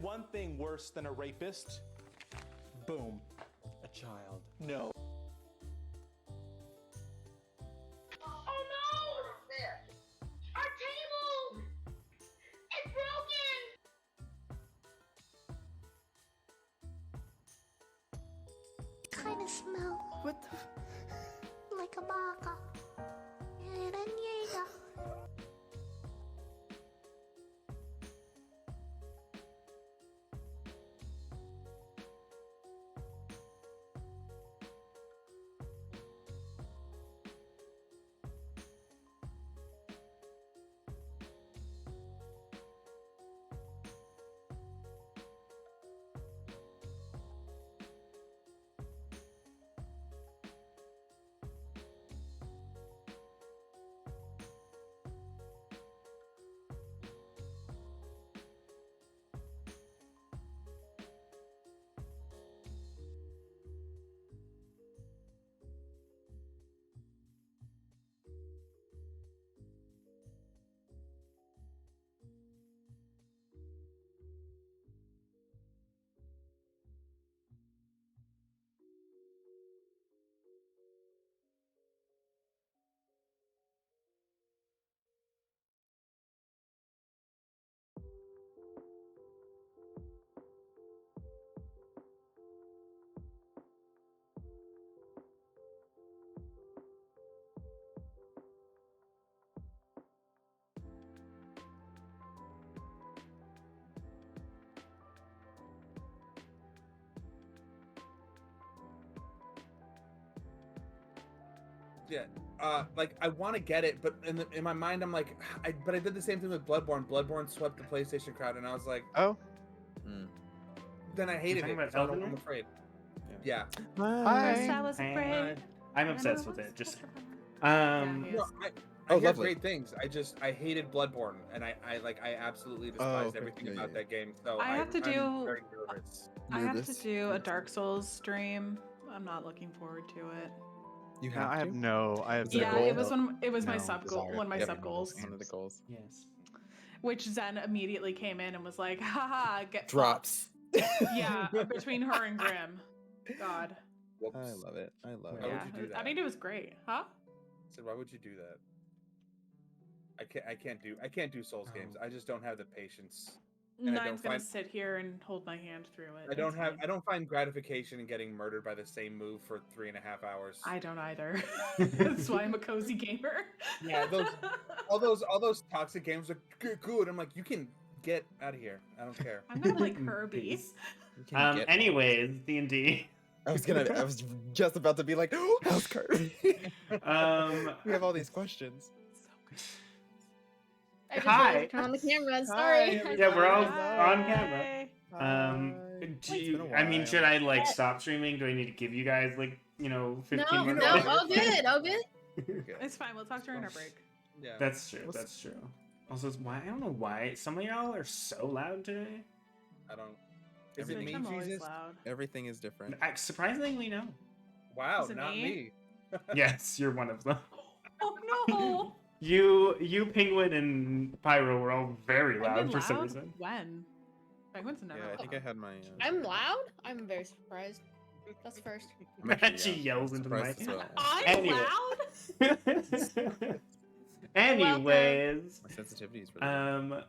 One thing worse than a rapist. Boom. A child. No. Oh no! Our table! It's broken! Kind of smell. What the? Like a baka. Yeah, like I want to get it, but in my mind I'm like, but I did the same thing with Bloodborne. Bloodborne swept the PlayStation crowd, and I was like, oh. Then I hated it. About So Elden I'm Ring? afraid. Yeah. First I was afraid. I'm obsessed with it. Just No, I hear lovely. great things. I hated Bloodborne, and I absolutely despised okay. everything Yeah, about yeah. that game. So I have to I'm do- very nervous. I have to Nervous. do a Dark Souls stream. I'm not looking forward to it. You No, have I have to? no. I have Is it a Yeah, goal? it was my No sub goal, desire. one of my Yep. sub goals, One of the goals. yes. which Zen immediately came in and was like, haha, get Drops. fucked." Yeah, between her and Grim. God. Whoops. I love it. I love Why it. would Yeah, you do I that? think it was great. Huh? So why would you do that? I can't do Souls games. I just don't have the patience. And I Nine's don't gonna find- sit here and hold my hand through it. I don't It's have. fine. I don't find gratification in getting murdered by the same move for 3.5 hours. I don't either. That's why I'm a cozy gamer. Yeah, all those toxic games are good. I'm like, you can get out of here. I don't care. I'm not like Herbie. Peace. You can get- Anyways, D&D. I was just about to be like, oh, how's Kirby? We have all these questions. I just Hi. realized to turn on the camera. Hi, Sorry. everybody. Yeah, we're all Hi. on camera. Hi. Do It's you, been a I mean, while. should I like stop streaming? Do I need to give you guys like 15 No, more no, minutes? all good, all good. Okay. It's fine. We'll talk during our break. Yeah. That's true. What's- That's true. Also, why I don't know why some of y'all are so loud today. I don't. Is it Everything- me, I'm always Jesus? loud. Everything is different. Surprisingly, no. Wow, Is it not me? me. Yes, you're one of them. Oh no! You, Penguin, and Pyro were all very I've loud been for some loud? reason. When? Penguin's never Yeah, I think I loud. had my. I'm loud? I'm very surprised. That's first. I'm actually, She yells into the surprised mic. as well. I'm Anyway. loud? Anyways, My sensitivity is really.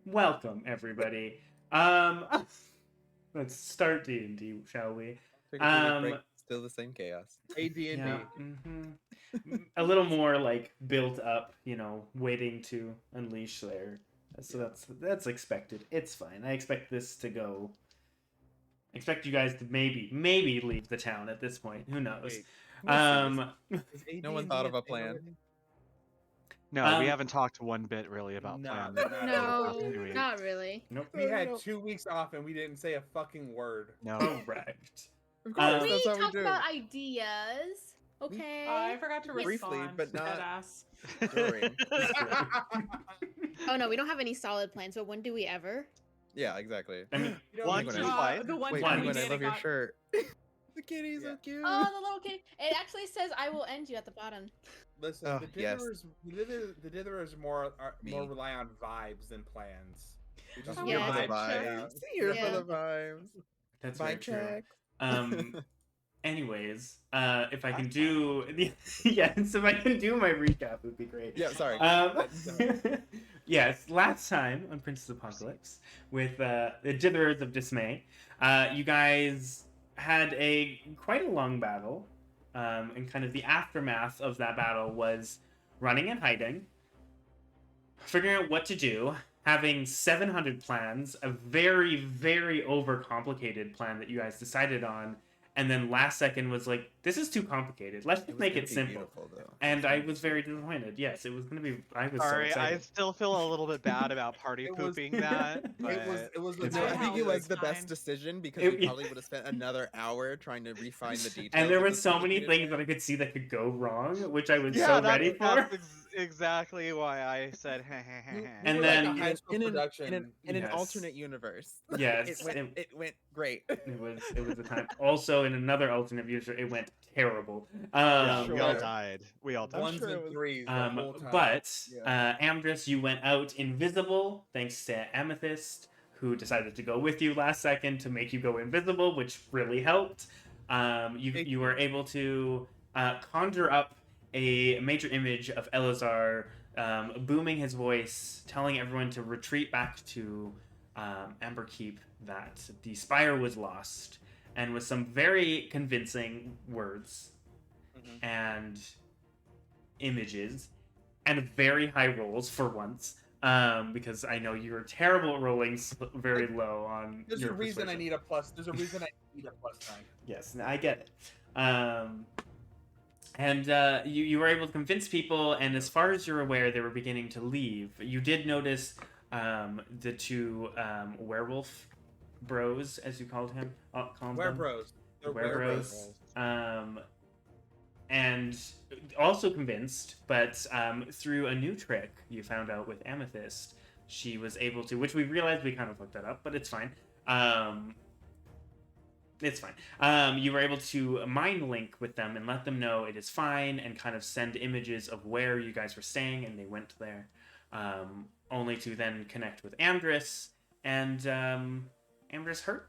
welcome everybody. Let's start D&D, shall we? Take a 2-week break, still the same chaos. AD&D. Yeah. A little more like built up, waiting to unleash there. So that's expected. It's fine. I expect this to go. I expect you guys to maybe leave the town at this point. Who knows? Wait, Is No one AD&D thought of a thing plan. already? No, we Um, haven't talked one bit really about No, plans. not No, Do we? not really. Nope. We had 2 weeks off and we didn't say a fucking word. No. Correct. Of course, We that's how we talked do. about ideas. Okay. I forgot to Briefly, respond. but not- Deadass. During. Oh no, we don't have any solid plans, but when do we ever? Yeah, exactly. I mean, You don't One, need Penguin, to- two, twice. The one Wait, time we Penguin, did, I it love your got- shirt. The kitty's Yeah. so cute. Oh, the little kid. It actually says "I will end you" at the bottom. Listen, Oh, the yes. Ditherers more Me. rely on vibes than plans. Just Yeah. here for the Vibe check. vibes. Here Yeah. for the vibes. That's very Vibe true. check. Anyways, if I can do yes, if I can do my recap, it would be great. Yeah, sorry. Yes, last time on Princess Apocalypse with the Ditherers of Dismay, you guys had quite a long battle, and kind of the aftermath of that battle was running and hiding, figuring out what to do, having 700 plans, a very, very overcomplicated plan that you guys decided on, and then last second was like, this is too complicated. Let's just make it simple. And I was very disappointed. Yes, it was going to be... I was Sorry, so I excited. still feel a little bit bad about party pooping that. It was It's No, I fine. think it It's was the fine. best decision because It- we probably would have spent another hour trying to refine the details. And there of were this so many complicated things plan. that I could see that could go wrong, which I was Yeah, so that's, ready for. that's exactly why I said And We're then- like a high school in production. an Yes. alternate universe. Yes, it went great. It was the time. Also, in another alternate user, it went terrible. Yeah, we all Sure. died. We all died. Ones sure it and was- threes the whole time. But Yeah. Amdrus, you went out invisible thanks to Amethyst, who decided to go with you last second to make you go invisible, which really helped. You were able to conjure up a major image of Elazar, booming his voice, telling everyone to retreat back to Amberkeep, that the spire was lost, and with some very convincing words and images and very high rolls for once, because I know you were terrible at rolling very low on There's your a reason persuasion. I need a plus. There's a reason I need a plus 9. Yes, I get it. And you were able to convince people, and as far as you're aware, they were beginning to leave. You did notice the two werewolf bros, as you called them. Werebros. They're Werebros. And also convinced, but through a new trick you found out with Amethyst, she was able to, which we realized we kind of fucked that up, but it's fine. It's fine. You were able to mind link with them and let them know it is fine, and kind of send images of where you guys were staying, and they went there, only to then connect with Amdrus, and Amdrus heard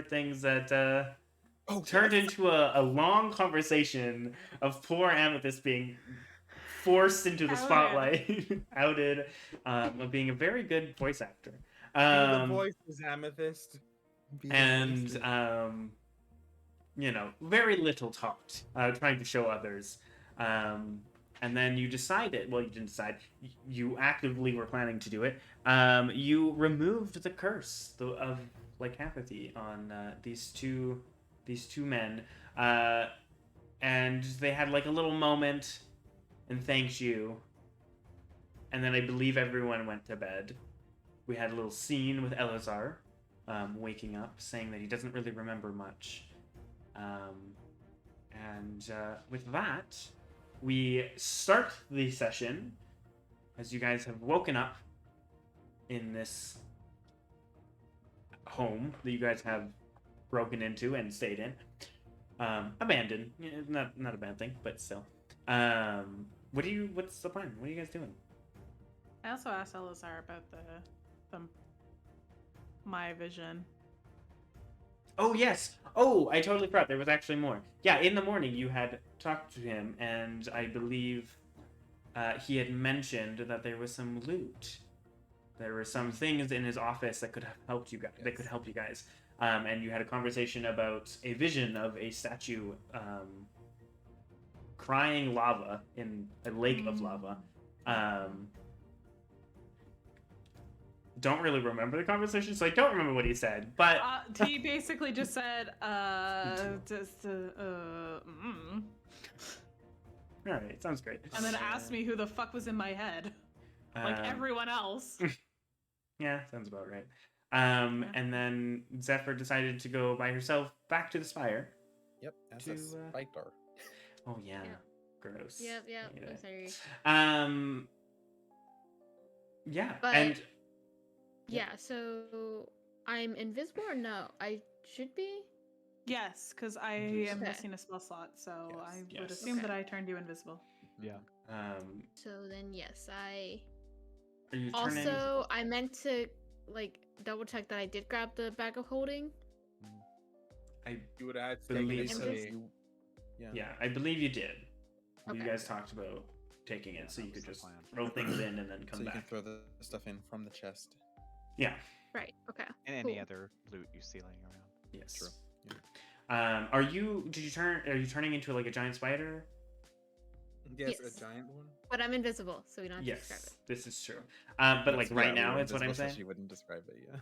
things that turned into a long conversation of poor Amethyst being forced into the Outed. spotlight, outed, of being a very good voice actor. The voice is Amethyst. And very little talked, trying to show others, and then you decided, well, you didn't decide, you actively were planning to do it. You removed the curse of lycanthropy on these two men, and they had like a little moment and thanked you, and then I believe everyone went to bed. We had a little scene with Elazar waking up, saying that he doesn't really remember much. And with that, we start the session as you guys have woken up in this home that you guys have broken into and stayed in. Abandoned. Not a bad thing, but still. What's the plan? What are you guys doing? I also asked Elazar about the my vision. Oh, yes. Oh, I totally forgot. There was actually more. Yeah, in the morning you had talked to him, and I believe he had mentioned that there was some loot. There were some things in his office that could have helped you guys. Yes. That could help you guys. And you had a conversation about a vision of a statue crying lava in a lake of lava. Don't really remember the conversation, so I don't remember what he said. But He basically just said, All right, sounds great. and then asked me who the fuck was in my head, like everyone else. Yeah, sounds about right. And then Zephyr decided to go by herself back to the spire. Yep, as To, a spider. Oh yeah, Yeah. gross. Yep. Yeah. I'm sorry. Yeah, But- and Yeah. So I'm invisible or no? I should be. Yes, because I am Okay. missing a spell slot, so I would Yes. assume that Okay. I turned you invisible. Yeah. So then yes, I. are you turning? Also, I meant to like double check that I did grab the bag of holding. You would add Believe so. Yeah, I believe you did. You Okay. guys talked about taking it, so that you was could the just plan. throw things in and then come So you can back. throw the stuff in from the chest. Yeah. Right. Okay. And any cool. other loot you see laying around. Yes. True. Are you turning into like a giant spider? Yes, Yes. a giant one. But I'm invisible, so we don't have to describe Yes, it. this is true. But like right Yeah, we now, were it's what I'm invisible, so saying. She wouldn't describe it. Yeah.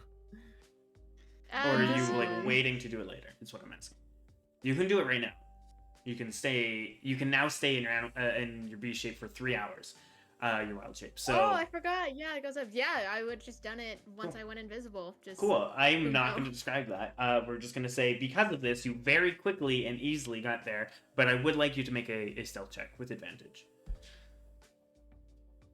Or are you like Uh, waiting to do it later? Is what I'm asking. You can do it right now. You can stay. You can now stay in your beast shape for 3 hours. Your wild shape. So. Oh, I forgot. Yeah, it goes up. Yeah, I would just done it once Cool. I went invisible. Just Cool. I'm not No. going to describe that. We're just going to say because of this, you very quickly and easily got there. But I would like you to make a stealth check with advantage.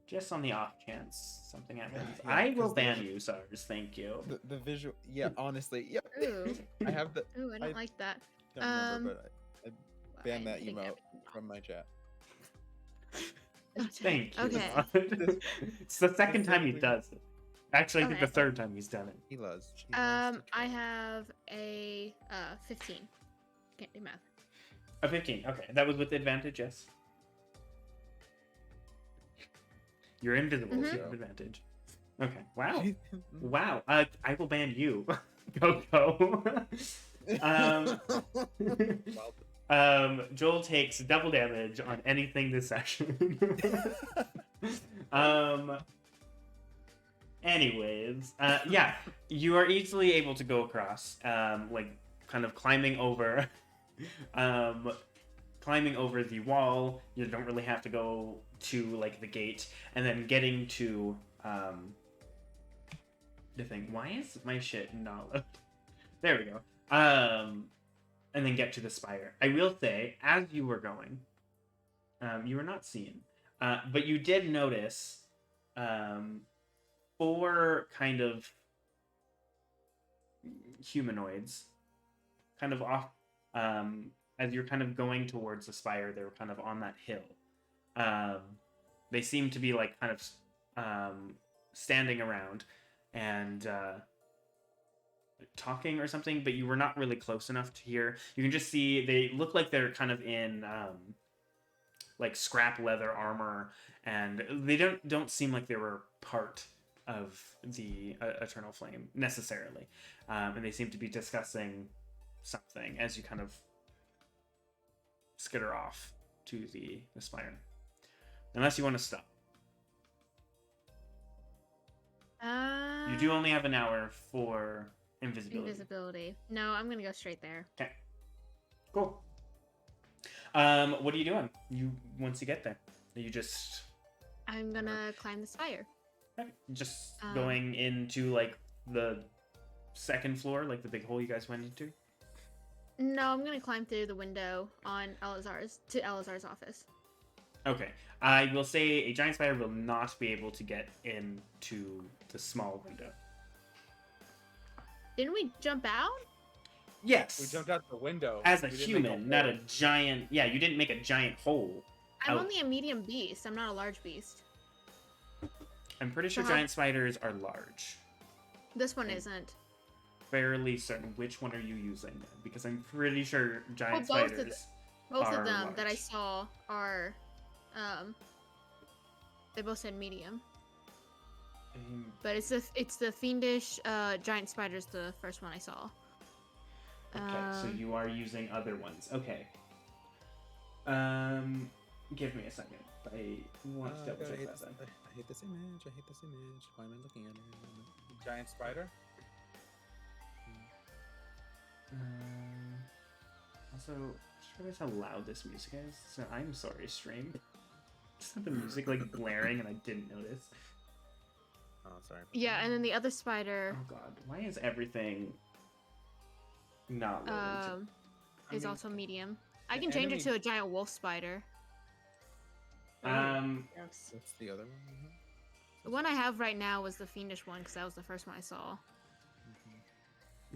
Just on the off chance something happens. Yeah, I will 'cause the- ban you, SARS. Thank you. The visual. Yeah, honestly. Yep. Ooh. I have the. Ooh, I don't I- like that. Can't remember, Um, but I banned that hitting emote everything. from my chat. Thank you. Okay. It's the second time he Specifically- does it. Actually, I think the Okay. third time he's done it. He loves. I have a 15. Can't do math. A 15. Okay, that was with advantage, yes. You're invisible, so you have advantage. Okay. Wow. Wow. I will ban you, Coco. Joel takes double damage on anything this session. Anyways, yeah, you are easily able to go across, like kind of climbing over, the wall. You don't really have to go to like the gate, and then getting to the thing. Why is my shit not loaded? There we go. And then get to the spire. I will say, as you were going, you were not seen, but you did notice 4 kind of humanoids, kind of off. As you're kind of going towards the spire, they were kind of on that hill. They seem to be like kind of standing around and talking or something, but you were not really close enough to hear. You can just see they look like they're kind of in like scrap leather armor, and they don't seem like they were part of the Eternal Flame necessarily, and they seem to be discussing something as you kind of skitter off to the spire, unless you want to stop. You do only have an hour for invisibility. No, I'm gonna go straight there. Okay. Cool. What are you doing? Once you get there, you just I'm gonna climb the spire. just Um, going into like the second floor, like the big hole you guys went into. No, I'm gonna climb through the window on Elazar's office. Okay. I will say a giant spider will not be able to get into the small window. Didn't we jump out? Yes. We jumped out the window. As a We didn't make human, not a hole. giant. Yeah, you didn't make a giant hole. I'm out. only a medium beast. I'm not a large beast. I'm pretty sure Uh-huh. giant spiders are large. This one isn't. Fairly certain. Which one are you using then? Because I'm pretty sure giant Well, both of spiders. Both are of them that I large. saw are, they both said medium. But it's the fiendish giant spider's the first one I saw. Okay, so you are using other ones. Okay. Give me a second. I want to double check that then. I hate this image. I hate this image. Why am I looking at it? Giant spider. Also, just realize how loud this music is. So I'm sorry, stream. Just had the music like blaring and I didn't notice. Oh, sorry. Yeah, and then the other spider Oh god, why is everything not loading? is mean, also medium. I the can change it enemy- to a giant wolf spider. That's the other one. The one I have right now was the fiendish one because that was the first one I saw.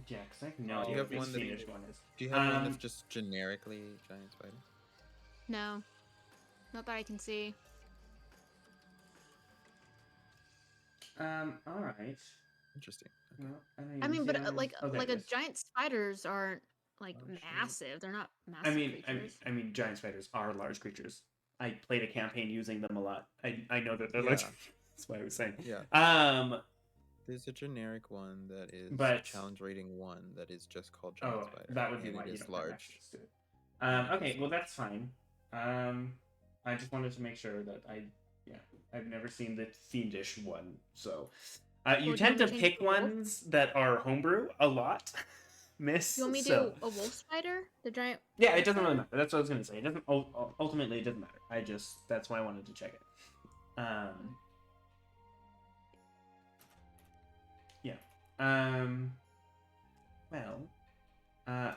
Yeah, because I have no Oh, idea you what have one this that- Fiendish one is. Do you have one Um, that's just generically giant spider? No, not that I can see. Alright. Interesting. I mean, but like there like it a is. giant spiders aren't like Oh, shit. massive. They're not massive creatures. I mean, giant spiders are large creatures. I played a campaign using them a lot. I know that they're Yeah. large. That's why I was saying. Yeah. There's a generic one that is But- challenge rating 1 that is just called giant Oh, spider. that would be and why it you is don't have large. access to it. Okay, well that's fine. I just wanted to make sure that I've never seen the fiendish one, so you Well, tend do to we change pick the wolf? ones that are homebrew a lot, miss. You want me to so do a wolf spider? The giant. yeah, wolf it doesn't really spider? matter. That's what I was gonna say. It doesn't ultimately it doesn't matter. That's why I wanted to check it.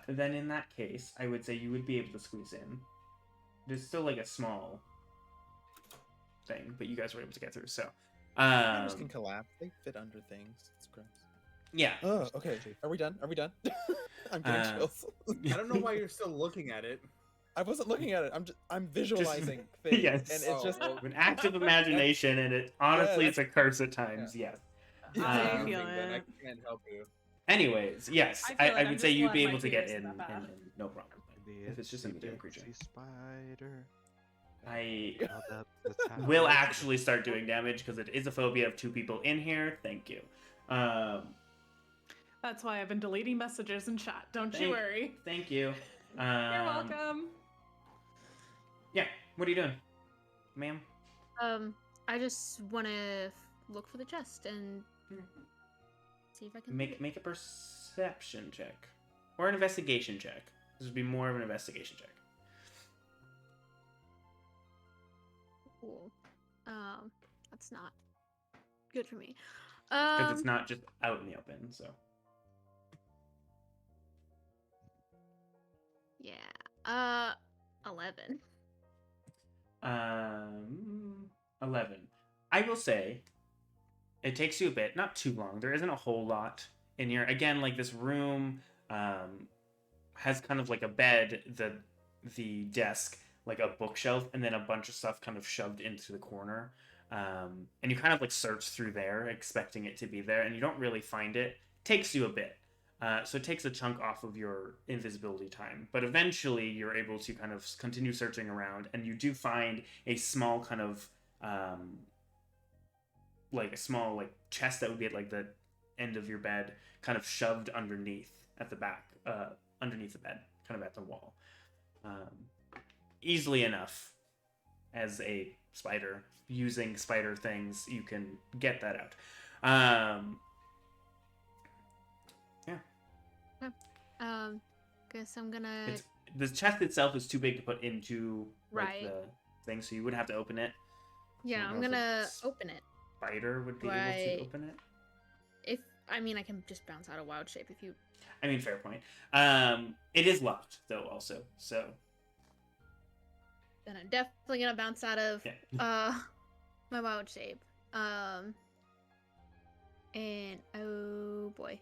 Then in that case, I would say you would be able to squeeze in. There's still like a small thing, but you guys were able to get through. So, Spiders can collapse. They fit under things. It's gross. yeah. Oh, okay. Are we done? Are we done? I'm getting chills. I don't know why you're still looking at it. I wasn't looking at it. I'm visualizing things. Yes. And it's just An active imagination, and it honestly Yeah, it's a curse at times. Yes. I Um, feel Then I it. can't help you. Anyways, yes, I feel I it. I'm would say just you'd be letting able my to get fears in, in that path. no problem. If it's just a medium creature. Spider. I Oh, that's will actually start doing damage because it is a phobia of 2 people in here. Thank you. That's why I've been deleting messages in chat. Don't you Thank- worry. Thank you. You're welcome. Yeah. What are you doing, ma'am? I just want to look for the chest and see if I can Make a perception check or an investigation check. This would be more of an investigation check. Cool. That's not good for me. Because it's not just out in the open, so. Yeah. 11. 11. I will say, it takes you a bit, not too long. There isn't a whole lot in here. Again, like this room has kind of like a bed, the desk, like a bookshelf, and then a bunch of stuff kind of shoved into the corner. And you kind of like search through there, expecting it to be there, and you don't really find it. Takes you a bit. So it takes a chunk off of your invisibility time. But eventually you're able to kind of continue searching around, and you do find a small kind of, like a small like chest that would be at like the end of your bed, kind of shoved underneath at the back, underneath the bed, kind of at the wall. Easily enough, as a spider, using spider things, you can get that out. Guess I'm gonna. The chest itself is too big to put into like Right. the thing, so you would have to open it. Yeah, I I'm don't know if gonna it's- open it. Spider would be able Right. to open it. I mean, I can just bounce out a wild shape if you. I mean, fair point. It is locked though, also. So Then I'm definitely gonna bounce out of yeah. my wild shape. And oh boy.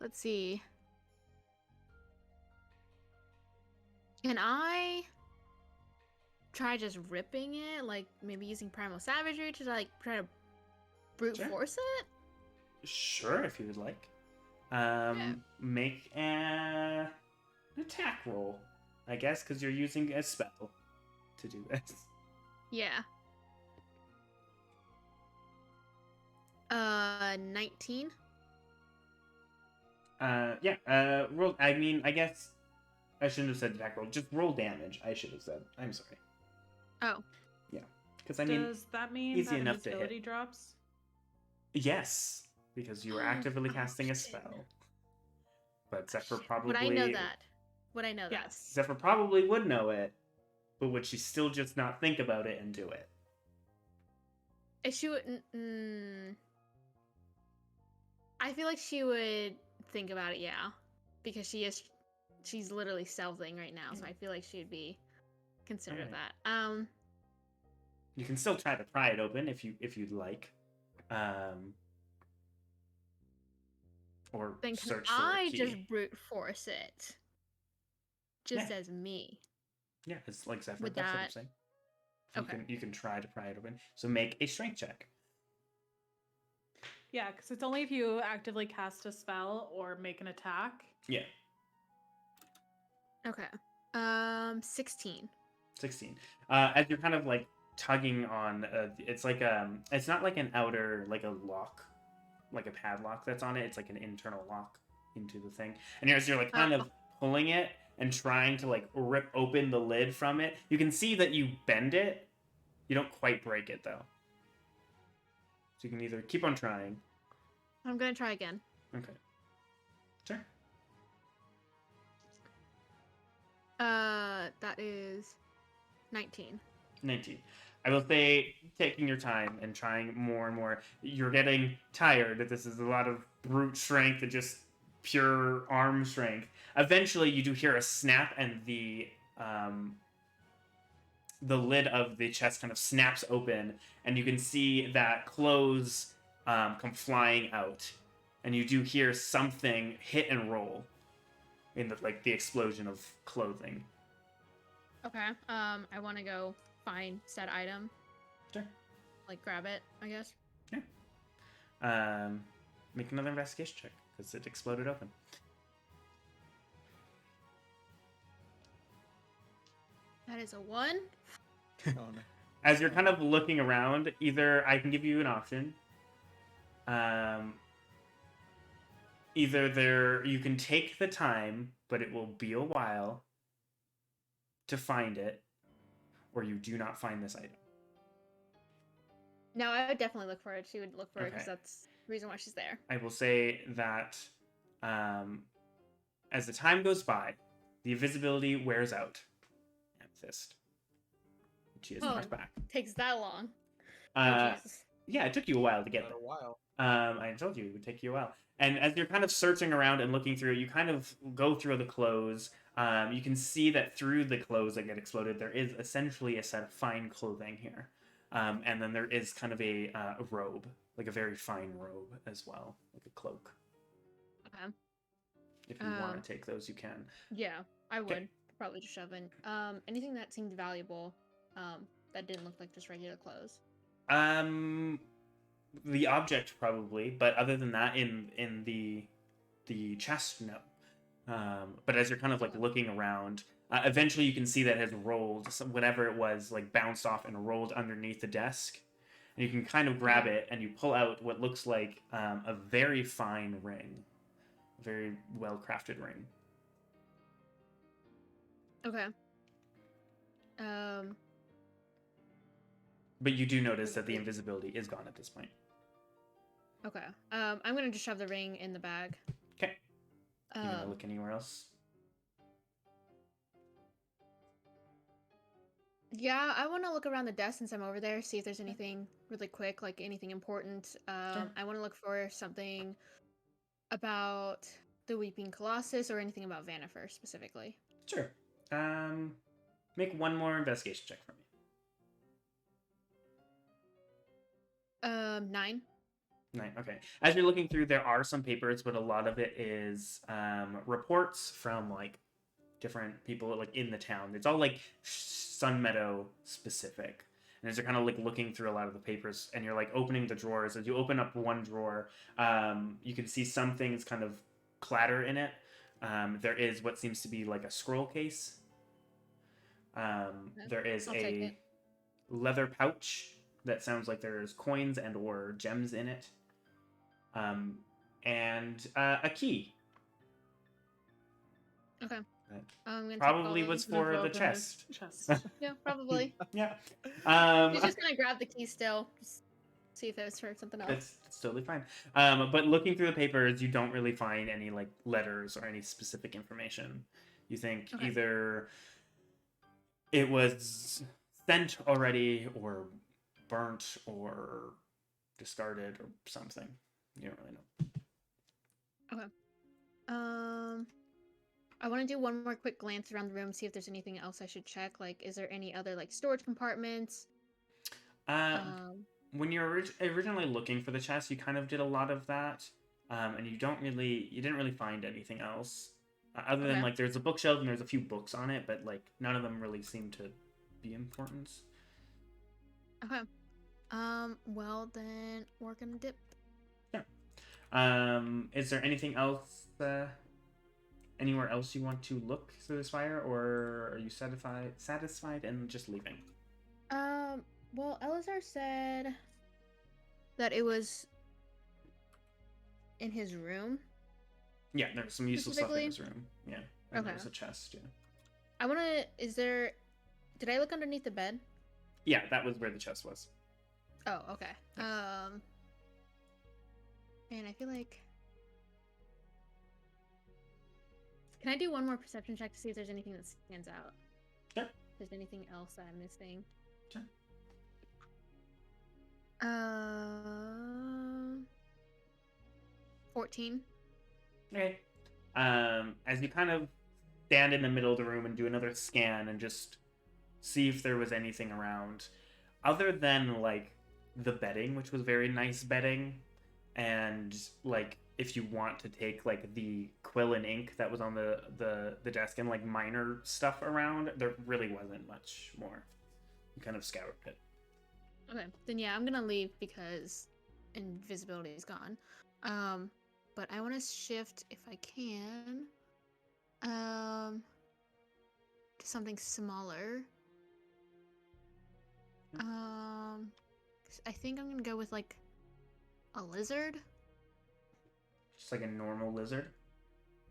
Let's see. Can I try just ripping it? Like maybe using Primal Savagery to like try to brute Sure. force it? Sure, if you would like. Make an attack roll, I guess, because you're using a spell to do this. Yeah. 19. Roll. I mean, I guess I shouldn't have said attack roll. Just roll damage. I should have said. I'm sorry. Oh. Yeah, because I mean, Does that mean easy that enough to hit. invisibility drops? yes, because you were actively Oh, casting a shit. spell. But Zephyr probably. Would I know that? Would I know that? Yes. Zephyr probably would know it, but would she still just not think about it and do it? If she would, I feel like she would think about it, yeah, because she's literally stealthing right now, so I feel like she'd be considerate of Alright. that. You can still try to pry it open if you'd like, or Then can search for I a key. just brute force it, just Yeah. as me? Yeah, it's like Zephyr. With That's what I'm that- saying. Okay. You can try to pry it open. So make a strength check. Yeah, because it's only if you actively cast a spell or make an attack. Yeah. Okay. 16. 16. As you're kind of like tugging on, it's like it's not like an outer like a lock, like a padlock that's on it. It's like an internal lock into the thing. And as you're like kind of pulling it and trying to like rip open the lid from it, you can see that you bend it. You don't quite break it though. So you can either keep on trying. I'm gonna try again. Okay. Sure. That is 19. 19. I will say, taking your time and trying more and more, you're getting tired. This is a lot of brute strength and just pure arm strength. Eventually, you do hear a snap, and the lid of the chest kind of snaps open, and you can see that clothes come flying out, and you do hear something hit and roll in the explosion of clothing. Okay. I want to go find said item. Sure. Like grab it, I guess. Yeah. Make another investigation check because it exploded open. That is a 1. Oh, no. As you're kind of looking around, either I can give you an option. Either you can take the time, but it will be a while to find it, or you do not find this item. No, I would definitely look for it. She would look for it because Okay. that's the reason why she's there. I will say that as the time goes by, the invisibility wears out. Amethyst. She is knocked back. Takes that long. Oh, Jesus. Yeah, it took you a while to get Not there. a while. I told you it would take you a while. And as you're kind of searching around and looking through, you kind of go through the clothes. You can see that through the clothes that get exploded, there is essentially a set of fine clothing here. And then there is kind of a robe, like a very fine robe as well, like a cloak. Okay. If you want to take those, you can. Yeah, I would. Okay. Probably just shove in. Anything that seemed valuable, that didn't look like just regular clothes. The object probably, but other than that, in the chest, no. But as you're kind of like looking around, eventually you can see that it has rolled, whatever it was, like bounced off and rolled underneath the desk. And you can kind of grab it and you pull out what looks like a very fine ring, a very well crafted ring. Okay. But you do notice that the invisibility is gone at this point. Okay. I'm gonna just shove the ring in the bag. Okay. You gonna look anywhere else? Yeah, I want to look around the desk since I'm over there, see if there's anything really quick, like anything important. Sure. I want to look for something about the Weeping Colossus or anything about Vanifer specifically. Sure. Make one more investigation check for me. 9. 9. Okay. As you're looking through, there are some papers, but a lot of it is reports from like different people like in the town. It's all like Sun Meadow specific. And as you're kind of like looking through a lot of the papers, and you're like opening the drawers, as you open up one drawer, you can see some things kind of clatter in it. There is what seems to be like a scroll case. There is I'll take a it. leather pouch that sounds like there's coins and or gems in it. And a key. Okay. I'm gonna Probably take all was those. for Robe the in chest. chest. Yeah, probably. Yeah. She's just gonna grab the key still. Just see if it was for something else. It's totally fine. But looking through the papers, you don't really find any like letters or any specific information. You think Okay. either it was sent already, or burnt, or discarded, or something. You don't really know. I want to do one more quick glance around the room, see if there's anything else I should check. Like, is there any other like storage compartments? When you're originally looking for the chest, you kind of did a lot of that, and you didn't really find anything else other than Okay. like there's a bookshelf and there's a few books on it, but like none of them really seem to be important. Okay. Well then we're gonna dip. Yeah. Is there anything else? Anywhere else you want to look through this fire, or are you satisfied and just leaving? Well, Elazar said that it was in his room. Yeah, there's some useful stuff in Specifically? his room. Yeah. And Okay. there's a chest, yeah. Did I look underneath the bed? Yeah, that was where the chest was. Oh, okay. Man, I feel like... Can I do one more perception check to see if there's anything that stands out? Sure. If there's anything else that I'm missing. Sure. 14. Okay. As you kind of stand in the middle of the room and do another scan and just see if there was anything around, other than like the bedding, which was very nice bedding, and like if you want to take like the quill and ink that was on the desk and like minor stuff around, there really wasn't much more. You kind of scoured it. Okay, then yeah, I'm gonna leave because invisibility is gone. But I want to shift if I can. To something smaller. I think I'm gonna go with like a lizard. Just like a normal lizard.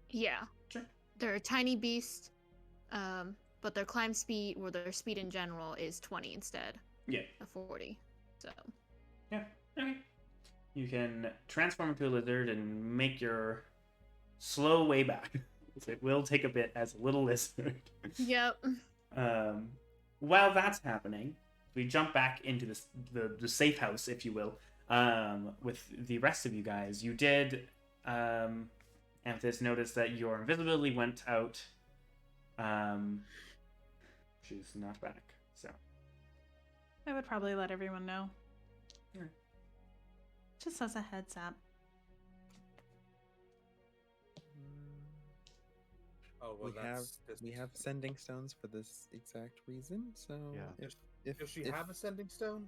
Yeah. Sure. They're a tiny beast. But their climb speed or their speed in general is 20 instead Yeah. of 40. So. Yeah. Okay. You can transform into a lizard and make your slow way back. It will take a bit as a little lizard. Yep. While that's happening, we jump back into the safe house, if you will, with the rest of you guys. You did, Amethyst, notice that your invisibility went out. She's not back, so. I would probably let everyone know. Yeah. Just as a heads up. Oh, well, we have sending stones for this exact reason. So Yeah. Does she have a sending stone?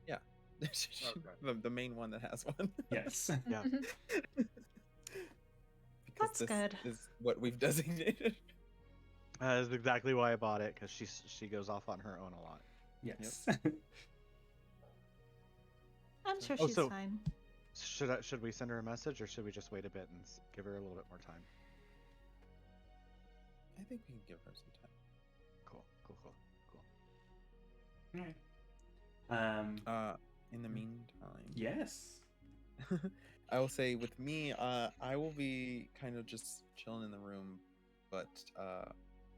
Yeah, the main one that has one. Yes. Yeah. Because That's this good. is what we've designated. That's exactly why I bought it, because she goes off on her own a lot. Yes. I'm sure Oh, she's so- fine. Should we send her a message, or should we just wait a bit and give her a little bit more time? I think we can give her some time. Cool. Alright. In the meantime, Yes. I will say with me, I will be kind of just chilling in the room, but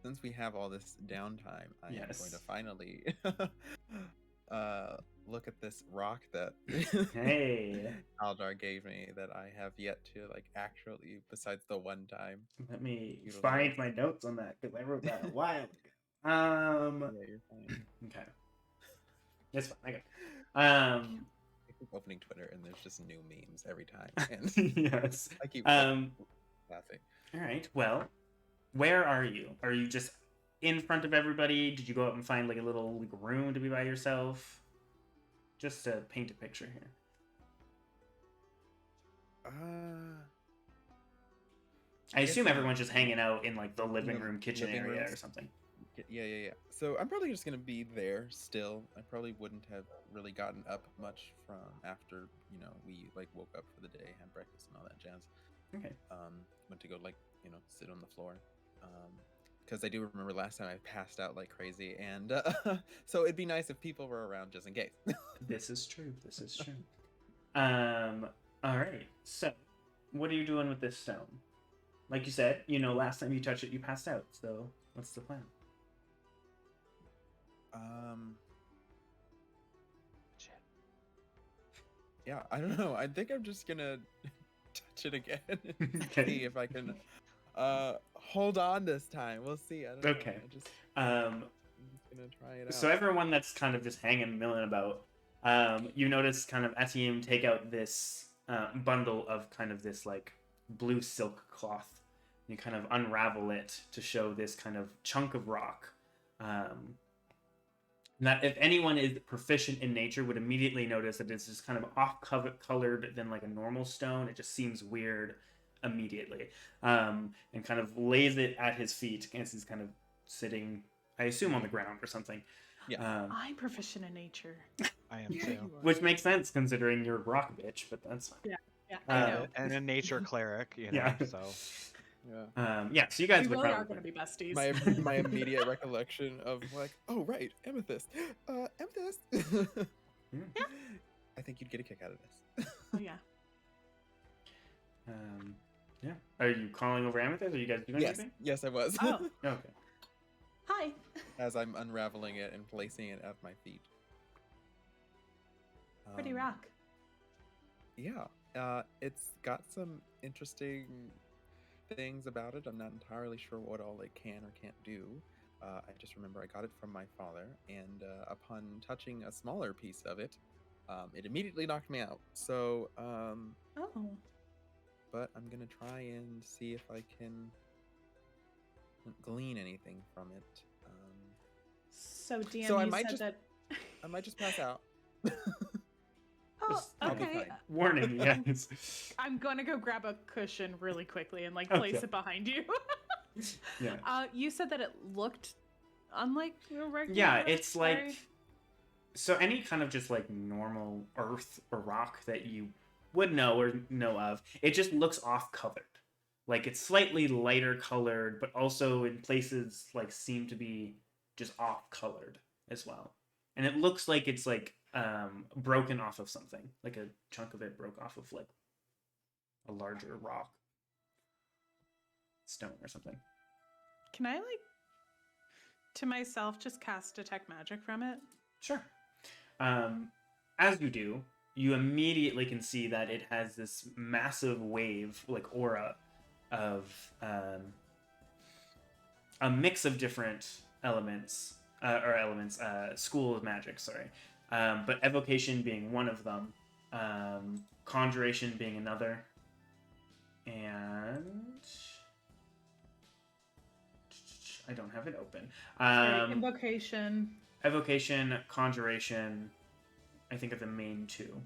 since we have all this downtime, I am going to finally look at this rock that Hey. Aldar gave me that I have yet to like actually, besides the one time. Let me Utilize. find my notes on that because I wrote that a while ago. Yeah, you're fine. Okay. That's fine. I got it. I keep opening Twitter and there's just new memes every time, and Yes. I keep Um. laughing. All right. Well, where are you? Are you just in front of everybody? Did you go out and find like a little like, room to be by yourself? Just to paint a picture here. I guess assume I'm- everyone's just hanging out in like the living the room, kitchen living area rooms. or something. Yeah. So I'm probably just gonna be there still. I probably wouldn't have really gotten up much from after we like woke up for the day, had breakfast and all that jazz. Okay. Went to go like sit on the floor. Because I do remember last time I passed out like crazy, and so it'd be nice if people were around just in case. This is true. This is true. All right. So, what are you doing with this stone? Like you said, last time you touched it, you passed out. So, what's the plan? Yeah, I don't know. I think I'm just gonna touch it again and Okay. see if I can hold on this time. We'll see. I don't know. Okay. I'm just gonna try it out. So everyone that's kind of just hanging, milling about, you notice kind of Etienne take out this bundle of kind of this like blue silk cloth. You kind of unravel it to show this kind of chunk of rock. And that if anyone is proficient in nature would immediately notice that it's just kind of off-colored than like a normal stone. It just seems weird immediately. And kind of lays it at his feet as he's kind of sitting, I assume, on the ground or something. Yeah. I'm proficient in nature. I am too. Which makes sense considering you're a rock bitch, but that's fine. Yeah, I know. And a nature cleric, you know. Yeah. So Yeah. So you guys We would really are probably... going to be besties. My immediate recollection of like, oh right, Amethyst. Amethyst. Yeah. I think you'd get a kick out of this. Oh, yeah. Yeah. Are you calling over Amethyst? Are you guys doing anything? Yes, I was. Oh, Okay. hi. As I'm unraveling it and placing it at my feet. Pretty rock. Yeah. It's got some interesting things about it. I'm not entirely sure what all it can or can't do. I just remember I got it from my father, and upon touching a smaller piece of it, it immediately knocked me out. So, Oh. but I'm gonna try and see if I can glean anything from it. So, DM, So I you might said just- that... I might just pass out. Oh, I'll be okay. fine. Warning, yes. I'm going to go grab a cushion really quickly and, like, place Okay. it behind you. Yeah. You said that it looked unlike a regular Yeah, rock, it's sorry? like... So any kind of just like normal earth or rock that you would know or know of, it just looks off-colored. Like it's slightly lighter colored, but also in places like seem to be just off-colored as well. And it looks like it's like broken off of something. Like a chunk of it broke off of like a larger rock. Stone or something. Can I, like, to myself, just cast Detect Magic from it? Sure. As you do, you immediately can see that it has this massive wave, like aura, of a mix of different elements, school of magic, sorry. But evocation being one of them, conjuration being another, and I don't have it open. Sorry, invocation. Evocation, conjuration, I think are the main two.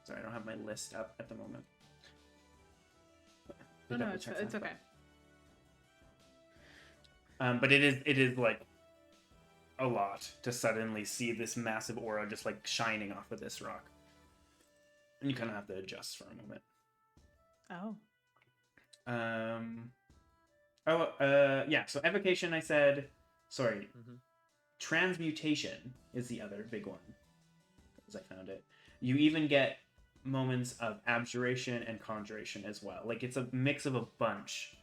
Sorry, I don't have my list up at the moment. Oh, no, it's okay. But it is like a lot to suddenly see this massive aura just like shining off of this rock. And you kind of have to adjust for a moment. Oh. Yeah, so evocation, I said, sorry, Mhm. transmutation is the other big one, as I found it. You even get moments of abjuration and conjuration as well. Like, it's a mix of a bunch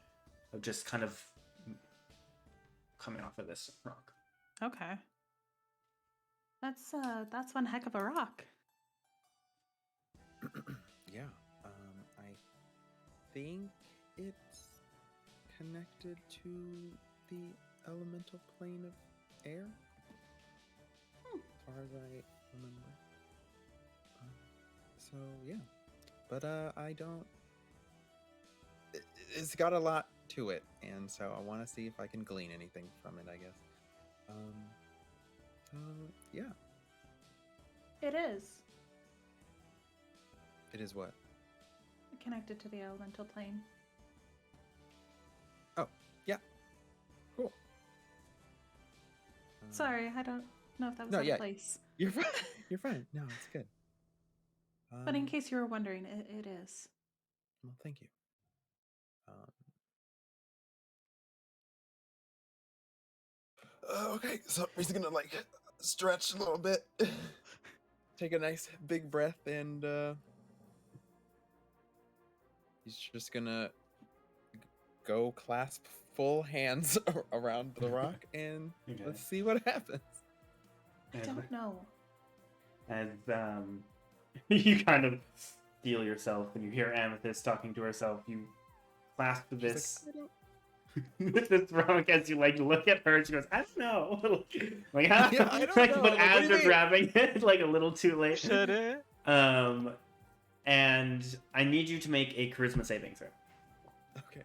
of just kind of coming off of this rock. Okay. That's one heck of a rock. Yeah. I think it's connected to the elemental plane of air, as far as I remember. So yeah, but I don't. It's got a lot to it, and so I want to see if I can glean anything from it, I guess. Yeah. It is It is what? connected to the elemental plane. Oh, yeah. Cool. Sorry, I don't know if that was No, out yeah. of place. You're fine. You're fine. No, it's good. But in case you were wondering, it is. Well, thank you. Okay, so he's gonna like stretch a little bit, take a nice big breath, and he's just gonna go clasp full hands around the rock, and Okay. let's see what happens. I don't know. And you kind of feel yourself when you hear Amethyst talking to herself. You clasp She's this like, I don't- with this rock as you like look at her. She goes, "I don't know." like, Yeah, I don't like, know. but Like, what as do you you're mean? grabbing it, like a little too late. Should it? And I need you to make a charisma saving throw. Okay.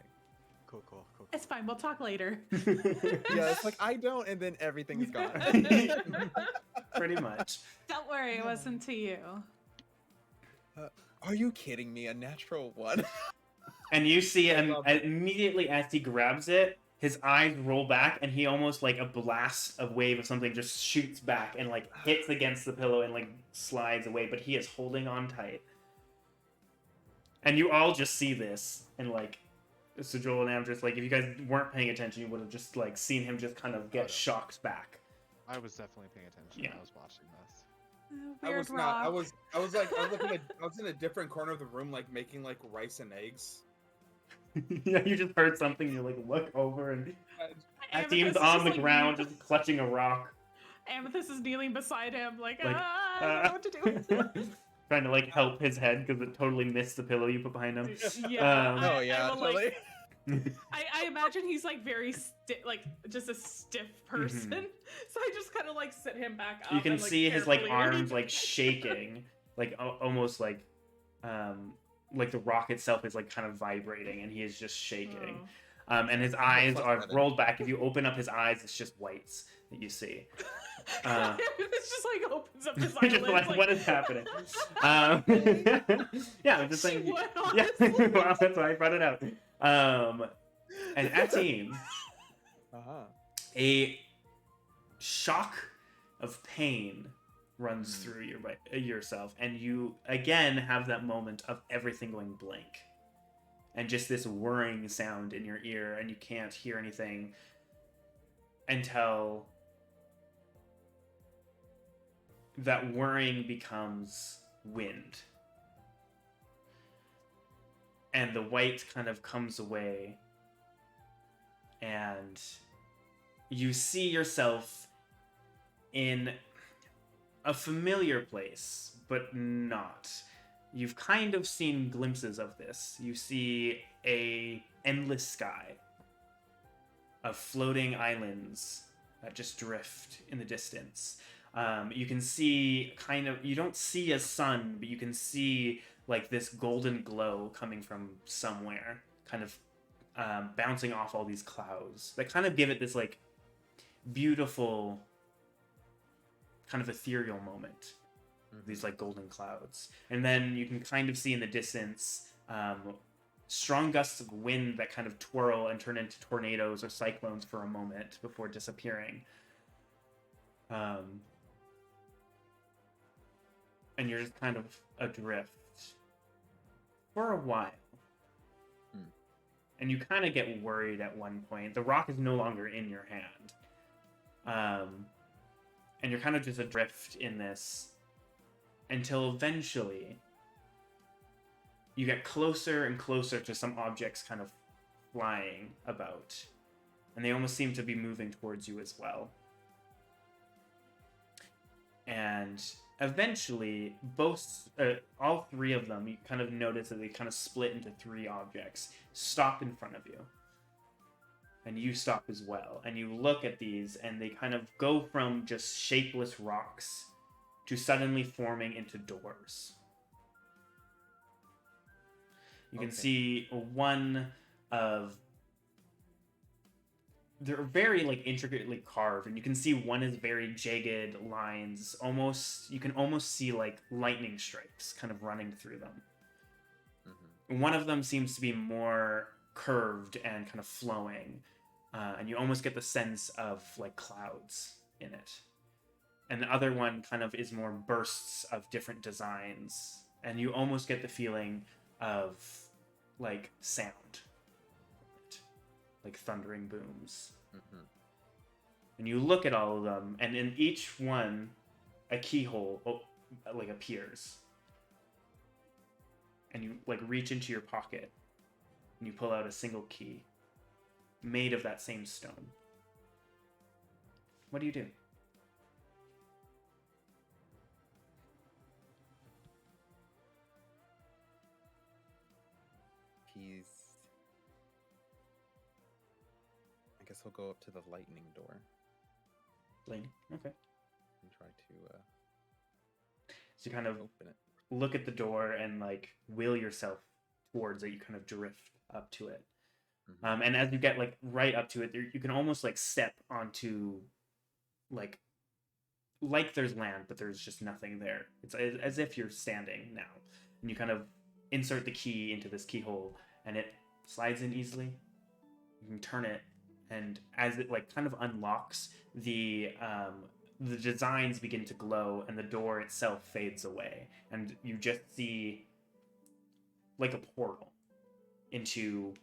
Cool. It's fine. We'll talk later. Yeah, it's like I don't, and then everything's gone. Pretty much. Don't worry, it wasn't to you. Are you kidding me? A natural one? And you see him love it. immediately as he grabs it, his eyes roll back, and he almost like a blast of wave of something just shoots back and like hits against the pillow and like slides away, but he is holding on tight. And you all just see this, and like, so Joel and Amdrus, like, if you guys weren't paying attention, you would have just like seen him just kind of get shocked back. I was definitely paying attention when I was watching this. Weird I was not. I was looking at. I was in a different corner of the room, like making like rice and eggs. Yeah, you just heard something, you like look over, and Amethyst Ateem's is on just, the like, ground, just clutching a rock. Amethyst is kneeling beside him, like, Like, I don't know what to do. Trying to like help his head because it totally missed the pillow you put behind him. Yeah. Um, Oh yeah, I will, like, totally. I imagine he's like very like just a stiff person, so I just kind of like sit him back up. You can and, like, see his like carefully arms like shaking, like almost like the rock itself is like kind of vibrating, and he is just shaking. Oh. And his eyes Plus are seven. rolled back. If you open up his eyes, it's just whites that you see. It's just like opens up his You're just eyelids. like, what is happening? Yeah, I'm just She saying. would, Yeah, honestly. well, that's why I brought it out. And Ateem, a shock of pain runs through yourself, and you again have that moment of everything going blank, and just this whirring sound in your ear, and you can't hear anything until that whirring becomes wind, and the white kind of comes away, and you see yourself in a familiar place, but not. You've kind of seen glimpses of this. You see a endless sky of floating islands that just drift in the distance. You can see you don't see a sun, but you can see like this golden glow coming from somewhere, kind of bouncing off all these clouds that kind of give it this like beautiful kind of ethereal moment. These like golden clouds, and then you can kind of see in the distance strong gusts of wind that kind of twirl and turn into tornadoes or cyclones for a moment before disappearing. And you're just kind of adrift for a while. And you kind of get worried at one point. The rock is no longer in your hand. And you're kind of just adrift in this until eventually you get closer and closer to some objects kind of flying about. And they almost seem to be moving towards you as well. And eventually, all three of them, you kind of notice that they kind of split into three objects, stop in front of you. And you stop as well. And you look at these, and they kind of go from just shapeless rocks to suddenly forming into doors. You can see one of... They're very like intricately carved, and you can see one is very jagged lines. You can almost see like lightning strikes kind of running through them. One of them seems to be more curved and kind of flowing, and you almost get the sense of like clouds in it. And the other one kind of is more bursts of different designs, and you almost get the feeling of like sound, like thundering booms. And you look at all of them, and in each one, a keyhole like appears. And you like reach into your pocket, and you pull out a single key, made of that same stone. What do you do? I guess he'll go up to the lightning door Lane? Okay. and try to So you kind of open it. look at the door and like will yourself towards it. You kind of drift up to it. And as you get like right up to it, you can almost like step onto like there's land, but there's just nothing there. It's as if you're standing now, and you kind of insert the key into this keyhole, and it slides in easily. You can turn it, and as it like kind of unlocks, the designs begin to glow, and the door itself fades away, and you just see like a portal into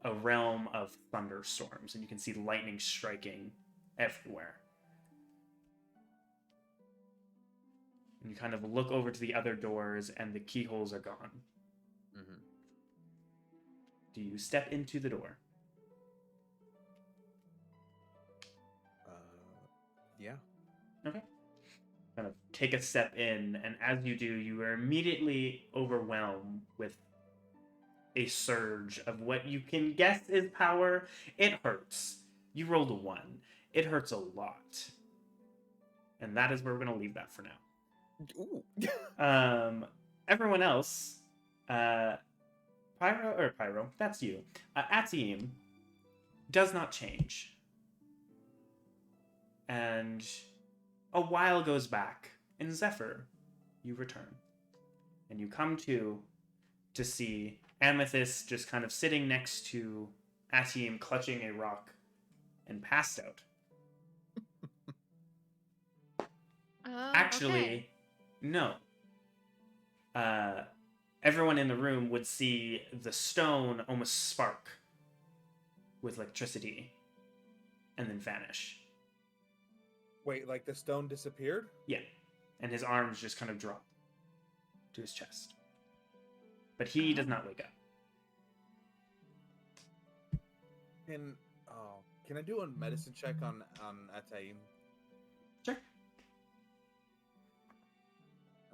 a realm of thunderstorms, and you can see lightning striking everywhere. And you kind of look over to the other doors, and the keyholes are gone. Do you step into the door? Yeah. Okay. Kind of take a step in, and as you do, you are immediately overwhelmed with a surge of what you can guess is power. It hurts. You rolled a 1. It hurts a lot. And that is where we're going to leave that for now. Ooh. Everyone else, Pyro, that's you. Atim does not change. And a while goes back, and Zephyr, you return. And you come to see Amethyst just kind of sitting next to Atim, clutching a rock, and passed out. Actually, okay. no. Everyone in the room would see the stone almost spark with electricity and then vanish. Wait, like the stone disappeared? Yeah. And his arms just kind of drop to his chest. But he does not wake up. Can I do a medicine check on Ataim? Sure.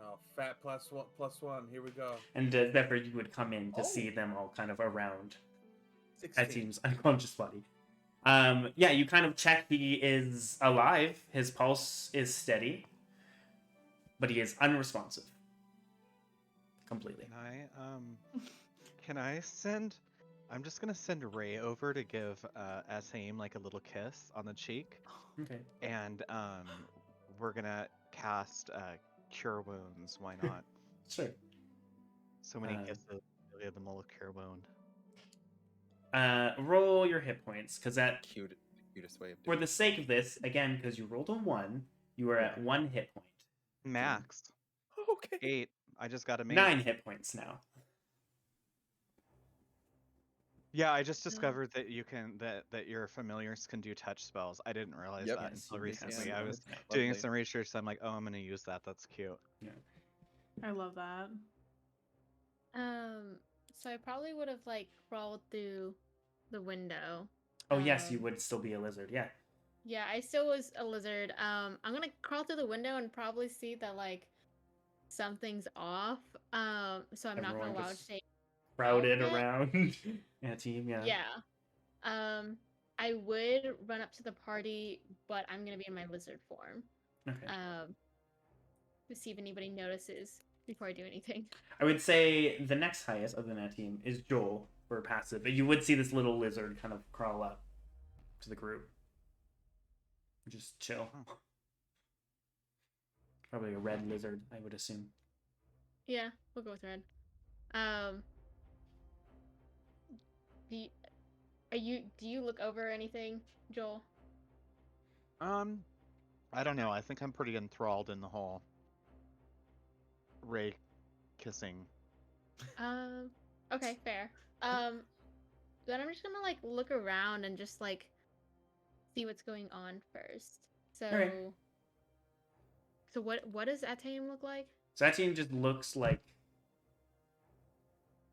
Oh, fat +1. Here we go. And Zephyr, you would come in to see them all kind of around 16. Atim's unconscious body. Yeah, you kind of check he is alive. His pulse is steady, but he is unresponsive. Completely. Can I send? I'm just gonna send Ray over to give Asim like a little kiss on the cheek. Okay. And we're gonna cast Cure Wounds. Why not? Sure. So many kisses. Really have the mole Cure Wound. Roll your hit points, because that Cutest way of for doing the sake of this, again, because you rolled a 1, you are at 1 hit point. Max. Okay. 8. I just got a 9 hit points now. Yeah, I just discovered that you can that your familiars can do touch spells. I didn't realize Yep. that Yes, until you recently. can. I was Yeah. doing Lovely. some research, so I'm like, oh, I'm gonna use that. That's cute. Yeah. I love that. So I probably would have crawled through the window. Oh yes, you would still be a lizard. Yeah. Yeah, I still was a lizard. I'm gonna crawl through the window and probably see that something's off. So I'm not Everyone gonna wild just shape. crowded Okay. around Atim. Yeah. Yeah. I would run up to the party, but I'm gonna be in my lizard form. Okay. To see if anybody notices before I do anything. I would say the next highest other than Atim is Joel for passive, but you would see this little lizard kind of crawl up to the group. Just chill. Probably a red lizard, I would assume. Yeah, we'll go with red. Do you look over anything, Joel? I don't know. I think I'm pretty enthralled in the whole Ray kissing. Okay, fair. Then I'm just gonna look around and just see what's going on first. So, Okay. so what does Atem look like? So Atim just looks like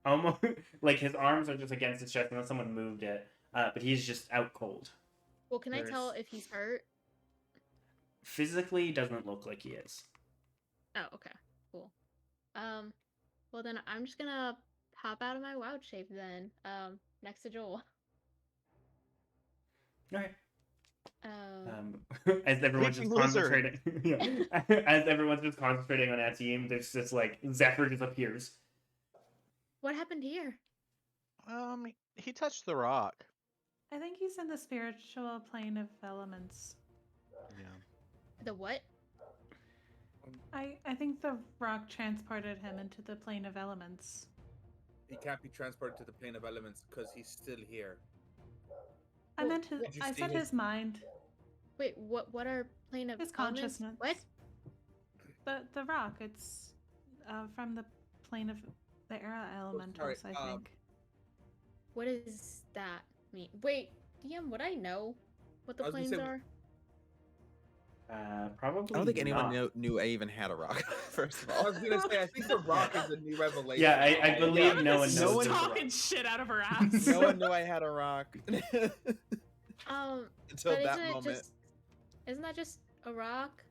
almost like his arms are just against his chest unless someone moved it, but he's just out cold. Well, can I tell if he's hurt? Physically, doesn't look like he is. Oh, okay, cool. Well then I'm just gonna pop out of my wild shape then. Next to Joel. Okay. Um. As everyone's just Freaking loser. concentrating, yeah. As everyone's just concentrating on Atim, there's just Zephyr just appears. What happened here? He touched the rock. I think he's in the spiritual plane of elements. Yeah. The what? I think the rock transported him into the plane of elements. He can't be transported to the plane of elements because he's still here. I meant his, Did you I see said his mind. Wait, what are plane of His elements? consciousness. What? The rock, it's from the plane of the era elementals, sorry, I think. What does that mean? Wait, DM, would I know what the I was gonna planes say- are? Probably. I don't think anyone not. knew I even had a rock. First of I all, was gonna say, I think the rock is a new revelation. Yeah, I believe Veronica no one is knows. No one- there's a talking rock. shit out of her ass. no one knew I had a rock Um, until but that isn't it moment. just? Isn't that just a rock?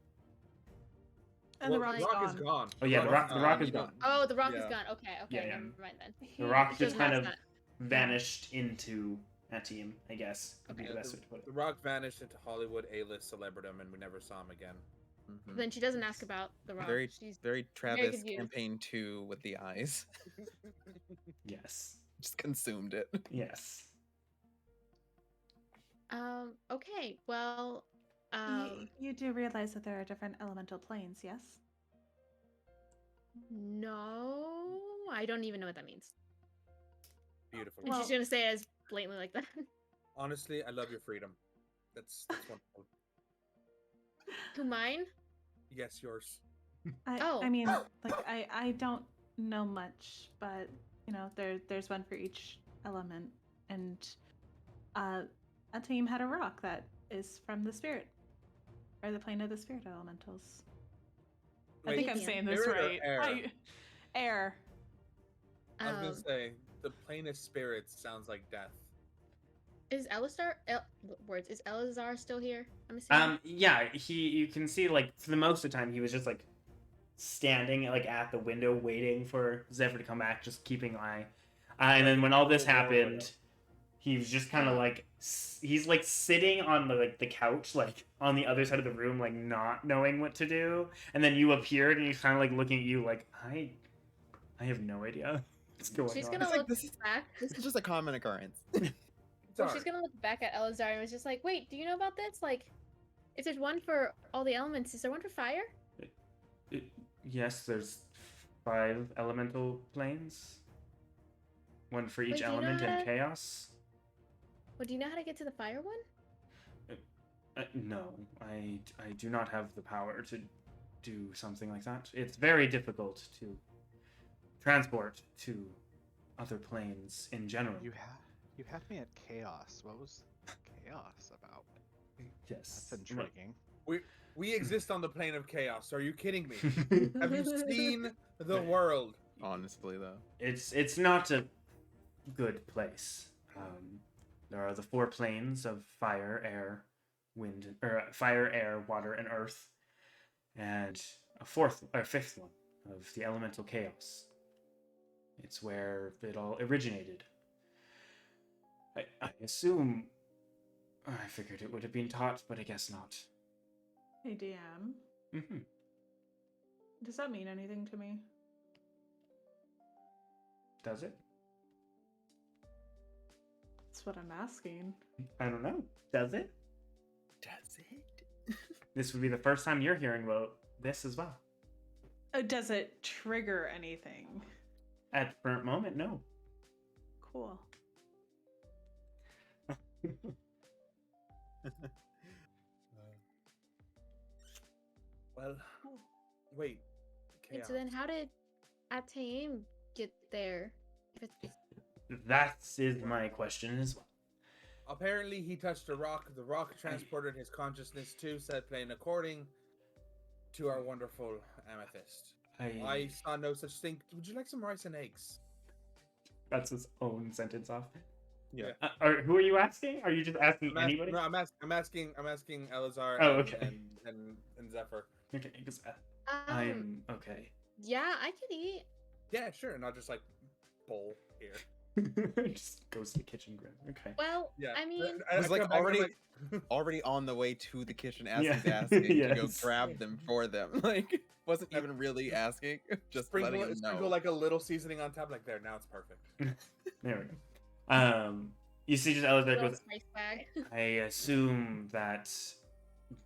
And Well, the rock's rock gone. is gone. Oh yeah, the rock is you gone. Oh, the rock is Yeah. gone. Okay, Yeah, yeah. never mind then. The rock Just just kind past of that. vanished into a team, I guess would be Okay. the best way to put The it. rock vanished into Hollywood A-list celebritydom, and we never saw him again. Mhm. Then she doesn't ask about the rock. Very, She's very Travis confused. campaign 2 with the eyes. Yes. Just consumed it. Yes. Okay. Well, You do realize that there are different elemental planes, yes? no, I don't even know what that means. Beautiful. And she's Well- gonna say it as blatantly like that. Honestly, I love your freedom. That's wonderful. To mine? Yes, yours. Oh. I mean, like I don't know much, but you know, there's one for each element, and a team had a rock that is from the spirit, or the plane of the spirit elementals. I think Wait, I'm saying this spirit or right. air? Air. I was gonna Um, say the plane of spirits sounds like death. is Elistar? Is Elazar still here? I'm assuming. Yeah, you can see like for the most of the time he was just like standing like at the window waiting for Zephyr to come back, just keeping an eye. And then when all this Full war happened, widow. he was just kind of like he's like sitting on the couch like on the other side of the room, like not knowing what to do. And then you appeared and he's kind of like looking at you like I have no idea what's going She's on. gonna It's like, look this is- back. This is just a common occurrence. Well, Sorry. she's gonna look back at Elazar and was just like, "Wait, do you know about this? Like, if there's one for all the elements, is there one for fire?" Yes, there's 5 elemental planes. One for each Wait, do you know element how and to- chaos. Well, do you know how to get to the fire one? No, I do not have the power to do something like that. It's very difficult to transport to other planes in general. You had me at chaos. What was chaos about? Yes. That's intriguing. We exist on the plane of chaos. Are you kidding me? Have you seen the world? Honestly, though. It's not a good place. There are the 4 planes of fire, air, wind, or fire, air, water, and earth, and a 5th one of the elemental chaos. It's where it all originated. I assume. I figured it would have been taught, but I guess not. Hey DM, Hmm. does that mean anything to me? Does it? That's what I'm asking. I don't know. Does it? Does it? This would be the first time you're hearing about this as well. Does it trigger anything? At the current moment, no. Cool. Well, wait. And Chaos. so then, how did Atem get there? If it's That is my question as well. Apparently, he touched a rock. The rock transported his consciousness to said plane, according to our wonderful Amethyst. I saw no such thing. Would you like some rice and eggs? That's his own sentence off. Yeah. Who are you asking? Are you just asking anybody? No, I'm asking Elazar Oh, okay. and Zephyr. Okay, because I'm okay. yeah, I could eat. Yeah, sure. And I'll just like bowl here. Just goes to the kitchen grin. Okay. Well, Yeah. I mean, I was like come back and I'm already, like, already on the way to the kitchen as Yeah. he's asking to go Yes. grab them for them. Like, wasn't even really asking, just letting sprinkle, him sprinkle know. like a little seasoning on top. Like there, now it's perfect. There we go. You see just Elazar Little goes, spice bag. I assume that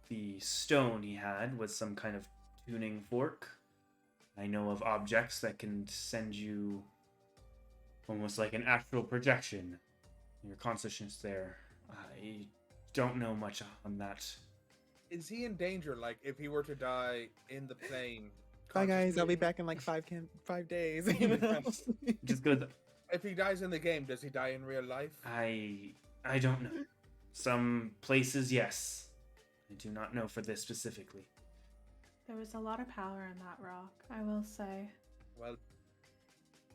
the stone he had was some kind of tuning fork. I know of objects that can send you almost like an astral projection. Your consciousness there. I don't know much on that. Is he in danger? Like, if he were to die in the plane? Bye guys, I'll be consciously- back in like 5 days. You know? Just goes, If he dies in the game, does he die in real life? I don't know. Some places, yes. I do not know for this specifically. There was a lot of power in that rock, I will say. Well,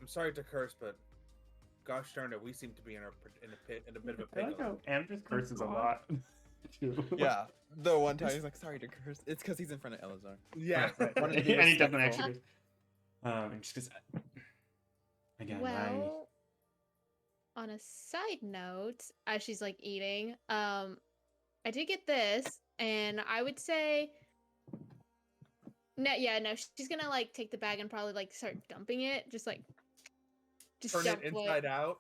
I'm sorry to curse, but gosh darn it, we seem to be in a bit of a I like pickle. how Amdrus curses a lot. too. Yeah, the one time he's like, sorry to curse. It's because he's in front of Elazar. Yeah. Right. Wanted to And be he doesn't respectful. actually. And just goes, again, Well, on a side note, as she's like eating, I did get this, and I would say, no, she's gonna like take the bag and probably like start dumping it, just Turn dump it inside out.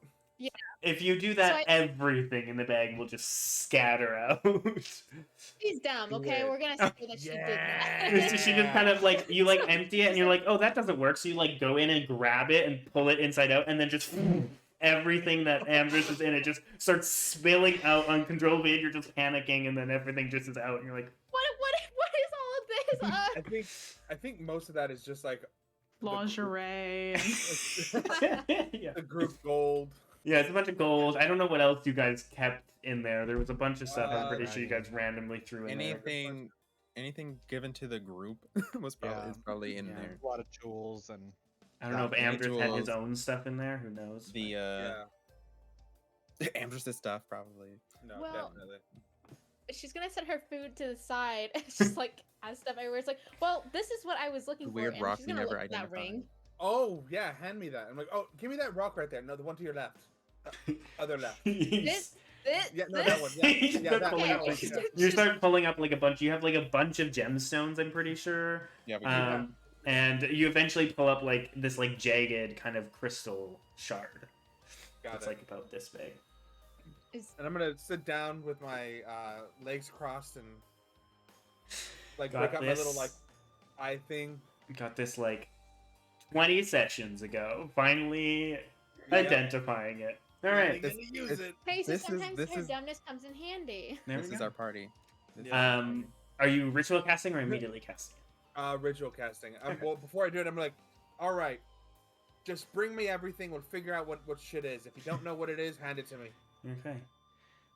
if you do that, So I- everything in the bag will just scatter out. She's dumb, okay? Yeah. We're gonna say that she did Yeah. that. So she just kind of like, you like empty it and you're like, oh, that doesn't work. So you like go in and grab it and pull it inside out, and then just everything that Amdrus is in it just starts spilling out uncontrollably, and you're just panicking, and then everything just is out, and you're like, What is all of this? I think most of that is just like Lingerie. yeah. the group gold. Yeah, it's a bunch of gold. I don't know what else you guys kept in there. There was a bunch of stuff I'm pretty right. sure you guys randomly threw in there. Anything given to the group was Yeah. probably in Yeah. there. A lot of jewels and I don't know if Yeah, Amdrus had his jewels. own stuff in there. Who knows? The Yeah. Amdrus' stuff probably. No, Well, definitely. She's gonna set her food to the side. It's just like has stuff everywhere. It's like, well, this is what I was looking The for. weird And rock she's you gonna never look at that identified. ring. Oh yeah, hand me that. I'm like, oh, give me that rock right there. No, the one to your left. Other left. This, Yeah, no, this. that one. Yeah, You yeah, start that one. pulling That up, one. like, Yeah. you start pulling up like a bunch. You have like a bunch of gemstones, I'm pretty sure. Yeah, we do that. And you eventually pull up like this like jagged kind of crystal shard. Got It's it. like about this big. And I'm gonna sit down with my legs crossed and like Got break up my little this. like eye thing. Got this like 20 sessions ago. Finally Yeah. identifying it. All right. I'm gonna use this- it. Hey, so This is- sometimes this her is- dumbness comes in handy. There This we is go. our party. This is our party. Are you ritual casting or immediately casting? Ritual casting. Okay. Well, before I do it, I'm like, all right, just bring me everything. We'll figure out what shit is. If you don't know what it is, hand it to me. Okay.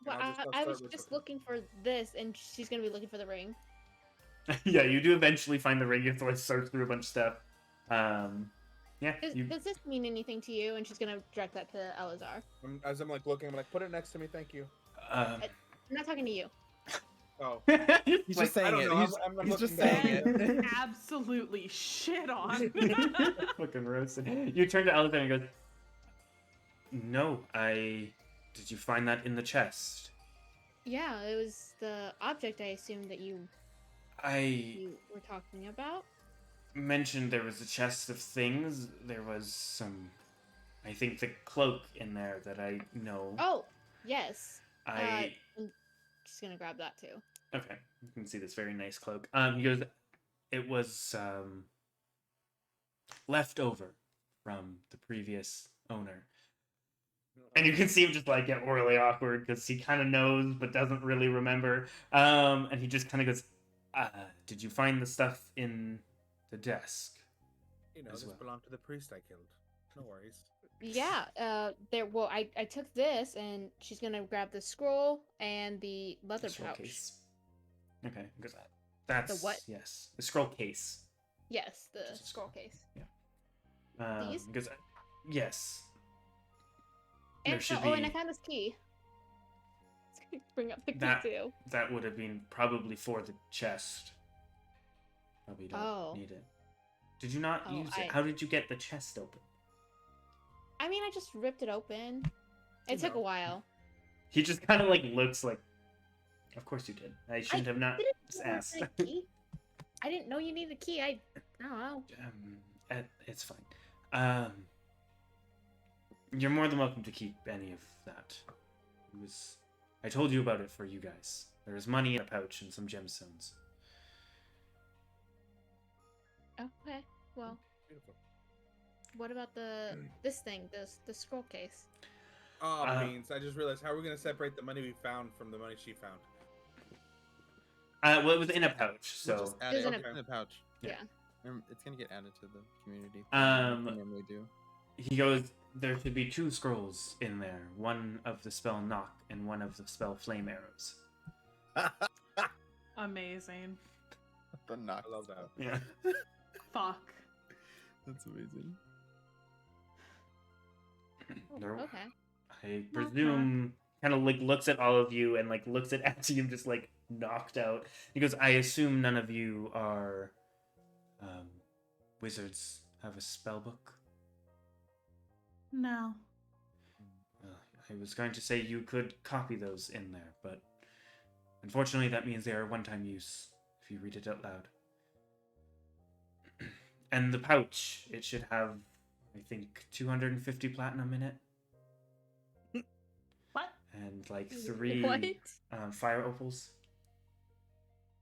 Well, I'll I start was ritual just casting. looking for this, and she's gonna be looking for the ring. Yeah, you do eventually find the ring. You have to like search through a bunch of stuff. Yeah. You, Does this mean anything to you? And she's gonna direct that to Elazar. As I'm like looking, I'm like, put it next to me. Thank you. um, I'm not talking to you. Oh, He's like, just saying don't it. know, He's, I'm he's just looking saying down. it. Absolutely shit on. fucking roasted. You turn to Elephant and goes, "No, did you find that in the chest? Yeah, it was the object I assumed that you I were talking about. mentioned there was a chest of things. There was some, I think, the cloak in there that I know. Oh, yes. I I'm just gonna grab that too. Okay, you can see this very nice cloak. He goes, it was left over from the previous owner. And you can see him just like get really awkward because he kind of knows but doesn't really remember. And he just kind of goes, did you find the stuff in the desk? You know, as this well. belonged to the priest I killed. No worries. Yeah. Well, I took this, and she's gonna grab the scroll and the leather The scroll pouch. case. Okay, because that's what? Yes, the scroll case. Yes, the Just a scroll case. These? Because yes, there And should oh, and be- I found this key. Bring up the key That- too. that would have been probably for the chest. Probably don't Oh. need it. Did you not Oh, use it? I- How did you get the chest open? I mean, I just ripped it open. You It took a know. while. He just kind of like looks like. Of course you did. I shouldn't have not Didn't just know you asked. needed a key. I didn't know you needed a key. I don't know. It's fine. You're more than welcome to keep any of that. I told you about it for you guys. There's money in a pouch and some gemstones. Okay. Well, Beautiful. what about this thing, the scroll case? Oh, beans. I just realized, how are we going to separate the money we found from the money she found? Well, it was in a pouch, We'll so just add It was it in in a pouch. Yeah. It's gonna get added to the community. Um, Normally do. he goes. There should be 2 scrolls in there. One of the spell knock and one of the spell flame arrows. Amazing. The knock. I love that. Yeah. Fuck. That's amazing. There- Okay. I presume kind of like looks at all of you and like looks at Atium just like knocked out. He goes, I assume none of you are wizards, have a spell book? No. I was going to say you could copy those in there, but unfortunately that means they are one-time use if you read it out loud. And the pouch, it should have, I think, 250 platinum in it. What? And like 3 What? fire opals.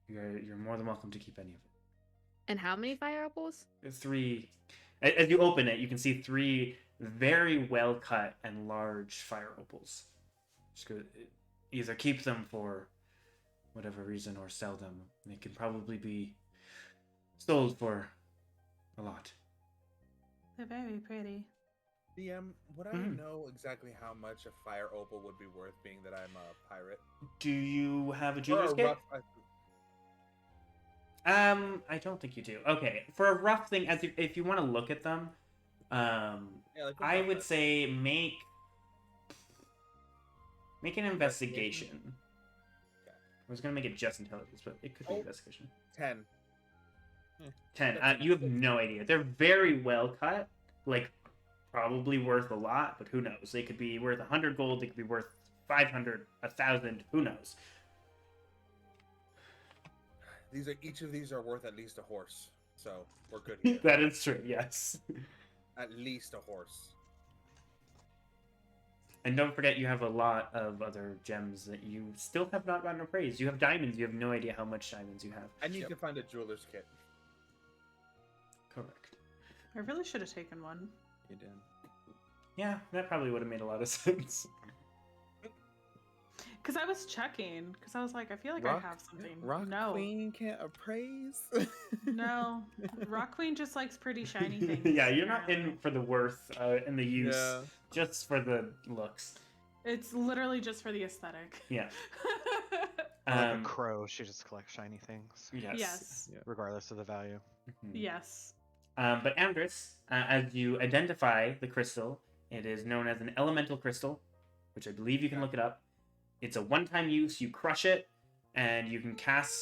You're more than welcome to keep any of it. And how many fire opals? 3. As you open it, you can see 3 very well cut and large fire opals. Just go, either keep them for whatever reason or sell them. They can probably be sold for a lot. They're very pretty. DM, would I Mhm. know exactly how much a fire opal would be worth, being that I'm a pirate? Do you have a Or jeweler's a kit? rough- I don't think you do. Okay, for a rough thing, if you want to look at them, yeah, like a I rough would estimate. say make an investigation. Okay. I was gonna make it just intelligence, but it could be Oh. investigation. 10. 10. You have no idea. They're very well cut, like probably worth a lot, but who knows? They could be worth 100 gold. They could be worth 500, 1,000. Who knows? Each of these are worth at least a horse, so we're good here. That is true. Yes. At least a horse. And don't forget, you have a lot of other gems that you still have not gotten appraised. You have diamonds. You have no idea how much diamonds you have. I need to find a jeweler's kit. Correct. I really should have taken one. You did. Yeah, that probably would have made a lot of sense. Because I was checking. Because I was like, I feel like I have something. Rock no. Queen can't appraise. No. Rock Queen just likes pretty shiny things. Yeah, you're not apparently. in for the worth and the use, Yeah. just for the looks. It's literally just for the aesthetic. Yeah. Like a Um, crow, she just collects shiny things, yes. Yes. regardless of the value. Mhm. Yes. But Amdrus, as you identify the crystal, it is known as an elemental crystal, which I believe you can look it up. It's a one-time use. You crush it, and you can cast.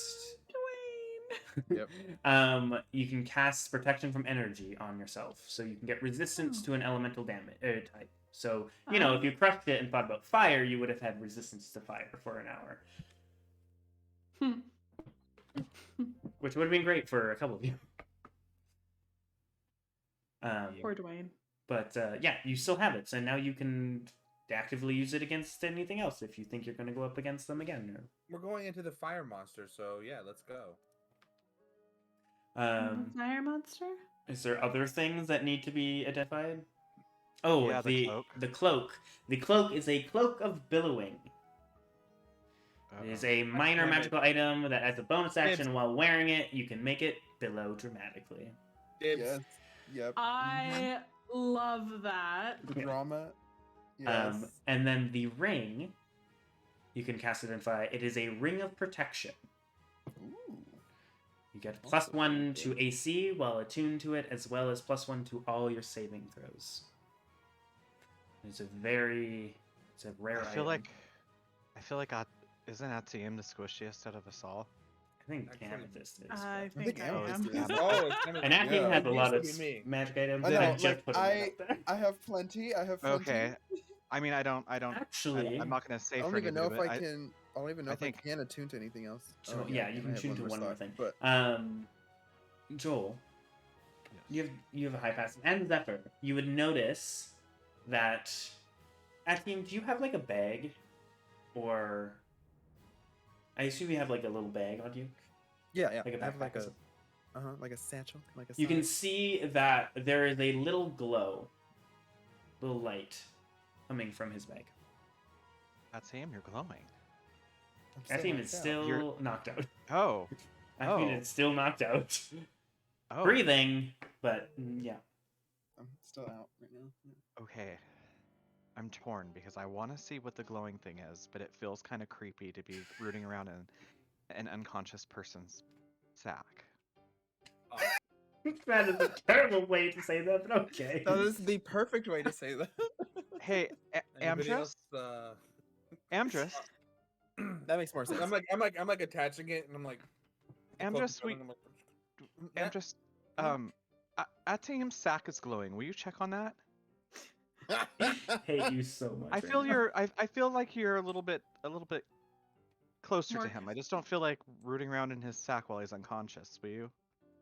Dwayne. Yep. You can cast protection from energy on yourself, so you can get resistance to an elemental damage type. So you know, if you crushed it and thought about fire, you would have had resistance to fire for an hour, which would have been great for a couple of you. Poor Dwayne. But yeah, you still have it, so now you can actively use it against anything else if you think you're going to go up against them again. Or... We're going into the fire monster, so yeah, let's go. Fire monster? Is there other things that need to be identified? Oh, Yeah, the cloak. The cloak. The cloak is a cloak of billowing. It is a minor damn it. magical item that, as a bonus action, Dibs. while wearing it, you can make it billow dramatically. Dibs. Yes. Yep. I love that. The drama. Yes. And then the ring, you can cast identify. It is a ring of protection. Ooh. You get Also +1 good. to AC while attuned to it, as well as +1 to all your saving throws. It's a rare I feel item. like isn't Atium the squishiest out of us all? I think Actually, Amethyst is. I but- think I Amethyst am. is. Oh, it's kind of And Atium Yeah. has a lot of Used to be me. magic items. I and I know, just like, put them out there. I have plenty. Okay. I mean, I don't. Actually, I'm not gonna say I for don't even know if anybody, I but can. I don't even know I if think- I can attune to anything else. So, Oh, yeah, you and can I have tune to one more slot, thing. But Joel, you have a high pass, and Zephyr. You would notice that... Akim, do you have like a bag? Or... I assume you have like a little bag on you? Yeah, yeah. Like a I have backpack like or a, something. like a satchel, like a. You can sock. see that there is a little glow, little light, coming from his bag. That's him. You're glowing. I'm Akim knocked is out. still knocked out. Oh. Akim Oh. is still knocked out. Oh. Breathing, but yeah. I'm still out right now. Yeah. Okay. I'm torn because I want to see what the glowing thing is, but it feels kind of creepy to be rooting around in an unconscious person's sack. That is a terrible way to say that, but okay. That is the perfect way to say that. Hey, Anybody Amdrus? else? Amdrus? That makes more sense. I'm like attaching it, and I'm like. Amdrus, focusing on it, I'm like, Amdrus, Atim's sack is glowing. Will you check on that? I hate you so much. I feel I feel like you're a little bit closer More- to him. I just don't feel like rooting around in his sack while he's unconscious. Will you?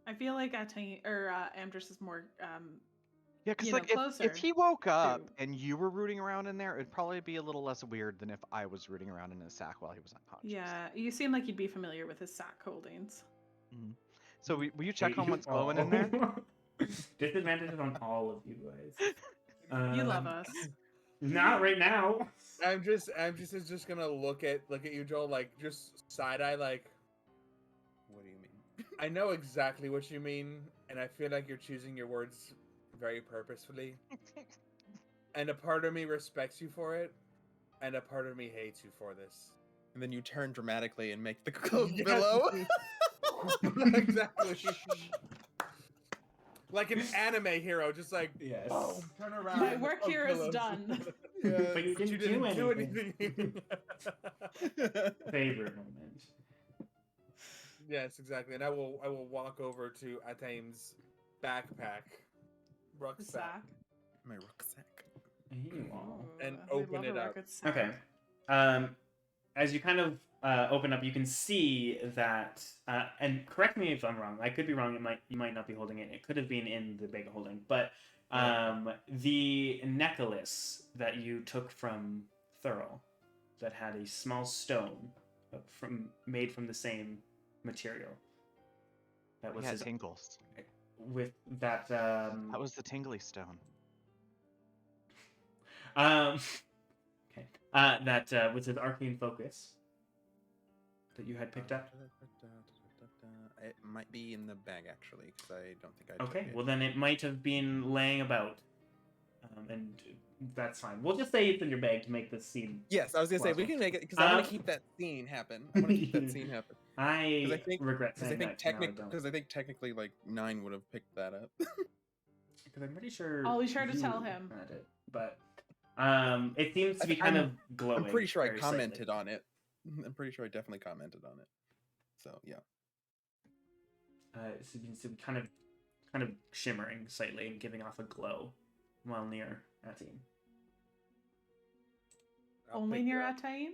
I feel like Amdrus is more Yeah, because you know, like if closer he woke up to- and you were rooting around in there, it'd probably be a little less weird than if I was rooting around in his sack while he was unconscious. Yeah, you seem like you'd be familiar with his sack holdings. So will you check Hate on you what's glowing all. in there? Disadvantages on all of you guys. You love us. Not right now. I'm just gonna look at you, Joel, like just side eye, like. What do you mean? I know exactly what you mean, and I feel like you're choosing your words very purposefully. And a part of me respects you for it, and a part of me hates you for this. And then you turn dramatically and make the glow Yes. below. Exactly. Like an anime hero, just like Yes. boom, turn around. My work oh, here is pillows. done. But you But didn't, do anything. anything. Favorite moment. Yes, exactly. And I will walk over to Atim's backpack, The rucksack. sack. My rucksack. Ew. And We open love a it up. record sack. Okay. As you kind of open up, you can see that, and correct me if I'm wrong. I could be wrong. You might not be holding it. It could have been in the bag of holding. But the necklace that you took from Thurl, that had a small stone made from the same material. That was Yeah, his tingles. with that. That was the tingly stone. Okay. That was his arcane focus that you had picked up. It might be in the bag actually, because I don't think I. Okay, took it. well then it might have been laying about, and that's fine. We'll just say it's in your bag to make this scene. Yes, I was gonna say we Well, can make it because I want to keep that scene happen. I want to keep that scene happen. I think- regret Because saying that. because I think technically like 9 would have picked that up. Because I'm pretty sure. I'll be sure to you tell him. had it, but it seems to be kind of glowing. I'm pretty sure I very slightly. commented on it. I'm pretty sure I definitely commented on it. So yeah. It seems to be kind of shimmering slightly and giving off a glow while near Atim. I'll Only pick near it up. Atim?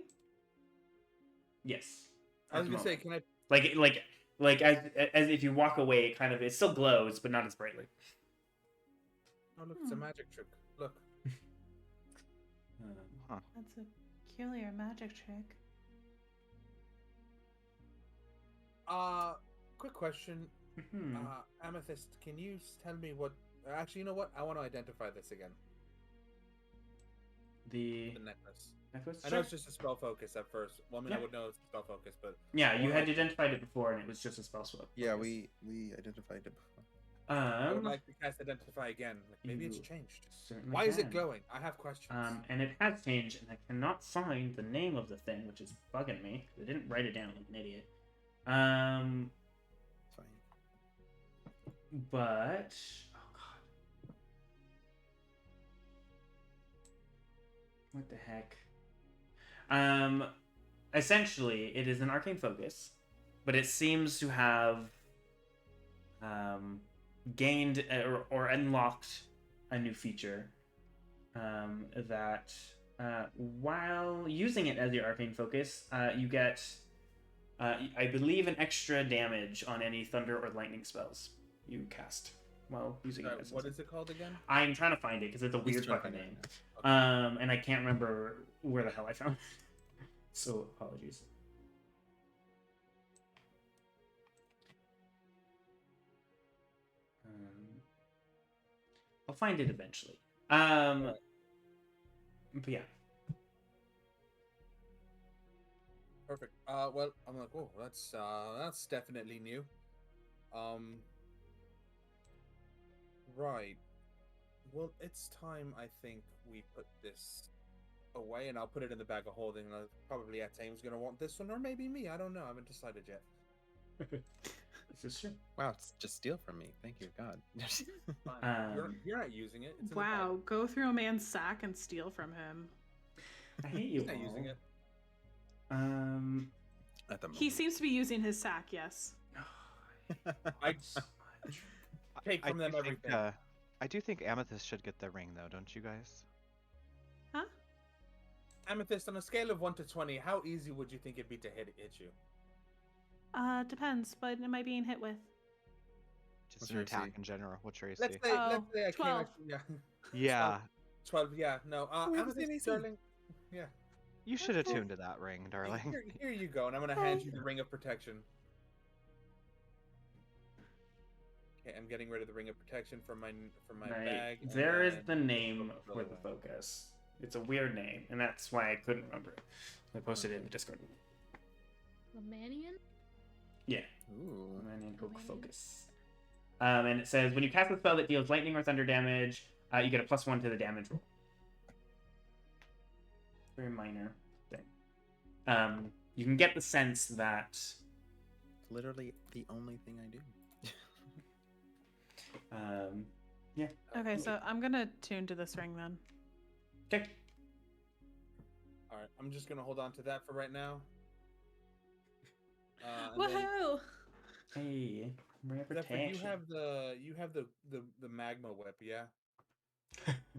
Yes. I was At the gonna say, moment. can I? like as if you walk away, it still glows, but not as brightly. Oh look, it's a magic trick. Look. That's a peculiar magic trick. Quick question. Hmm. Amethyst, can you tell me what? Actually, you know what? I want to identify this again. The The necklace. necklace. I know it's just a spell focus at first. Well, I mean, I Yeah. would know it's a spell focus, but Yeah, you Or had like- identified it before, and it was just a spell swap. Yeah, we identified it before. I would Um, like to cast identify again. Like, maybe it's You changed. certainly Why is it can. glowing? I have questions. And it has changed, and I cannot find the name of the thing, which is bugging me. I didn't write it down like an idiot. It's fine. But oh god, what the heck? Essentially, it is an arcane focus, but it seems to have gained or unlocked a new feature that while using it as your arcane focus, you get, I believe, an extra damage on any thunder or lightning spells you cast while using Sorry, it. what is it called again? I'm trying to find it because it's a He's weird trying to fucking find name. it. And I can't remember where the hell I found it. So apologies. I'll find it eventually. But yeah. Perfect. Well, I'm like, oh, that's definitely new. Right. Well, it's time I think we put this away, and I'll put it in the bag of holding. And probably Atame's gonna want this one, or maybe me. I don't know. I haven't decided yet. This is true. Wow, it's just steal from me. Thank you, God. You're not using it. It's in the Wow, bag. go through a man's sack and steal from him. I hate you He's not all. using it. At the He moment. seems to be using his sack, yes. I so much. take from them do think, everything. I do think Amethyst should get the ring, though, don't you guys? Huh? Amethyst, on a scale of 1 to 20, how easy would you think it'd be to hit you? Depends. What am I being hit with? Just What's your your attack AC? in general. What's your AC? Let's say Oh, I can't 12. actually, yeah. Yeah, 12, yeah, no. we have the same Amethyst, AC. Sterling, yeah. you should Okay. attune to that ring, darling. Here you go, and I'm gonna hand you the Ring of Protection. Okay, I'm getting rid of the Ring of Protection from my Right. bag. and There is then- the name for the focus. It's a weird name, and that's why I couldn't remember it. I posted it in the Discord. Lemanian? Yeah. Ooh. Manian Oak Manian. Focus. And it says when you cast a spell that deals lightning or thunder damage, you get a +1 to the damage roll. Very minor thing. You can get the sense that It's literally the only thing I do. yeah. Okay, so I'm gonna tune to this ring then. Okay. All right, I'm just gonna hold on to that for right now. And then, Woohoo! Hey, bring up Zephyr, protection. you have the magma whip, yeah?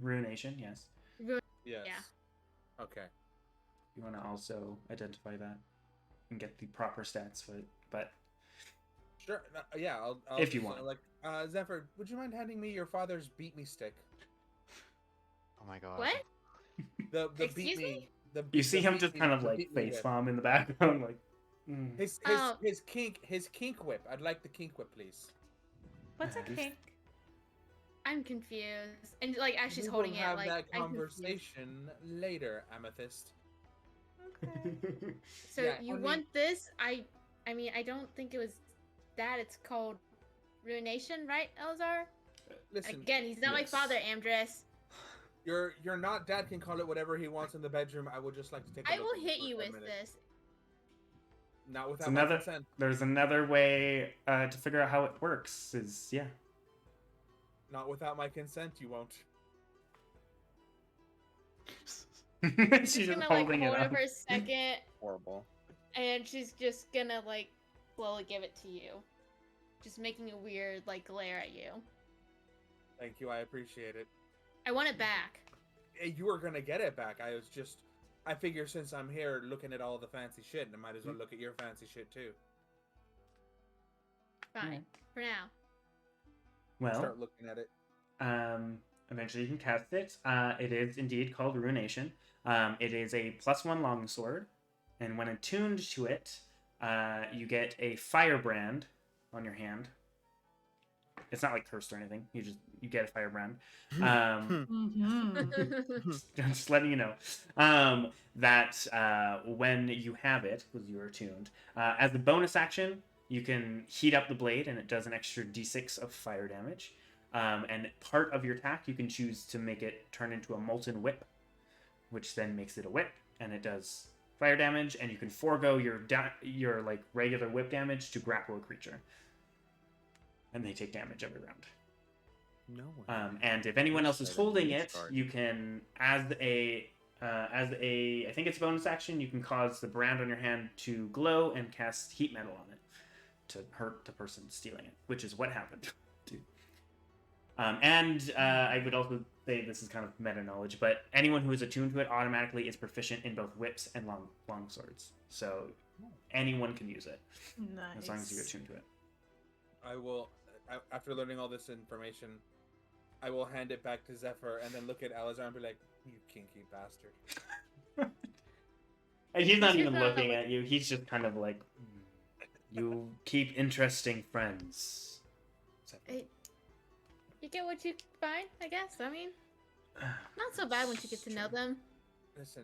Ruination, yes. Yes. Yeah. Okay. You want to also identify that and get the proper stats for it, but Sure. Yeah. I'll If you just, want. Like, Zephyr, would you mind handing me your father's beat me stick? Oh my god. What? The Excuse beat me? The, you see the him beat just me- kind of the like beat me face whip. palm in the background, like. His Oh. his kink whip. I'd like the kink whip, please. What's a Nice. kink? I'm confused. And like as she's We holding will it, have like that I'm confused. conversation later, Amethyst. Okay. So Yeah, you I mean- want this? I mean I don't think it was that. It's called Ruination, right, Elzar? Listen, Again, he's not yes. my father, Amdrus. you're not dad can call it whatever he wants in the bedroom. I would just like to take. I look will at it hit for you 10 with minutes. this. Not It's without my another. consent. There's another way to figure out how it works. Is yeah. Not without my consent, you won't. She's She's just gonna like holding hold it it up. for a second, Horrible. and she's just gonna like slowly give it to you, just making a weird like glare at you. Thank you. I appreciate it. I want it back. You were gonna get it back. I figure since I'm here looking at all the fancy shit, I might as well look at your fancy shit too. Fine, for now. Well, Start looking at it. eventually you can cast it. It is indeed called Ruination. It is a +1 longsword, and when attuned to it, you get a firebrand on your hand. It's not like cursed or anything. You get a firebrand. Mm-hmm. Just letting you know that when you have it, because you are attuned, as a bonus action, you can heat up the blade, and it does an extra d6 of fire damage. And part of your attack, you can choose to make it turn into a molten whip, which then makes it a whip, and it does fire damage. And you can forego your like regular whip damage to grapple a creature, and they take damage every round. No one. And if anyone else is Wish I had holding reach it, guard. you can, as a I think it's a bonus action, you can cause the brand on your hand to glow and cast heat metal on it to hurt the person stealing it, which is what happened. I would also say this is kind of meta knowledge, but anyone who is attuned to it automatically is proficient in both whips and long swords. So anyone can use it Nice. as long as you're attuned to it. I will after learning all this information, I will hand it back to Zephyr and then look at Alizar and be like, "You kinky bastard." And he's not He's even not looking like- at you. He's just kind of like, you keep interesting friends. You get what you find, I guess. I mean, not so bad once you get to know them. Listen,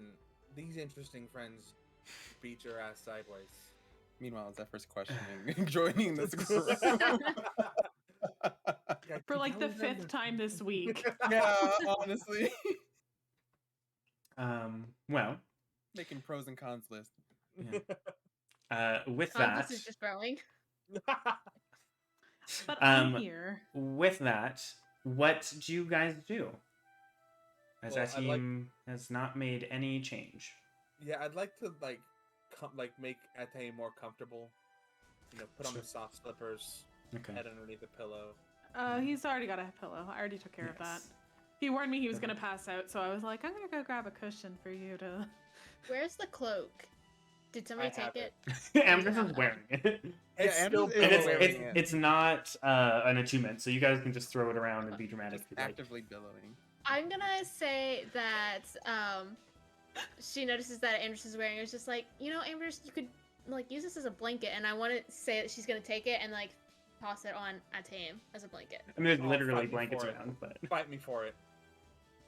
these interesting friends beat your ass sideways. Meanwhile, Zephyr's questioning joining this group. For like the 5th time this week. Yeah, honestly. Well, Making pros and cons list. with Oh, that, this is just growing. But I'm Um, here. with that, what do you guys do? As Well, our I'd like- team has not made any change. Yeah, I'd like to make Ate more comfortable. You know, put on the soft slippers, Okay. head underneath the pillow. He's already got a pillow. I already took care of that. Yes. He warned me he was gonna pass out, so I was like, I'm gonna go grab a cushion for you to. Where's the cloak? Did somebody I have take it? Amdrus is wearing it. It's still Amdrus is And wearing it. it's not an attunement, so you guys can just throw it around and be dramatic. Just if you like. actively billowing. I'm gonna say that she notices that Amdrus is wearing it. It's just like, you know, Amdrus, you could like use this as a blanket, and I want to say that she's gonna take it and like toss it on Atem as a blanket. I mean, there's Oh, literally fight me blankets for it. around, but Fight me for it.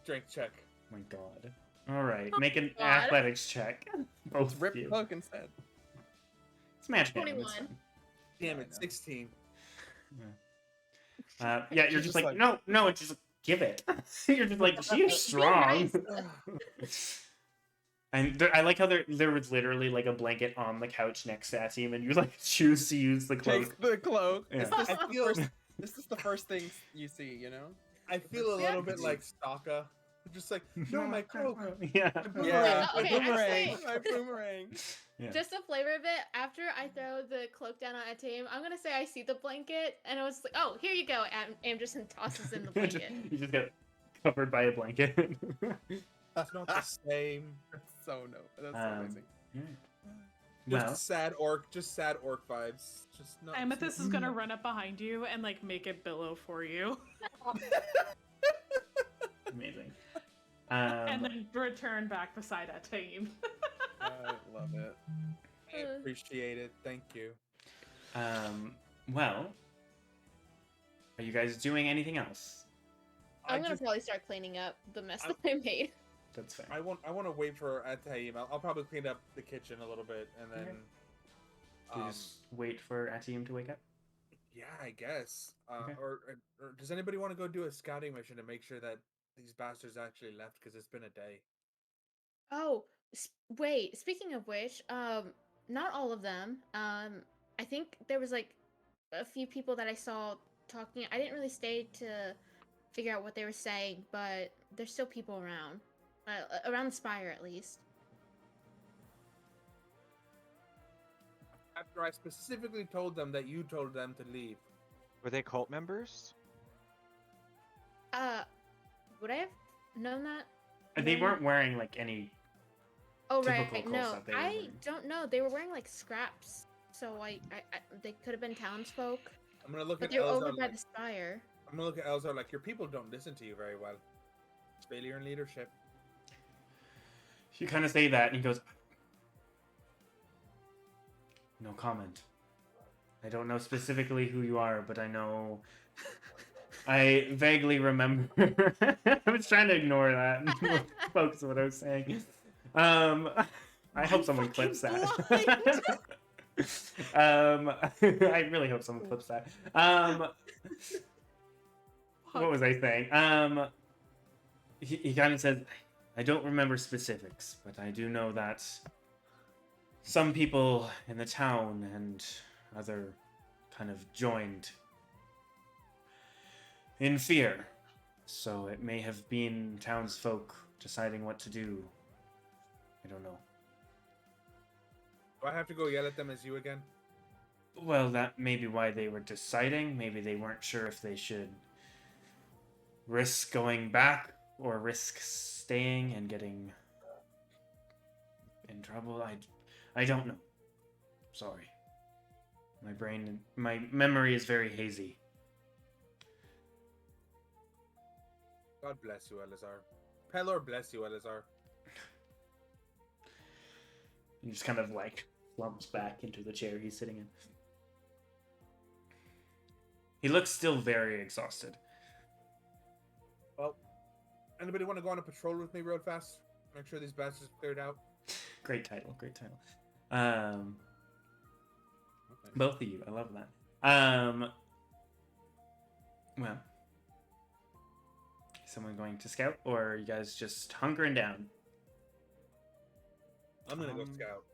Strength check. oh my god. All right, make an God. athletics check. Both Let's of rip you. cloak instead. It's magic. hand, it's 21. fine. Damn I it, know. 16. Yeah, you're She's just just like, like- no, it's just give it. You're just like, she is strong. And I like how there was literally like a blanket on the couch next to Asim, and you like choose to use the Takes cloak. the cloak. Yeah. This is the first thing you see, you know? I feel a Yeah. little bit like Stalker. Just like, no, my cloak. Yeah. Yeah, Okay, my boomerang. actually- My boomerang. Yeah. Just to flavor of it, after I throw the cloak down on Atem, I'm gonna say I see the blanket, and I was like, oh, here you go, Amdrus, and tosses in the You just- blanket. you just get covered by a blanket. It's not the same. So no, that's so Um, amazing. Just Well, sad orc vibes. Just not. Amethyst is gonna run up behind you and like make it billow for you, amazing. and then return back beside Atem. I love it. I appreciate it. Thank you. Well, are you guys doing anything else? I I'm gonna just, probably start cleaning up the mess that I made. That's fair. I want to wait for Ataim. I'll probably clean up the kitchen a little bit and then. Do you just wait for Atim to wake up? Yeah, I guess. Okay. Or does anybody want to go do a scouting mission to make sure that these bastards actually left? Because it's been a day. Oh, wait. Speaking of which, not all of them. I think there was like a few people that I saw talking. I didn't really stay to figure out what they were saying, but there's still people around, around the spire at least. After I specifically told them that you told them to leave. Were they cult members? Would I have known that? They No. weren't wearing like any. Oh Typical right, cult no, stuff they were I wearing. don't know. They were wearing like scraps, so I they could have been townsfolk, I'm gonna look but at they're over Elzar by like, the spire. I'm gonna look at Elzar like your people don't listen to you very well. It's failure in leadership. You kind of say that, and he goes, "No comment. I don't know specifically who you are, but I know." I vaguely remember. I was trying to ignore that and focus on what I was saying. I hope someone clips that. I really hope someone clips that. What was I saying? He kind of said, I don't remember specifics, but I do know that some people in the town and other kind of joined in fear. So it may have been townsfolk deciding what to do. I don't know. Do I have to go yell at them as you again? Well, that may be why they were deciding. Maybe they weren't sure if they should risk going back or risk staying and getting in trouble. I don't know. Sorry. My memory is very hazy. God bless you, Elazar. Pelor bless you, Elazar. He just kind of like slumps back into the chair he's sitting in. He looks still very exhausted. Well, anybody want to go on a patrol with me real fast? Make sure these bastards are cleared out. Great title, great title. Both of you, I love that. Well, is someone going to scout, or are you guys just hunkering down? I'm gonna go scout.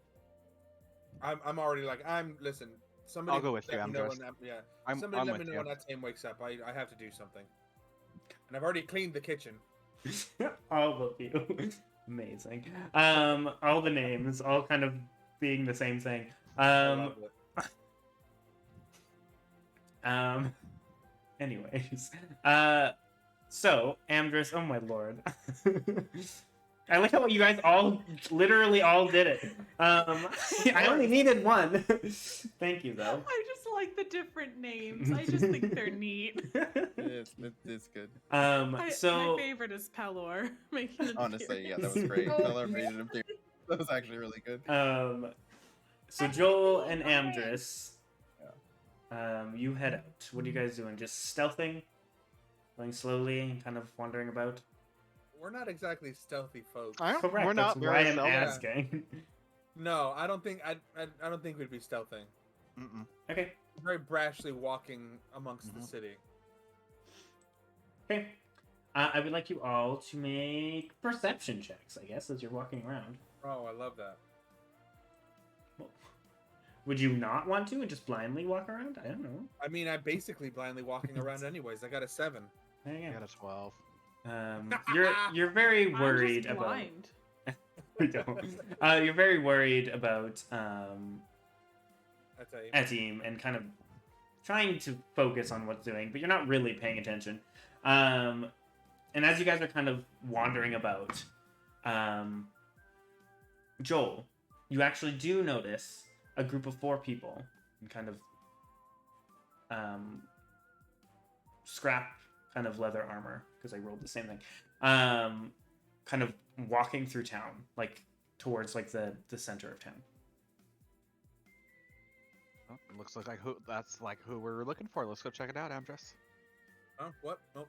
I'm already like listen. Somebody I'll go with you, let me know Amdrus. when that, I'm somebody let with me know you. when that team wakes up. I have to do something. And I've already cleaned the kitchen. All of you. Amazing. All the names, all kind of being the same thing. I love it. Anyways. So, Amdrus, oh my lord. I like how you guys literally all did it. I only needed one. Thank you, though. I just like the different names. I just think they're neat. It's good. My So favorite is Pelor. Making an Honestly, yeah, that appearance. was great. Oh. Pelor made an appearance. That was actually really good. So Joel and Amdrus, you head out. What are you guys doing? Just stealthing, going slowly, and kind of wandering about. We're not exactly stealthy folks. Correct. We're not That's why very I'm stealthy. asking. No, I don't think I don't think we'd be stealthing. Mm-mm. Okay. Very brashly walking amongst the Mhm. city. Okay. I would like you all to make perception checks, I guess, as you're walking around. Oh, I love that. Would you not want to and just blindly walk around? I don't know. I mean, I'm basically blindly walking around anyways. I got a 7. There you I go. got a 12. You're very I'm worried just about. blind. You're very worried about I tell you. Etim and kind of trying to focus on what's doing, but you're not really paying attention. And as you guys are kind of wandering about, Joel, you actually do notice a group of 4 people in kind of scrap kind of leather armor, because I rolled the same thing. Kind of walking through town, like towards like the center of town. Oh, it looks like that's like who we're looking for. Let's go check it out, Amdrus. Oh, what? Oh,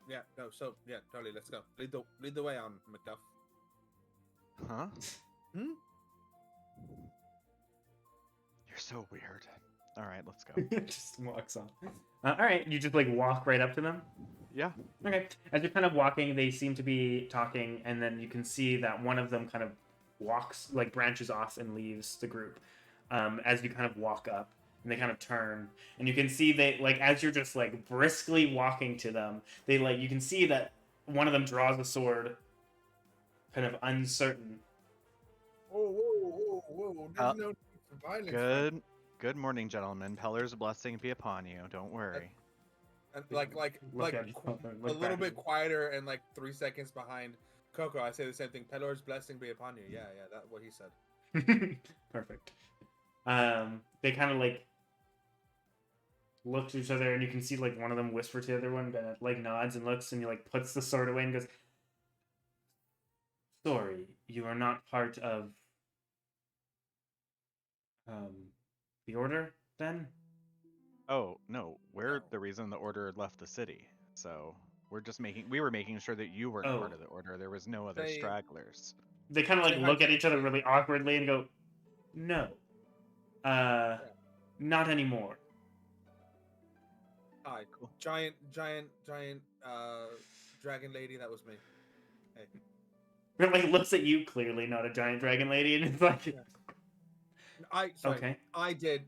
yeah, no. So, yeah, totally. Let's go. Lead the way on, McDuff. Huh? Hmm? You're so weird. All right, let's go. Just walks on. All right, you just like walk right up to them. Yeah. Okay. As you're kind of walking, they seem to be talking, and then you can see that one of them kind of walks, like branches off and leaves the group. As you kind of walk up, and they kind of turn, and you can see they like as you're just like briskly walking to them, they like you can see that one of them draws a sword, kind of uncertain. Whoa, whoa, whoa, whoa. There's no need for violence. Good morning, gentlemen. Peller's blessing be upon you. Don't worry. And Look at you, a look little back. bit quieter and like 3 seconds behind Coco. I say the same thing. Pelor's blessing be upon you. Yeah, that's what he said. Perfect. They kind of like look to each other, and you can see like one of them whisper to the other one, but like nods and looks, and he like puts the sword away and goes, "Sorry, you are not part of the order, then?" Oh no, we're the reason the order left the city. So we were making sure that you weren't part Oh. of the order. There was no other They- stragglers. They kind of like Say look hi. at each other really awkwardly and go, "No, not anymore." Hi, Cool. giant, dragon lady. That was me. Hey. It like looks at you clearly, not a giant dragon lady, and it's like, Sorry, okay. I did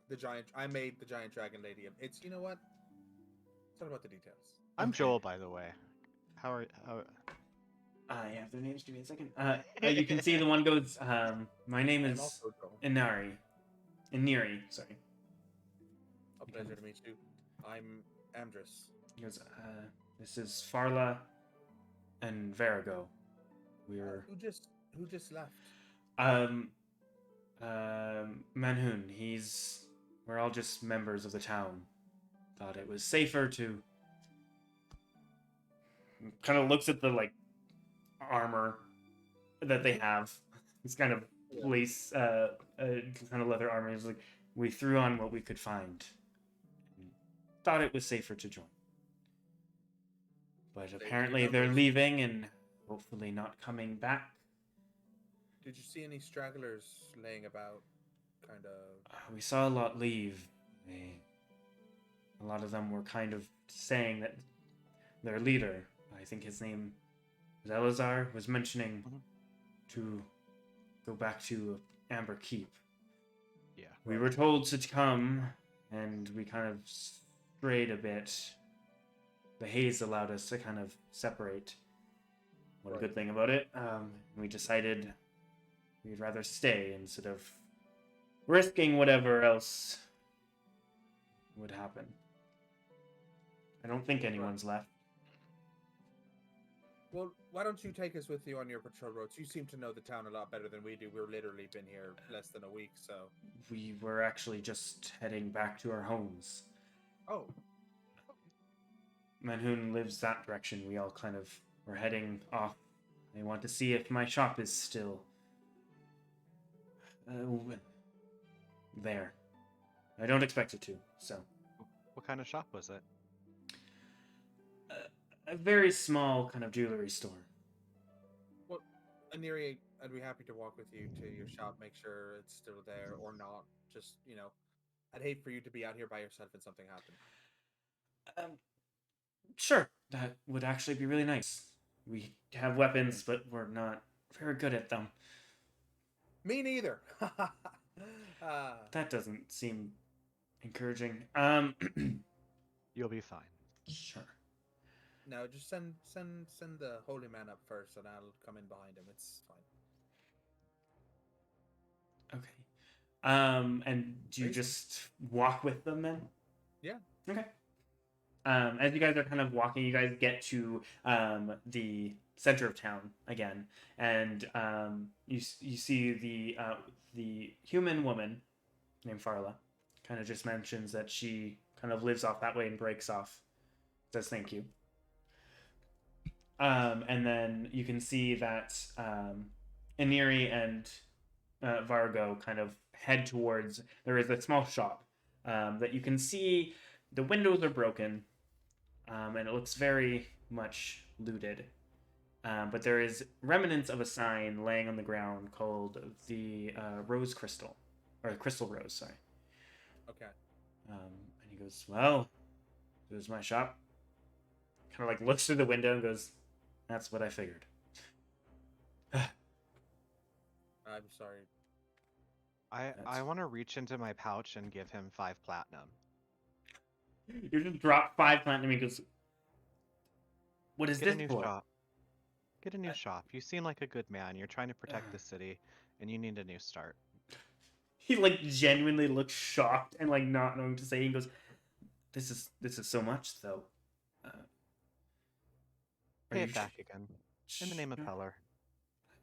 the giant. I made the giant dragon lady. It's you know what? It's not about the details. I'm Okay. Joel, by the way. How? I have their names. Give me a second. You can see the one goes, "My name I'm is also Joel. Iniri, sorry." A pleasure to meet you. I'm Amdrus. He goes, "This is Farla and Verago. We're Who just left? Manhun. We're all just members of the town. Thought it was safer to kind of looks at the like armor that they have. It's kind of lace, kind of leather armor. He's like, we threw on what we could find. Thought it was safer to join. But apparently they're leaving and hopefully not coming back. Did you see any stragglers laying about? Kind of. We saw a lot leave. A lot of them were kind of saying that their leader, I think his name was Elazar, was mentioning to go back to Amber Keep. Yeah. We were told to come, and we kind of strayed a bit. The haze allowed us to kind of separate. What a good thing about it. We decided we'd rather stay instead of risking whatever else would happen. I don't think anyone's left. Well, why don't you take us with you on your patrol routes? You seem to know the town a lot better than we do. We've literally been here less than a week, so... We were actually just heading back to our homes. Oh. Manhoon lives that direction. We all kind of were heading off. I want to see if my shop is still... there. I don't expect it to, so... What kind of shop was it? A very small kind of jewelry store. Well, Inkoria, I'd be happy to walk with you to your shop, make sure it's still there or not. Just, I'd hate for you to be out here by yourself and something happen. Sure. That would actually be really nice. We have weapons, but we're not very good at them. Me neither. That doesn't seem encouraging. You'll be fine. Sure. No, just send the holy man up first, and I'll come in behind him. It's fine. Okay. And do you just walk with them then? Yeah. Okay. As you guys are kind of walking, you guys get to the center of town again, and you see the human woman named Farla kind of just mentions that she kind of lives off that way and breaks off. Says thank you. And then you can see that Iniri and Vargo kind of head towards... There is a small shop that you can see the windows are broken, and it looks very much looted. But there is remnants of a sign laying on the ground called the Rose Crystal. Or Crystal Rose, sorry. Okay. And he goes, well, this is my shop. Kind of like looks through the window and goes, that's what I figured. I'm sorry. I want to reach into my pouch and give him 5 platinum. You just drop 5 platinum and he goes, what is Get a this new for? shop. Get a new shop. You seem like a good man. You're trying to protect the city, and you need a new start. He like genuinely looks shocked and like not knowing what to say. He goes, this is so much though. Pay it back again. In the name of Peller.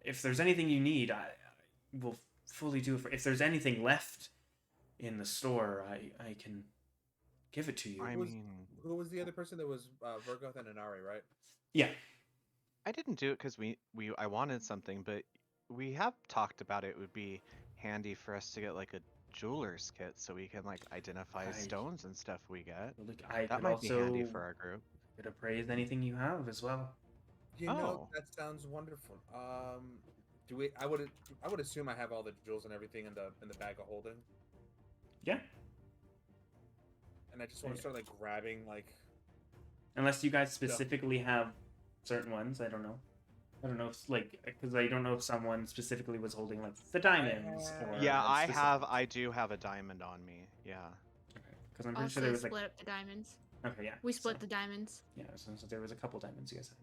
If there's anything you need, I will fully do it. If there's anything left in the store, I can give it to you. Who was the other person that was Virgoth and Inari, right? Yeah. I didn't do it because I wanted something, but we have talked about it would be handy for us to get like a jeweler's kit so we can like identify stones and stuff we get. That might be handy for our group. Could appraise anything you have as well. You know, that sounds wonderful. I would assume I have all the jewels and everything in the bag of holding. Yeah. And I just want to start like grabbing like. Unless you guys specifically have certain ones, I don't know. I don't know if like because I don't know if someone specifically was holding like the diamonds. Or yeah, I do have a diamond on me. Yeah. Okay. Because I'm pretty sure there was like. Split up the diamonds. Okay, yeah. We split the diamonds. Yeah, so there was a couple diamonds you guys had.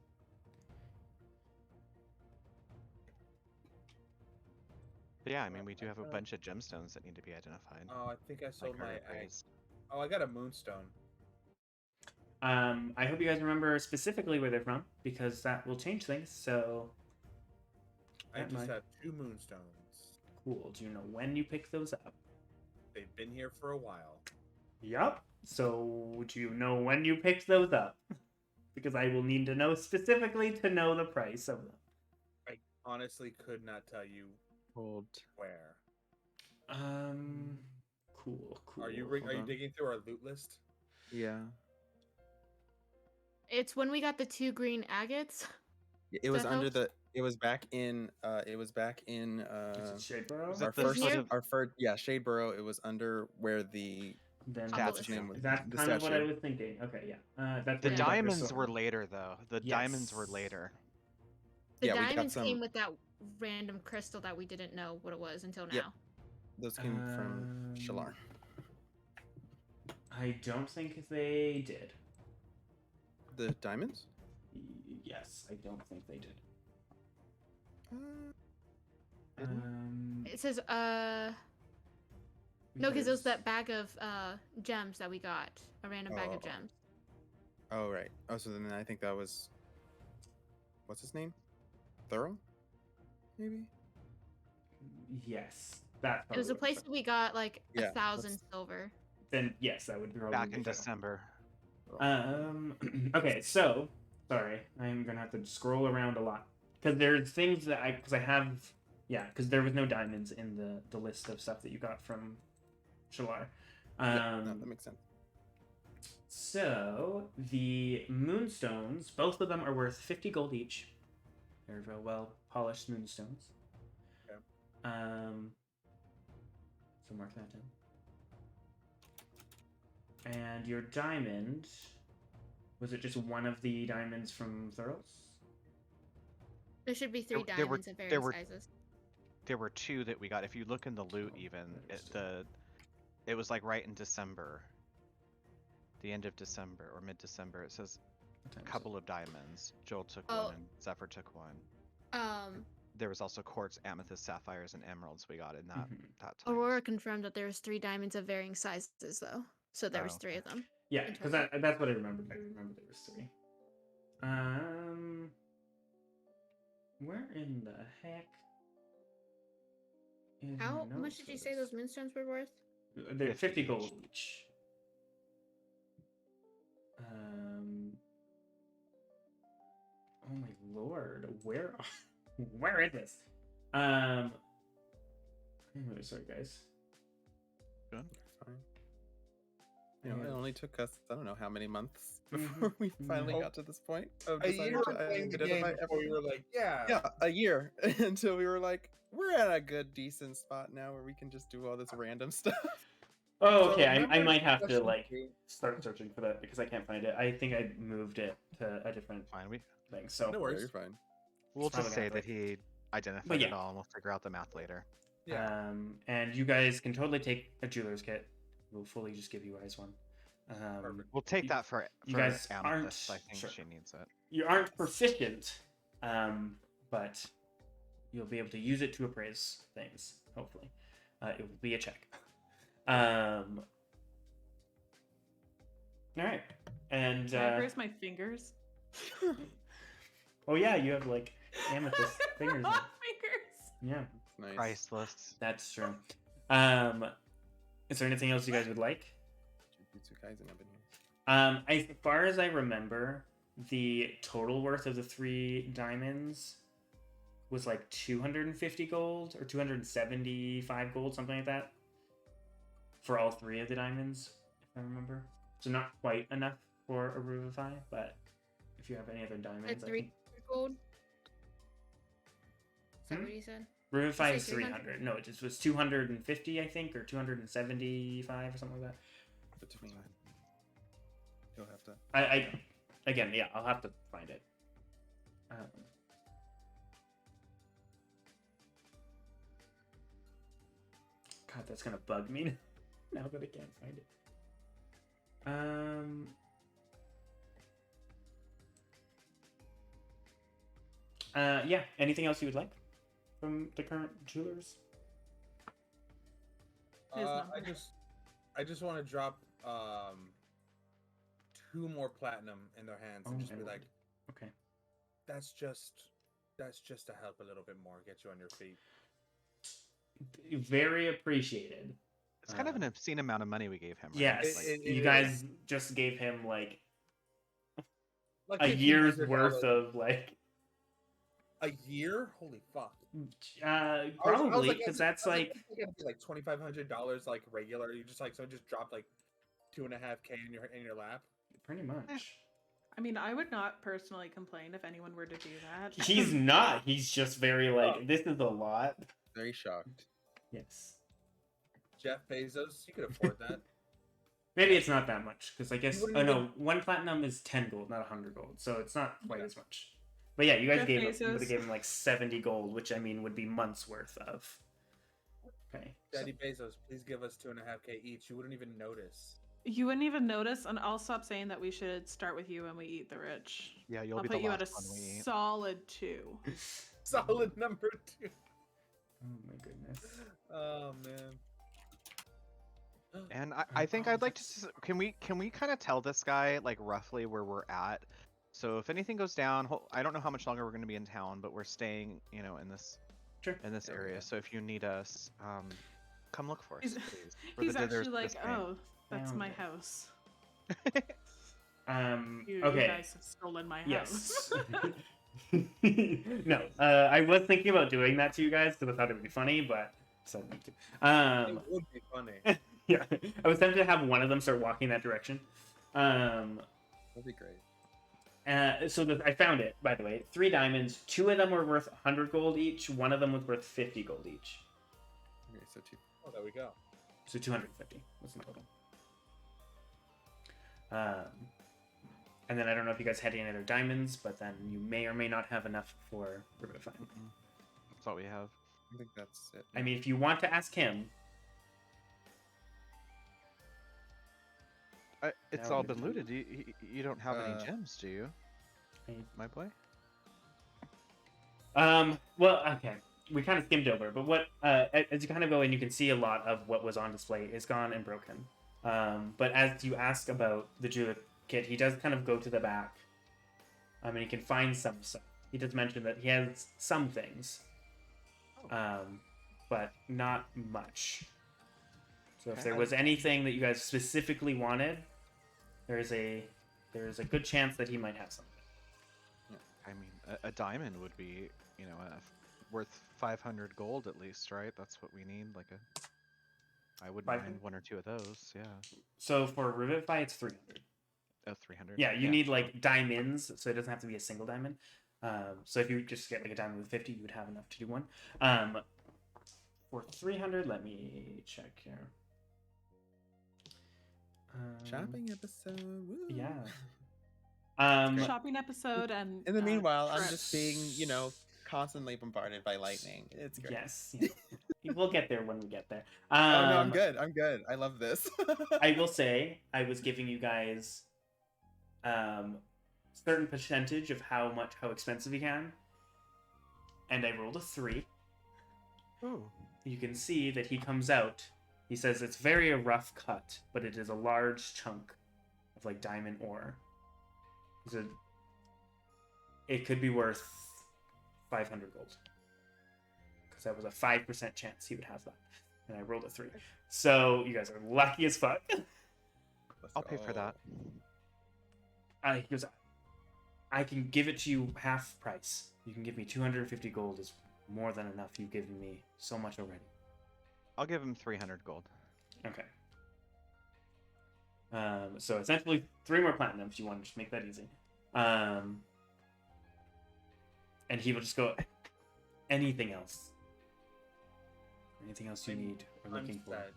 But yeah, I mean, we do have a bunch of gemstones that need to be identified. Oh, I think I sold like my eggs. Oh, I got a moonstone. I hope you guys remember specifically where they're from, because that will change things, so... I just have 2 moonstones. Cool. Do you know when you picked those up? They've been here for a while. Yup. So, do you know when you picked those up? because I will need to know specifically to know the price of them. I honestly could not tell you Hold. where. Cool. Are you hold on. digging through our loot list? Yeah. It's when we got the 2 green agates. It was That under helps? the. It was back in. It was back in. Is it Shadeborough? Was Our it the first. near- Our first. Yeah, Shadeborough. It was under where the. Then What's his Statue. name was? That's the kind of what I statue. was thinking. Okay, yeah. That's The where you got your diamonds sword. were later, though. The diamonds were Yes. later. The Yeah, we got diamonds some- came with that random crystal that we didn't know what it was until now. Yep. Those came from Shalar. I don't think they did. The diamonds? Yes, I don't think they did. It says no, because it was that bag of gems that we got. A random bag of Oh. gems. Oh right. Oh, so then I think that was. What's his name? Thorough? Maybe. Yes, that's. It was a place that we got like Yeah, 1,000 let's- silver. Then yes, that would probably Back be in fair. December. Okay, so sorry, I'm gonna have to scroll around a lot because there's things that I have. Yeah, because there was no diamonds in the list of stuff that you got from Shalar. Yeah, no, that makes sense. So the moonstones, both of them are worth 50 gold each. They're real well polished moonstones. Okay. So mark that down. And your diamond, was it just one of the diamonds from Thuros? There should be 3 There were- diamonds of there various were- sizes. There were 2 that we got. If you look in the loot, even it was like right in December, the end of December or mid-December. It says What time a is couple of diamonds. Joel took Oh. one, and Zephyr took one. Um, There was also quartz, amethyst, sapphires, and emeralds we got in that Mhm. that time. Aurora confirmed that there was 3 diamonds of varying sizes though. So there was Oh, 3 of them. Yeah, in because total. that's what I remembered. I remember there was 3. Where in the heck? is my How note much did for you say this? those moonstones were worth? They're 50 gold each. each. Oh my lord, where is this? I'm really sorry, guys. Fine. You know, it Yeah. only took us, I don't know how many months Mhm, before we finally mhm. got to this point of A deciding year to playing the game identify before you were like, yeah. Yeah, a year until we were like, we're at a good, decent spot now where we can just do all this random stuff. Oh, So okay. I remember might have to question like 2? start searching for that because I can't find it. I think I moved it to a different Fine, thing. So No Yeah, worries. you're fine. we'll probably just gonna say have that he identified But it yeah. all, and we'll figure out the math later. Yeah. And you guys can totally take a jeweler's kit. We'll fully just give you guys one. Perfect. We'll take You- that for you guys Amethyst. I aren't- think sure. she needs it. You aren't proficient, but you'll be able to use it to appraise things. Hopefully, it will be a check. All right, and Can I brace my fingers? oh yeah, you have like amethyst fingers. now. Fingers. Yeah, Nice. Priceless. that's true. Is there anything else you guys would like? Jujutsu Kaisen up in here. As far as I remember, the total worth of the 3 diamonds was like 250 gold or 275 gold, something like that, for all 3 of the diamonds, if I remember. So not quite enough for a Revivify, but if you have any other diamonds, At I 3 think gold. Is that Hmm? what you said? Revivify say is 300? 300. No, it just was 250, I think, or 275 or something like that. Between. You'll have to. Again, yeah, I'll have to find it. God, that's gonna bug me now that I can't find it. Yeah. Anything else you would like from the current jewelers? His I number. just want to drop 2 more platinum in their hands and Oh just my be lord. like, Okay. that's just to help a little bit more, get you on your feet. Very appreciated. It's kind of an obscene amount of money we gave him. Right? Yes, Like, It you is. guys just gave him like Like a year's worth $1,500. of like. A year? Holy fuck! Probably because that's I was like it'd be like $2,500 like regular. You just like so just dropped like 2.5K in your lap. pretty much. I mean, I would not personally complain if anyone were to do that. He's not. He's just very like, this is a lot. Very shocked. Yes. Jeff Bezos, you could afford that. Maybe it's not that much because I guess. wouldn't Oh no, even- 1 platinum is 10 gold, not 100 gold, so it's not quite as much. But yeah, you guys Jeff would Bezos. have given like 70 gold, which I mean would be months worth of. Okay. so- Daddy Bezos, please give us 2.5K each. You wouldn't even notice. You wouldn't even notice, and I'll stop saying that we should start with you when we eat the rich. Yeah, you'll I'll be put the you at a last one we eat. solid 2. Solid number 2. Oh my goodness. Oh man. And I think I'd like to. Can we kind of tell this guy like roughly where we're at? So if anything goes down, I don't know how much longer we're going to be in town, but we're staying, in this Sure. area. So if you need us, come look for us, He's- please. We're He's the Ditherers actually of like, Dismay. oh, that's Found my it. house. You Okay. guys have stolen my Yes. house. No, I was thinking about doing that to you guys because I thought it would be funny, but decided not to. It would be funny. Yeah, I was tempted to have one of them start walking that direction. That'd be great. So I found it, by the way. 3 diamonds. 2 of them were worth 100 gold each. 1 of them was worth 50 gold each. Okay, so 2. Oh, there we go. So 250 was the total. And then I don't know if you guys had any other diamonds, but then you may or may not have enough for Revivifying. That's all we have. I think that's it. I mean, if you want to ask him, It's Now all we been do. looted. You don't have any gems, do you, I- my boy? well, okay. We kind of skimmed over, but what, as you kind of go in, you can see a lot of what was on display is gone and broken. But as you ask about the jeweler kit, he does kind of go to the back. And he can find some stuff. He does mention that he has some things, but not much. So if there was anything that you guys specifically wanted, there is a good chance that he might have something. I mean, a diamond would be, worth 500 gold at least, right? That's what we need. I wouldn't 500? mind 1 or 2 of those. Yeah. So for Revivify, it's 300. Oh, 300. Yeah, you need like diamonds, so it doesn't have to be a single diamond. So if you just get like a diamond with 50, you would have enough to do one. For 300, let me check here. Shopping episode. Woo. Yeah. Shopping episode and. In the meanwhile, I'm trips. just being, constantly bombarded by lightning. It's great. Yes. Yeah. We'll get there when we get there. Oh no, I'm good. I'm good. I love this. I will say I was giving you guys certain percentage of how expensive you can, and I rolled a 3. Ooh. You can see that he comes out. He says it's very a rough cut, but it is a large chunk of like diamond ore. So it could be worth 500 gold. Because that was a 5% chance he would have that. And I rolled a 3. So you guys are lucky as fuck. Let's I'll pay for go. that. He goes, I can give it to you half price. You can give me 250 gold is more than enough. You've given me so much already. I'll give him 300 gold. Okay. So essentially 3 more platinums. You want to just make that easy. And he will just go, anything else? Anything else you need or looking for? Unsaid.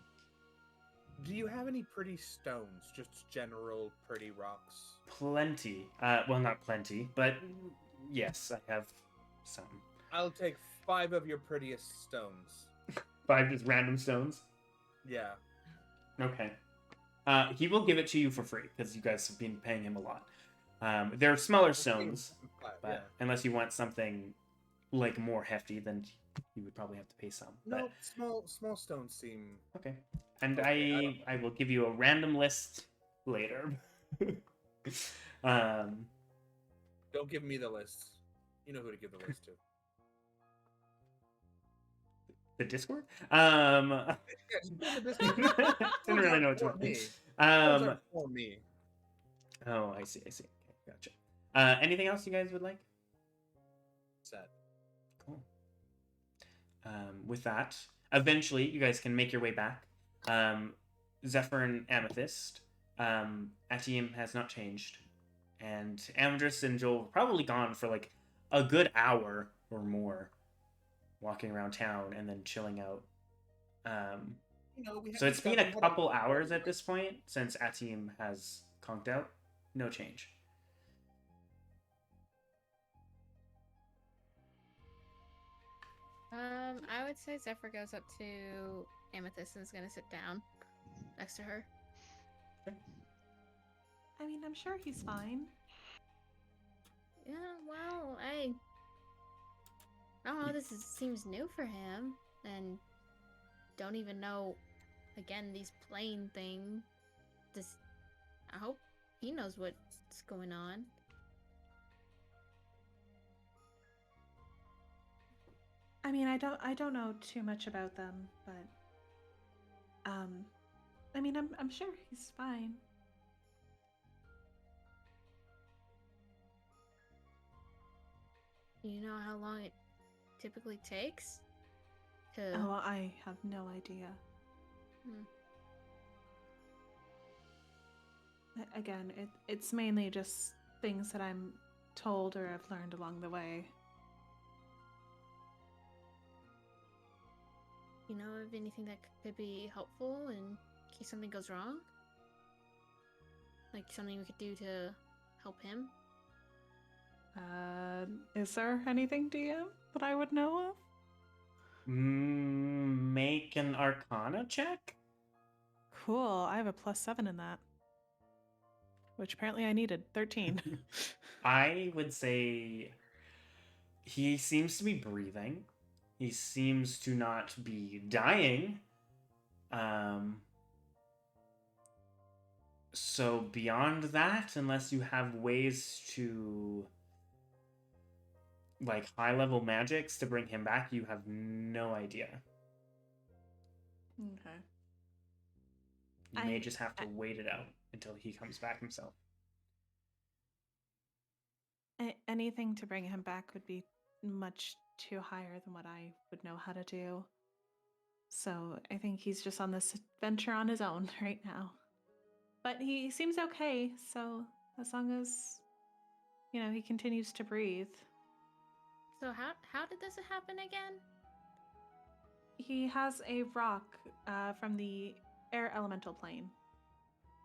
Do you have any pretty stones? Just general pretty rocks? Plenty. Well, not plenty, but yes, I have some. I'll take 5 of your prettiest stones. 5 just random stones? Yeah. Okay. He will give it to you for free because you guys have been paying him a lot. They're smaller stones, but Yeah. unless you want something like more hefty, then you would probably have to pay some. No, small stones seem. But, okay. And Okay, I will give you a random list later. Don't give me the list. You know who to give the list to. The Discord? Yeah, just go to this one. Didn't really know what to For me. want. Those are for me. Oh, I see. Okay, gotcha. Anything else you guys would like? Set. Cool. With that, eventually you guys can make your way back. Zephyr and Amethyst. Atium has not changed. And Amdrus and Joel were probably gone for like a good hour or more, walking around town and then chilling out. So it's been a couple hours at this point since Atium has conked out. No change. I would say Zephyr goes up to Amethyst and is gonna sit down next to her. I mean, I'm sure he's fine. Yeah, well, I don't know. Seems new for him, and don't even know. Again, these plane thing. I hope he knows what's going on. I mean, I don't know too much about them, but I mean, I'm sure he's fine. You know how long it typically takes to... Oh, I have no idea. Again, it's mainly just things that I'm told or have learned along the way. You know of anything that could be helpful in case something goes wrong? Like something we could do to help him? Is there anything, DM, that I would know of? Make an Arcana check? Cool, I have a +7 in that. Which apparently I needed, 13. I would say he seems to be breathing. He seems to not be dying. So beyond that, unless you have ways to like high-level magics to bring him back, you have no idea. Okay. You may just have to wait it out until he comes back himself. Anything to bring him back would be much too higher than what I would know how to do. So I think he's just on this adventure on his own right now. But he seems okay, so as long as, you know, he continues to breathe. So how did this happen again? He has a rock from the air elemental plane.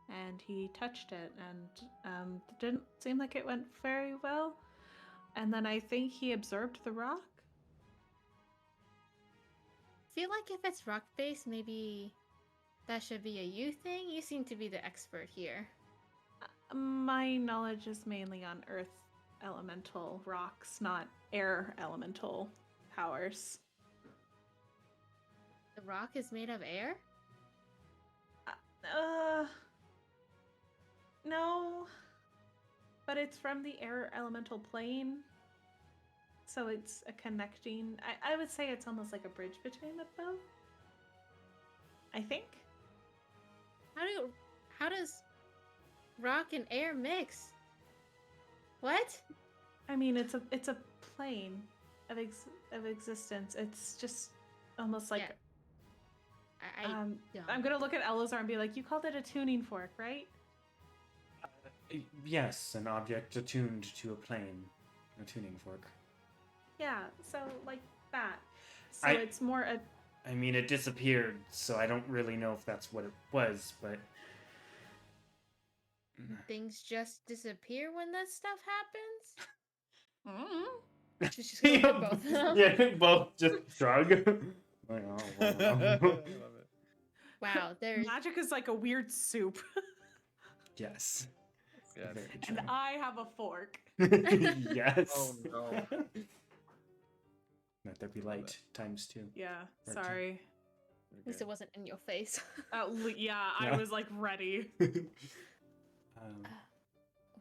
And he touched it, and it didn't seem like it went very well. And then I think he absorbed the rock. I feel like if it's rock-based, maybe that should be a you thing. You seem to be the expert here. My knowledge is mainly on earth elemental rocks, not air elemental powers. The rock is made of air? No. But it's from the air elemental plane. So it's a connecting... I would say it's almost like a bridge between the both. I think. How does rock and air mix? What? I mean, it's a plane of existence. It's just almost like... Yeah. I'm gonna look at Elazar and be like, you called it a tuning fork, right? Yes, an object attuned to a plane. A tuning fork. Yeah, so like that. So it's more a... I mean, it disappeared, so I don't really know if that's what it was, but... Things just disappear when that stuff happens? Mm-hmm. Just go for both of them. Yeah, both just shrug. Like, oh, wow. Wow, there's... Magic is like a weird soup. Yes. Yeah, Very And true. I have a fork. Yes. Oh no. Let there be light times 2. Yeah, Or sorry. At least it wasn't in your face. Yeah, I Yeah. was like ready.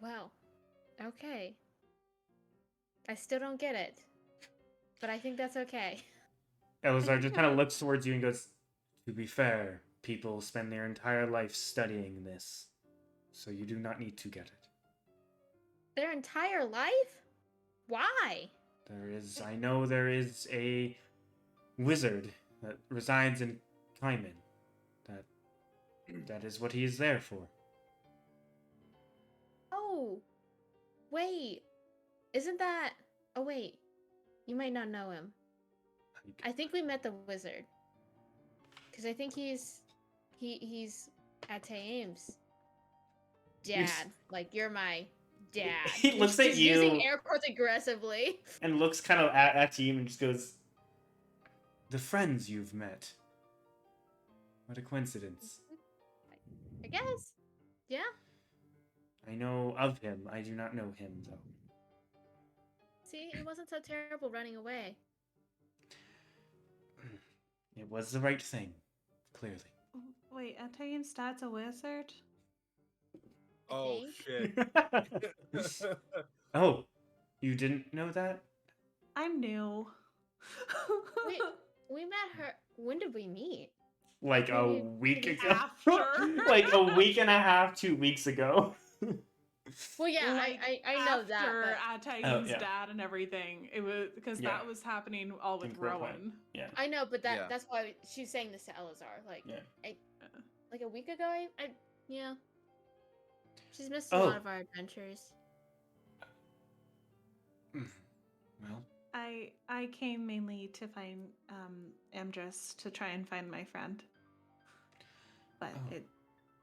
Well, okay. I still don't get it. But I think that's okay. Elazar just kind of looks towards you and goes, to be fair, people spend their entire life studying this, so you do not need to get it. their entire life? Why? I know there is a wizard that resides in Kaiman. That is what he is there for. Oh, wait. Isn't that... Oh, wait. You might not know him. I think we met the wizard. Because I think he's Ateim's dad. Like, you're my dad. He looks at Just you using air quotes aggressively. and looks kind of at you and just goes, "The friends you've met. What a coincidence." I guess. Yeah. I know of him. I do not know him, though. See, it wasn't so terrible running away. It was the right thing, clearly. Wait, Atayan's dad's a wizard? Oh shit. Oh, you didn't know that? I'm new. We met her. When did we meet? Like a Maybe week ago? after. Like a week and a half, 2 weeks ago. Well, yeah, Like, I know that. After But Atayan's yeah. dad and everything, it was because Yeah. that was happening all with In Grove Hunt. Rowan. Yeah. I know, but Yeah. that's why she's saying this to Elazar. Like, Yeah. like a week ago, yeah. She's missed a Oh. lot of our adventures. Well, I came mainly to find Amdrus to try and find my friend. But Oh. it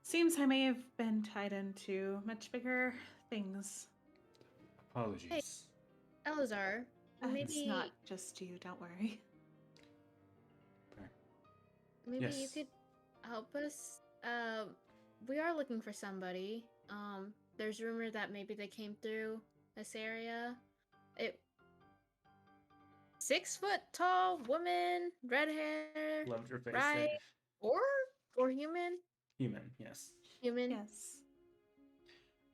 seems I may have been tied into much bigger things. apologies. Elazar, maybe It's not just you, don't worry. maybe you Yes. could help us. We are looking for somebody. There's rumor that maybe they came through this area. 6-foot tall woman, red hair, Loved your face. right? Or human. Human, yes. Human. Yes.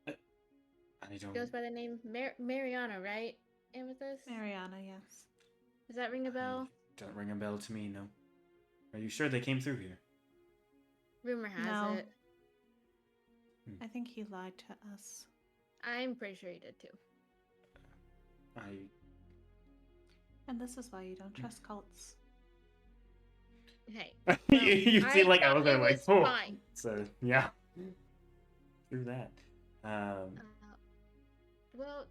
I don't. Goes by the name Mariana, right? Amethyst? Mariana, yes. Does that ring a bell? Don't ring a bell to me, no. Are you sure they came through here? Rumor has No. it. I think he lied to us. I'm pretty sure he did too. And this is why you don't trust cults. Hey. you seem like I was there, it like, was oh. fine. So, yeah. Through that. Well,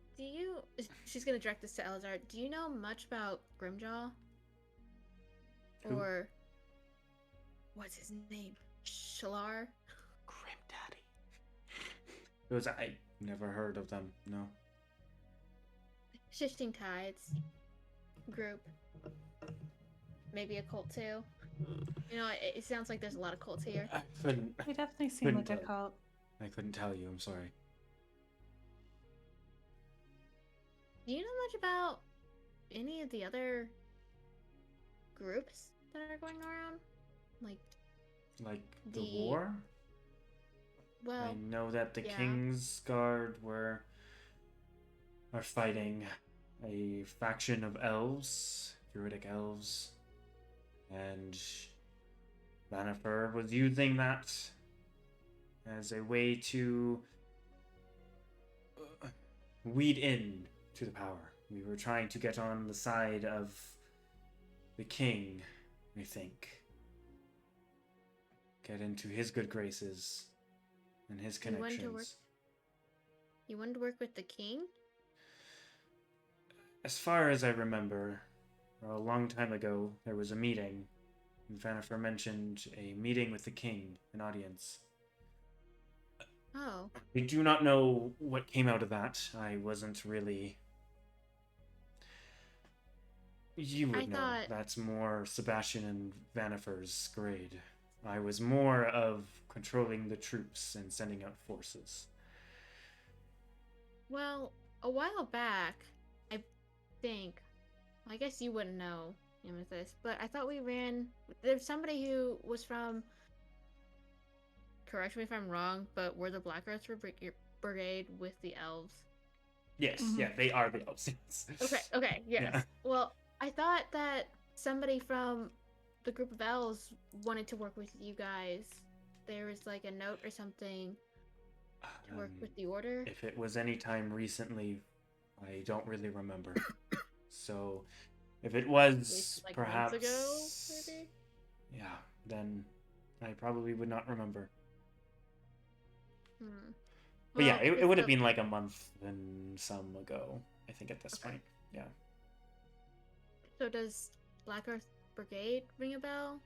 she's gonna direct this to Elazar. Do you know much about Grimjaw? Who? Or what's his name? Shalar? Grim Daddy. I never heard of them, no. Shifting Tides group. Maybe a cult too. You know, it sounds like there's a lot of cults here. I couldn't. They definitely seem like a Couldn't cult. I couldn't tell you. I'm sorry. Do you know much about any of the other groups that are going around? Like the The- war? Well, I know that the yeah. King's Guard are fighting a faction of elves, druidic elves, and Vanifer was using that as a way to weed in to the power. We were trying to get on the side of the king, I think. Get into his good graces and his You wanted to connections. you wanted to work with the king? As far as I remember, a long time ago, there was a meeting, and Vanifer mentioned a meeting with the king, an audience. Oh, We do not know what came out of that. I wasn't really... You would I know. thought- That's more Sebastian and Vanifer's grade. I was more of controlling the troops and sending out forces. well, a while back, I guess you wouldn't know, Amethyst, but I thought there's somebody who was from, correct me if I'm wrong, but were the Black Earth Brigade with the elves? Yes, Mhm. yeah, they are the elves. Okay, yes. Yeah. Well, I thought that somebody from the group of elves wanted to work with you guys. There was like a note or something to work with the Order? If it was any time recently, I don't really remember. So, if it At was least, like, perhaps months ago, maybe? yeah, then I probably would not remember. Hmm. But yeah, Well, it this would have does- been like a month and some ago, I think, at this Okay. point. Yeah. So does Black Earth Brigade ring a bell?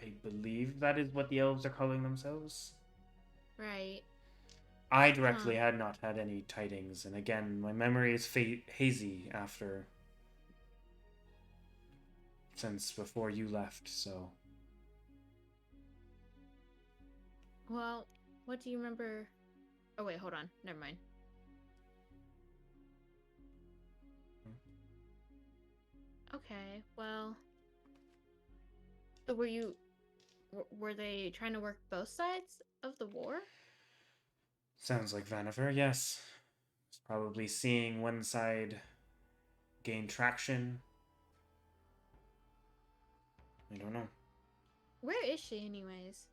I believe that is what the elves are calling themselves. Right. I directly had not had any tidings, and again, my memory is hazy after since before you left, so Well, what do you remember? Oh wait, hold on. Never mind. Okay, well. So were they trying to work both sides of the war? sounds like Vanifer, yes. It's probably seeing one side gain traction. I don't know. Where is she, anyways?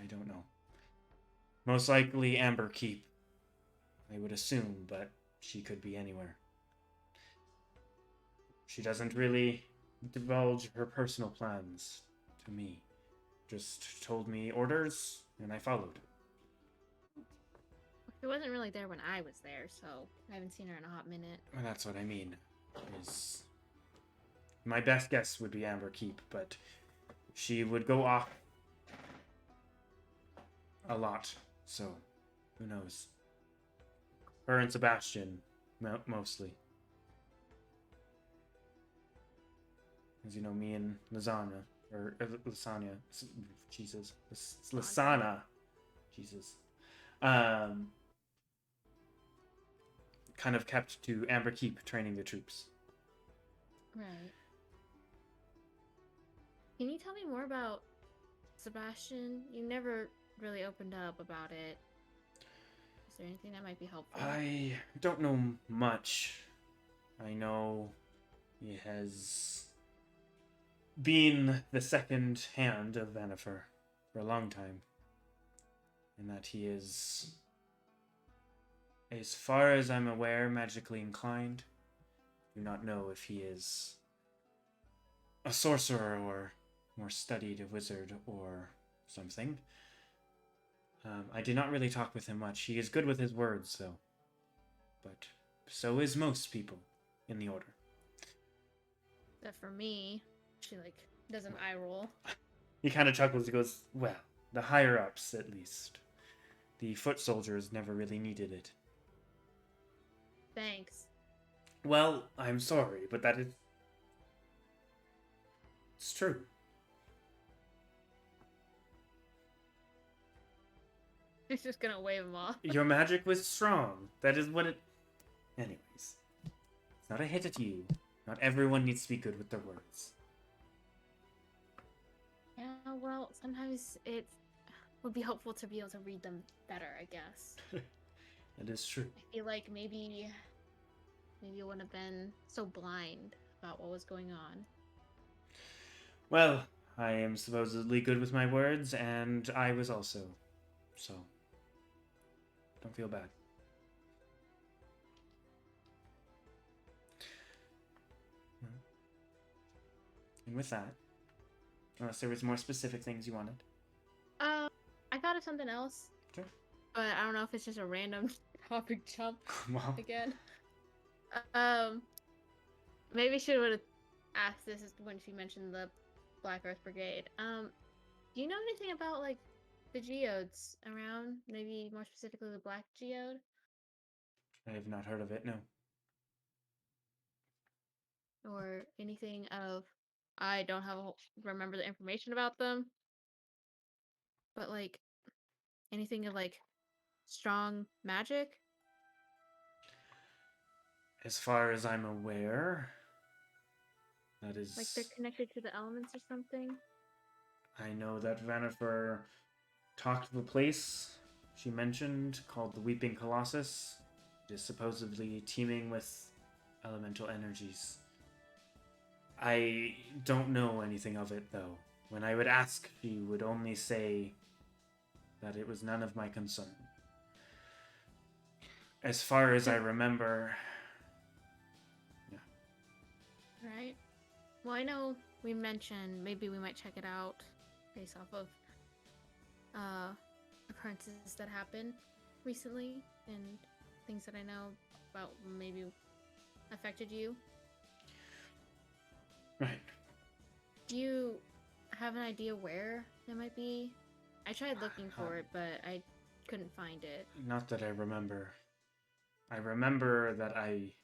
I don't know. Most likely Amber Keep, I would assume, but she could be anywhere. She doesn't really divulge her personal plans to me. Just told me orders, and I followed. She wasn't really there when I was there, so I haven't seen her in a hot minute. Well, that's what I mean. Is my best guess would be Amber Keep, but she would go off a lot, so who knows? Her and Sebastian, mostly. As you know, me and Lasagna, or Lasagna, Jesus, Lasana, Jesus, kind of kept to Amber Keep training the troops. Right. Can you tell me more about Sebastian? You never really opened up about it. Is there anything that might be helpful? I don't know much. I know he has been the second hand of Vanifer for a long time. And that he is, as far as I'm aware, magically inclined. Do not know if he is a sorcerer or more studied a wizard or something. I did not really talk with him much. He is good with his words, though. But so is most people in the Order. That for me, she does an eye roll. He kind of chuckles. He goes, well, the higher-ups, at least. The foot soldiers never really needed it. Thanks. Well, I'm sorry, but that is... It's true. She's just gonna wave him off. Your magic was strong. That is what it... Anyways. It's not a hit at you. Not everyone needs to be good with their words. Yeah, well, sometimes it would be helpful to be able to read them better, I guess. That is true. I feel like maybe it wouldn't have been so blind about what was going on. Well, I am supposedly good with my words, and I was also. So, don't feel bad. And with that, unless there was more specific things you wanted. I thought of something else. Sure. But I don't know if it's just a random topic jump Well, again. Maybe she would have asked this when she mentioned the Black Earth Brigade. Do you know anything about the geodes around? Maybe more specifically the Black Geode? I have not heard of it, no. Or anything of I don't remember the information about them. But anything of strong magic? As far as I'm aware, that is... They're connected to the elements or something? I know that Vanifer talked of a place she mentioned called the Weeping Colossus. It is supposedly teeming with elemental energies. I don't know anything of it, though. When I would ask, she would only say that it was none of my concern. As far as I remember... Yeah. Right. Well, I know we mentioned maybe we might check it out based off of occurrences that happened recently and things that I know about maybe affected you. Right. Do you have an idea where it might be? I tried looking for it, but I couldn't find it. Not that I remember. I remember that I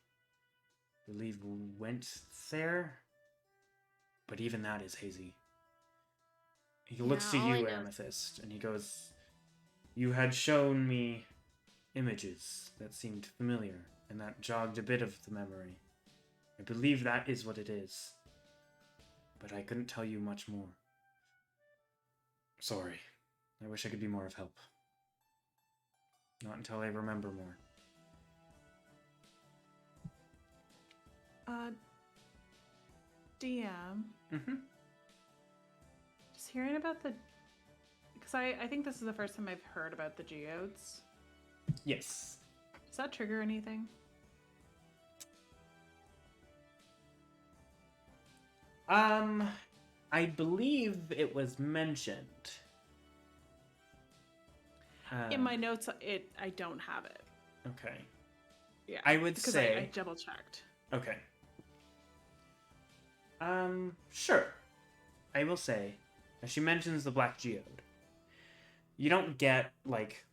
believe went there, but even that is hazy. He looks to all I you, know- Amethyst, and he goes, "You had shown me images that seemed familiar, and that jogged a bit of the memory. I believe that is what it is, but I couldn't tell you much more. Sorry. I wish I could be more of help. Not until I remember more." DM, Mm-hmm. just hearing about the... Because I think this is the first time I've heard about the geodes. Yes. Does that trigger anything? I believe it was mentioned. In my notes, I don't have it. Okay. Yeah, I would because say... I double checked. Okay. Sure. I will say, as she mentions the Black Geode, you don't get, like,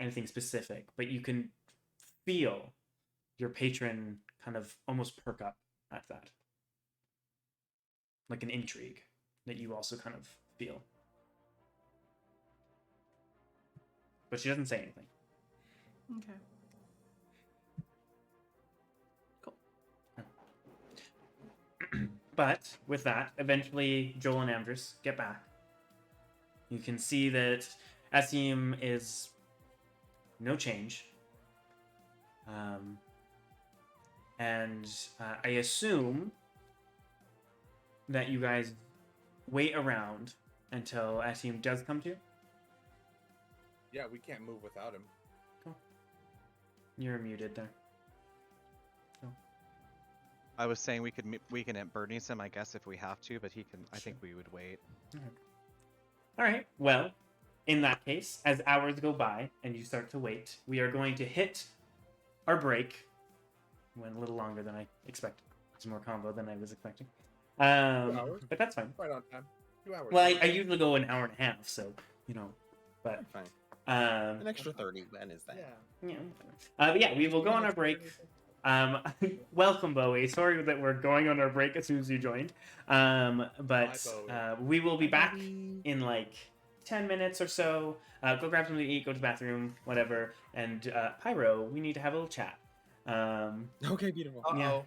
anything specific, but you can feel your patron kind of almost perk up at that. Like an intrigue that you also kind of feel. But she doesn't say anything. Okay. Cool. But with that, eventually Joel and Amdrus get back. You can see that Asim is no change. And I assume that you guys wait around until Asim does come to. Yeah, we can't move without him. Cool. You're muted there. I was saying we can at Bernie's him, I guess, if we have to, but he can. I think we would wait. All right. Well, in that case, as hours go by and you start to wait, we are going to hit our break. Went a little longer than I expected. It's more combo than I was expecting. 2 hours? But that's fine. Right on time. 2 hours. Well, I usually go an hour and a half, so you know. But Fine. an An extra 30 then is that. Yeah. But yeah, we will go on our break. Welcome, Bowie. Sorry that we're going on our break as soon as you joined. But we will be back in like 10 minutes or so. Go grab something to eat, go to the bathroom, whatever. And Pyro, we need to have a little chat. Okay, beautiful. Yeah.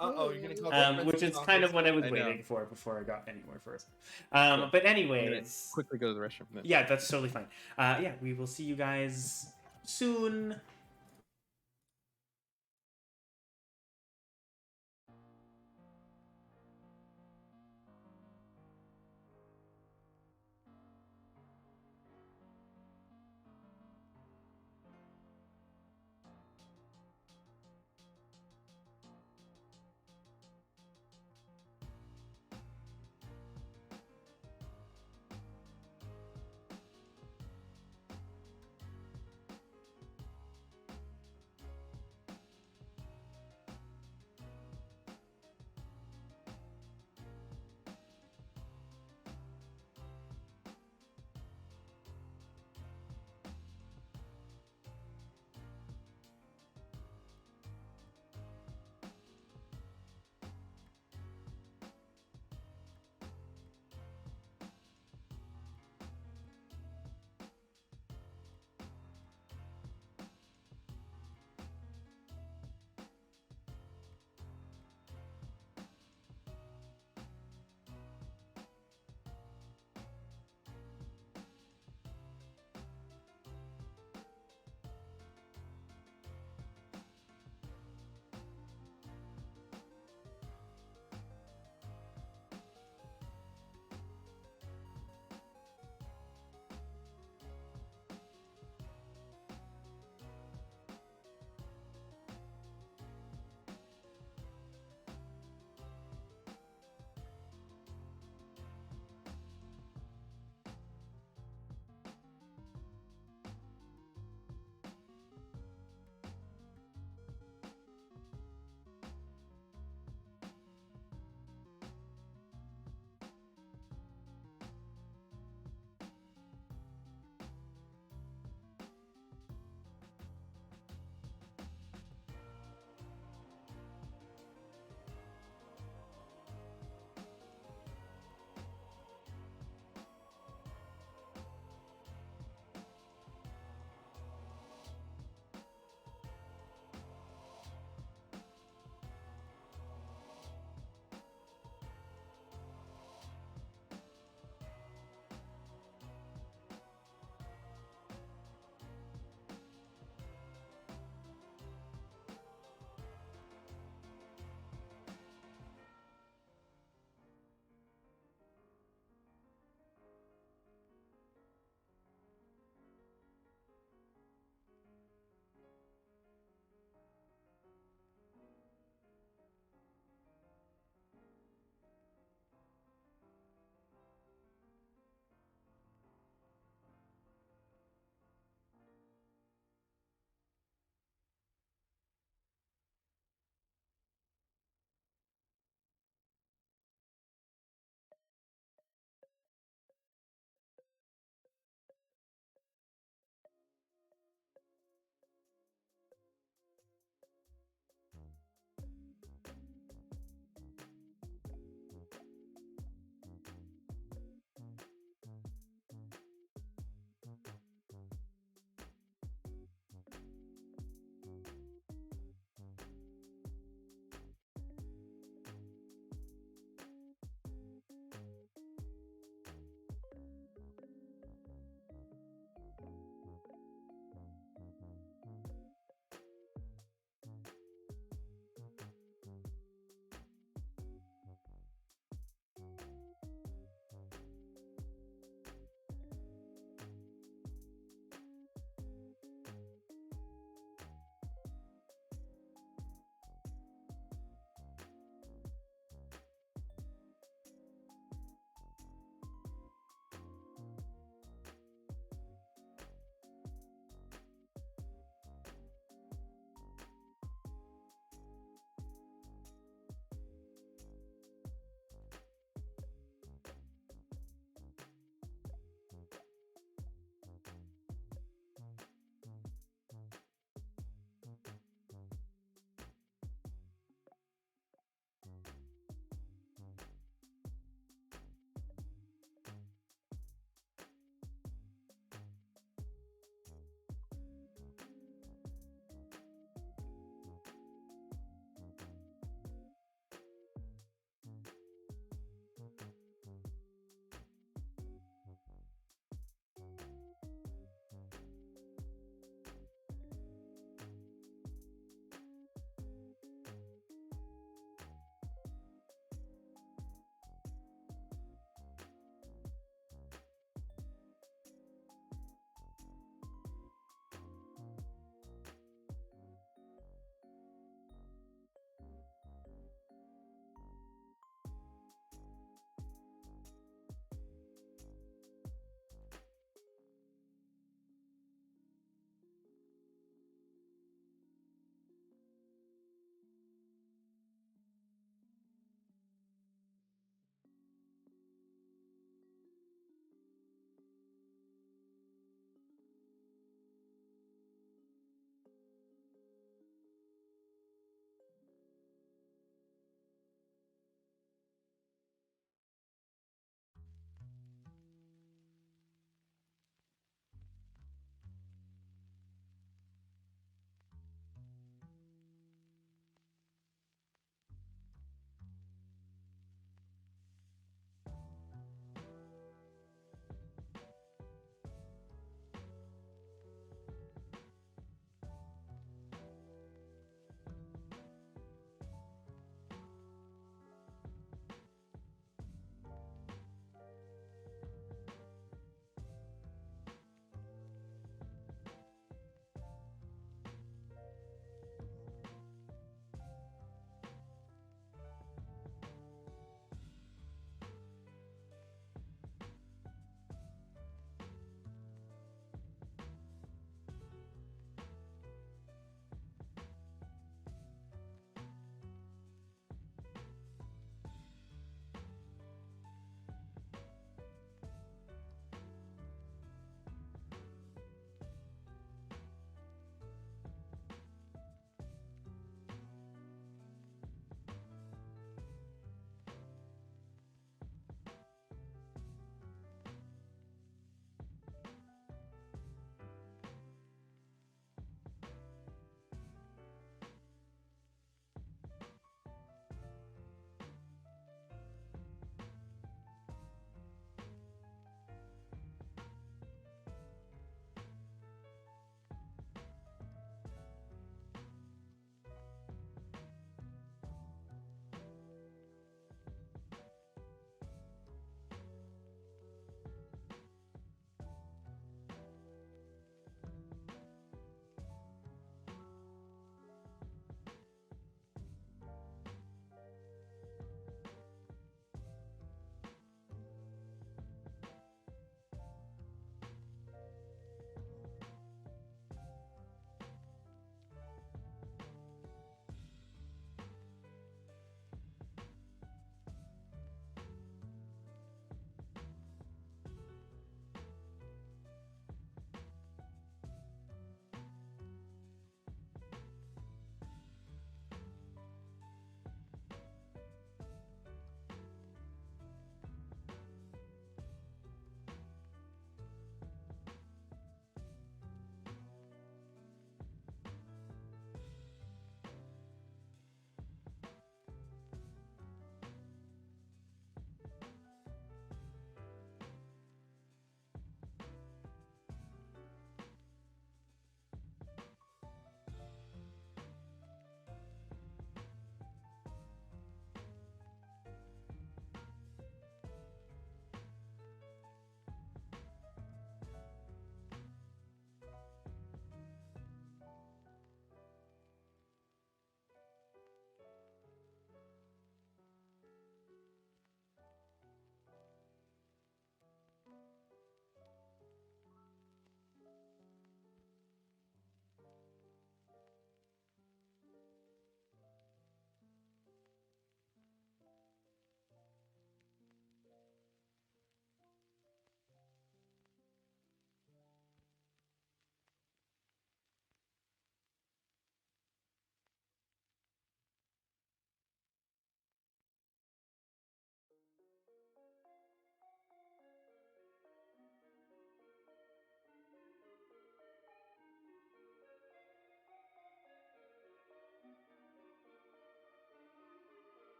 You're gonna call Which is kind of what I was I know. waiting for before I got anywhere first. But anyways, Quickly go to the restroom. then. yeah, that's totally fine. Yeah, we will see you guys soon.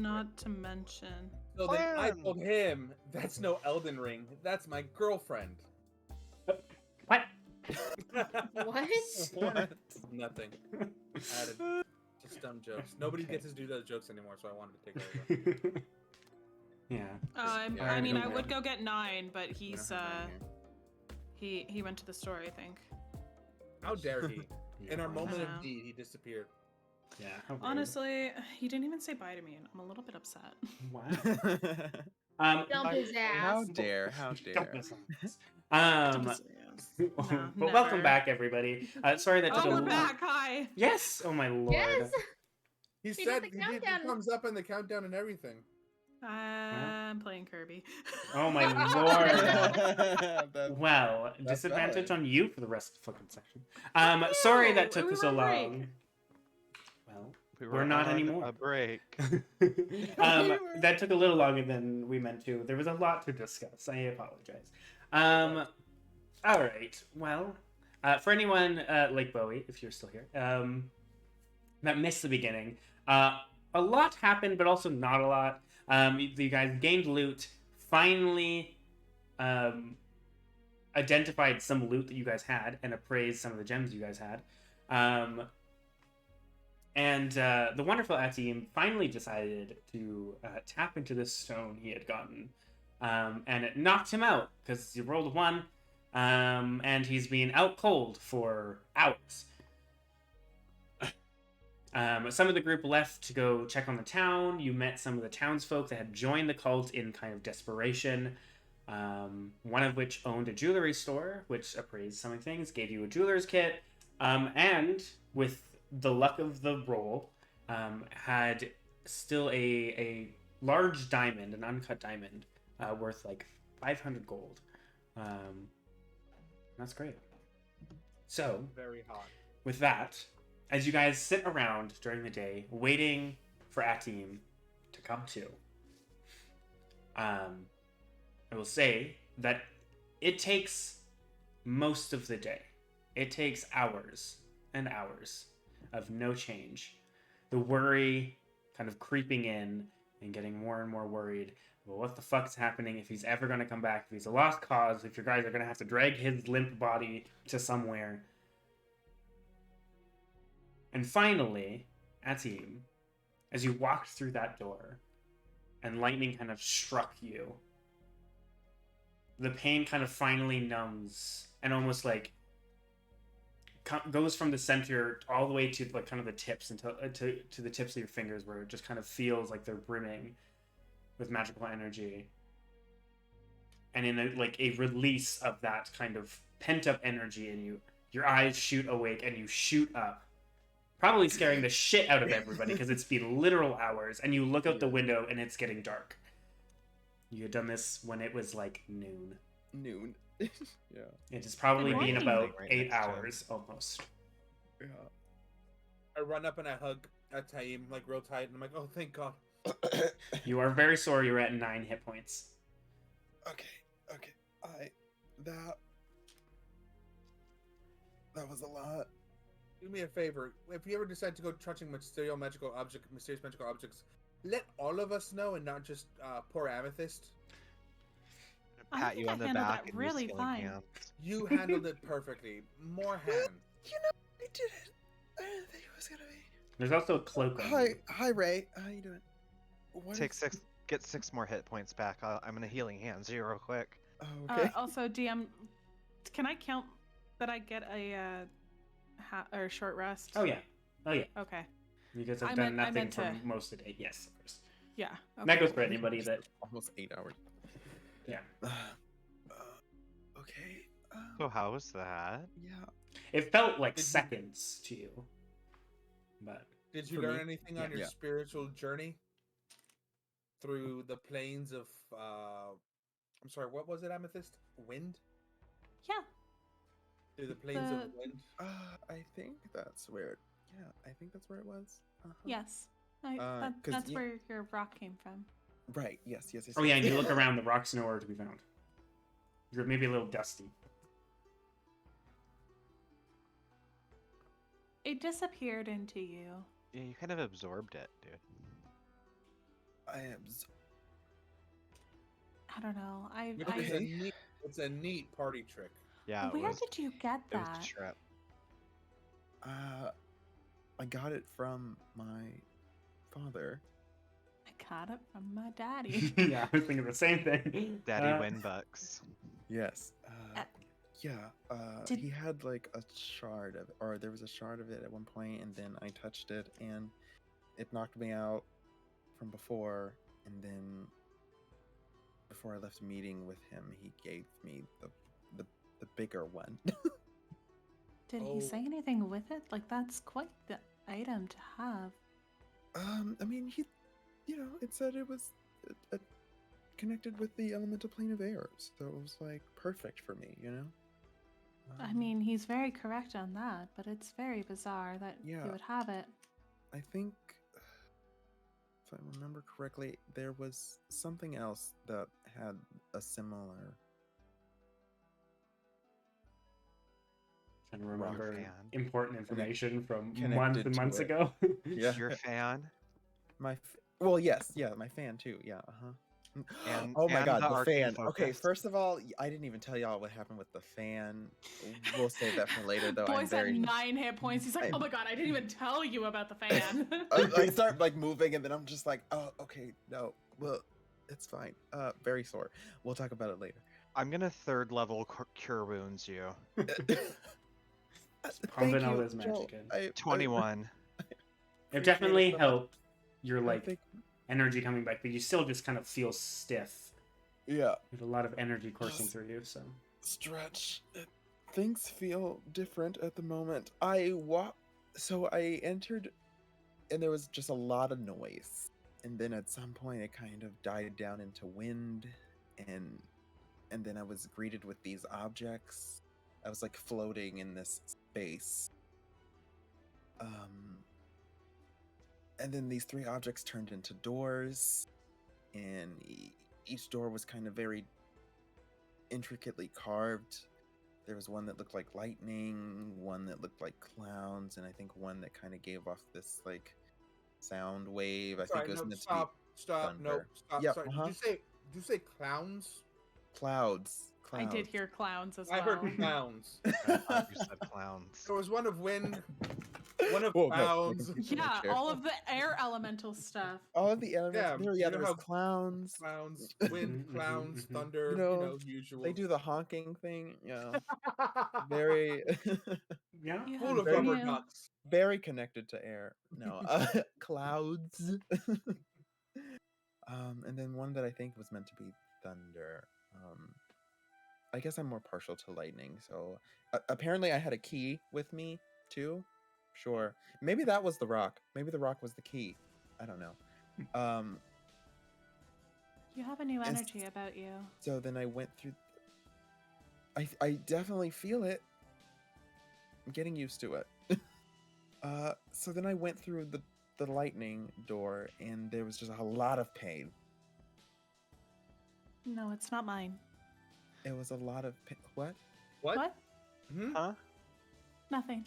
not to mention. So then I Plan. told him, "That's no Elden Ring. That's my girlfriend." What? What? What? Nothing. Added just dumb jokes. Nobody Okay. gets to do those jokes anymore, so I wanted to take over. Yeah. Yeah, I mean, I I don't would know. go get 9, but We he's don't have many he went to the store, I think. How dare he? In our Yeah. moment I of know. need, he disappeared. Yeah. how rude. Honestly, he didn't even say bye to me, and I'm a little bit upset. Wow. here. Dump his How ass. dare? How Don't dare? listen to this. Um, No, but welcome never. back, everybody. Sorry that took Oh, a we're lo- back. Hi. Yes. Oh my lord. Yes. He He said did the he did, it countdown. comes up in the countdown and everything. I'm playing Kirby. Oh my lord. That- Well, That's disadvantage valid. on you for the rest of the fucking section. No, Sorry that took we so were on break. long. Well, We We're not on anymore. A break. That took a little longer than we meant to. There was a lot to discuss. I apologize. All right. Well, for anyone like Bowie, if you're still here, that missed the beginning, a lot happened, but also not a lot. You guys gained loot. Finally, identified some loot that you guys had and appraised some of the gems you guys had. And the wonderful Atim finally decided to tap into this stone he had gotten. And it knocked him out because he rolled a 1. And he's been out cold for hours. Some of the group left to go check on the town. You met some of the townsfolk that had joined the cult in kind of desperation. One of which owned a jewelry store, which appraised some things, gave you a jeweler's kit, and with the luck of the roll, had still a large diamond, an uncut diamond, worth like 500 gold. That's great. So, Very hot. with that, as you guys sit around during the day, waiting for Atim to come to, I will say that it takes most of the day. It takes hours and hours of no change. The worry kind of creeping in and getting more and more worried about what the fuck's happening, if he's ever going to come back, if he's a lost cause, if you guys are going to have to drag his limp body to somewhere. And finally, Atim, as you walked through that door and lightning kind of struck you, the pain kind of finally numbs and almost like goes from the center all the way to like kind of the tips until to the tips of your fingers, where it just kind of feels like they're brimming with magical energy. And in a release of that kind of pent up energy in you, your eyes shoot awake and you shoot up, probably scaring the shit out of everybody because it's been literal hours. And you look out the window and it's getting dark. You had done this when it was like noon. Noon. Yeah. It has probably Good been morning. about Right 8 next to him. hours almost. Yeah. I run up and I hug Taim like real tight, and I'm like, "Oh, thank God." You are very sore. You're at 9 hit points. Okay. That was a lot. Do me a favor. If you ever decide to go touching mysterious magical objects, let all of us know and not just poor Amethyst. I Pat think you I on the handled back that and really your fine. hands. You handled it perfectly. More hands. You know, I did it. I didn't think it was gonna be. There's also a cloak on you. Hi, Ray. How you doing? What Take is- 6, get 6 more hit points back. I'm gonna healing hands you real quick. Oh, okay. Also, DM, can I count that I get a or short rest? Oh yeah. Okay. You guys have I done meant- I nothing meant for to- most of the day. Yes, of course. Yeah. Okay. That goes for anybody that. Almost 8 hours. Yeah. Okay. So how was that? Yeah. It felt like Did you- seconds to you, but Did you For learn me? anything on your Yeah. spiritual journey through the plains of? I'm sorry. What was it, Amethyst? Wind. Yeah. Through the plains The- of wind. I think that's where. Yeah, I think that's where it was. Uh-huh. Yes. Uh, 'cause That's you- where your rock came from. Right. Yes. oh yeah, and you look around, the rock's nowhere to be found. You're maybe a little dusty. It disappeared into you. Yeah, you kind of absorbed it, dude. I am. I don't know. It's a neat party trick. Yeah. Where did you get It was a that? trip. I got it from my father. I got it from my daddy. Yeah, I was thinking the same thing. Daddy Winbucks. Yes. Yeah. Did- He had like a shard of, or there was a shard of it at one point, and then I touched it, and it knocked me out from before, and then before I left a meeting with him, he gave me the bigger one. Did Oh. he say anything with it? Like, that's quite the item to have. I mean, he, it said it was connected with the elemental plane of air, so it was like perfect for me, I mean, he's very correct on that, but it's very bizarre that Yeah. he would have it. I think, if I remember correctly, there was something else that had a similar. Trying to remember fan. important information from Connected months and to months it. ago. Yeah. Your fan. Well, yes, yeah, my fan too. Yeah, And- oh my and god, the the arcane fan. Okay, focus. first of all, I didn't even tell y'all what happened with the fan. We'll save that for later, though. I'm Boy's at very. 9 hit points. He's like, I'm- oh my god, I didn't even tell you about the fan. I start like moving, and then I'm just like, oh, okay, no, well, it's fine. Very sore. We'll talk about it later. I'm gonna 3rd level cure wounds you. Pumping Thank all you, this magic Joel. in. 21. It appreciate definitely it so much. helped your I like think- energy coming back, but you still just kind of feel stiff. Yeah. With a lot of energy coursing through you, so Stretch. Things feel different at the moment. So I entered, and there was just a lot of noise, and then at some point it kind of died down into wind, and then I was greeted with these objects. I was like floating in this space. And then these 3 objects turned into doors, and each door was kind of very intricately carved. There was one that looked like lightning, one that looked like clowns, and I think one that kind of gave off this like sound wave. I think it was meant to be Stop. No. thunder. Stop. Yep, Sorry. uh-huh. Did you say clowns? Clouds. I did hear clowns as I well. heard clowns. I thought you said clowns. There was one of wind, one of Whoa, no, clowns. Yeah, Chair. all of the air elemental stuff. All of the elements. Yeah, there, you there know was how- clowns. Clowns, wind, Mhm, clowns, mhm. thunder, You know, usual. They do the honking thing. Very, yeah. You full have of Very- rubber you- ducks. very connected to air. No, clouds. And then one that I think was meant to be thunder. I guess I'm more partial to lightning. So apparently I had a key with me too. Sure, maybe that was the rock. Maybe the rock was the key. I don't know. You have a new And energy about you. So then I went through. I definitely feel it. I'm getting used to it. So then I went through the lightning door, and there was just a lot of pain. No, it's not mine. It was a lot of pain. What? What? Hmm? Huh? Nothing.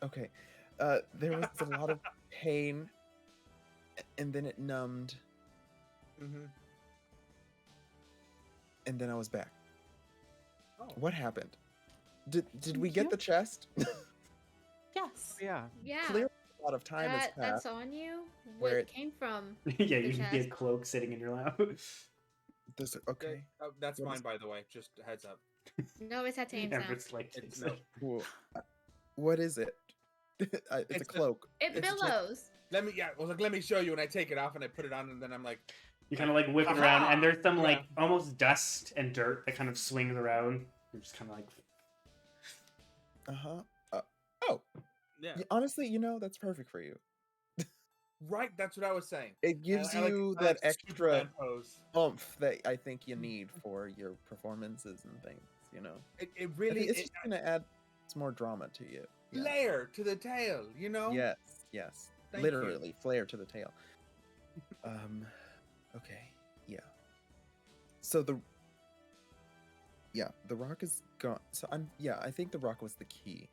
Okay. There was a lot of pain, and then it numbed, Mm-hmm. and then I was back. Oh. What happened? Did we Thank get you. the chest? Yes. Yeah. Yeah. Clearly, a lot of time has That's passed. on you. Where Where it- it came from. Yeah, The you can get chest. a cloak sitting in your lap. Okay. That's What mine, is- by the way. Just a heads up. No, it's at Tame's now. Amdrus like It's takes no. it. Cool. What is it? It's a It's a- cloak. It It's just- billows. I was like, let me show you, and I take it off and I put it on, and then I'm like, You kind of like whip it around, and there's some like Yeah. almost dust and dirt that kind of swings around. You're just kind of like, Oh, yeah, honestly, that's perfect for you. right. That's what I was saying. It gives I like- you I that like extra Superman pose. oomph that I think you need for your performances and things. It I really think it's it, just gonna add some more drama to you. Yeah. layer to the tail. Yes, Thank you. literally flair to the tail. Okay, yeah. So the rock is gone. So I think the rock was the key.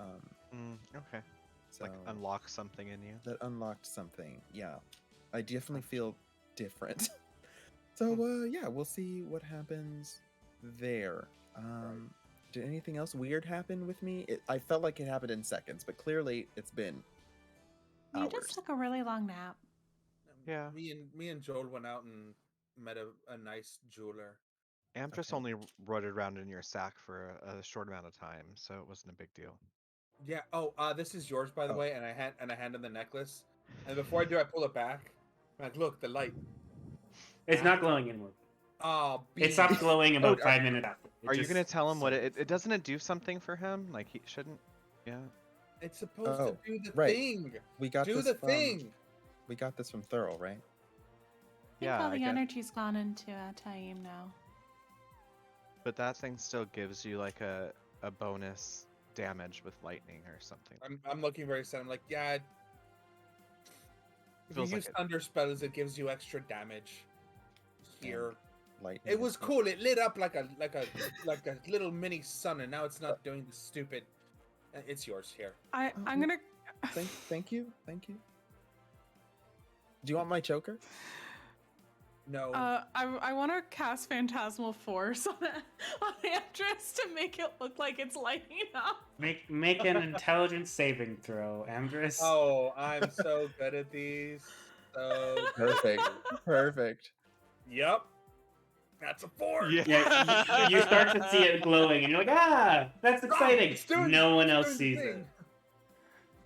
Okay. So Like unlock something in you. that unlocked something. Yeah, I definitely feel different. So yeah, we'll see what happens there. Did anything else weird happen with me? I felt like it happened in seconds, but clearly it's been You hours. just took a really long nap. Yeah. Me and Joel went out and met a nice jeweler. Amdrus only rode around in your sack for a short amount of time, so it wasn't a big deal. Yeah. Oh, this is yours, by the Oh. way. And I hand him the necklace. And before I do, I pull it back. I'm like, look, the light. It's not glowing anymore. Oh, It stopped glowing about 5 minutes after. Are you gonna tell him what it doesn't it do something for him? Like he shouldn't. Yeah. It's supposed to do the right. thing. We got do this the from, thing. We got this from Thurl, right? I think all the energy's gone into Taim now. But that thing still gives you like a bonus damage with lightning or something. I'm looking very sad. I'm like, yeah. If you Feels like use it. thunder spells, it gives you extra damage. Here. Lightning. It was cool. It lit up like a little mini sun, and now it's not doing the stupid. It's yours here. I'm gonna. Thank you. Do you want my choker? No. I want to cast Phantasmal Force on Amdrus to make it look like it's lighting up. Make an intelligence saving throw, Amdrus. Oh, I'm so good at these. So Perfect. Yep. That's a 4. Yeah, you start to see it glowing, and you're like, that's exciting. It's doing- No one it's else doing sees the it. thing.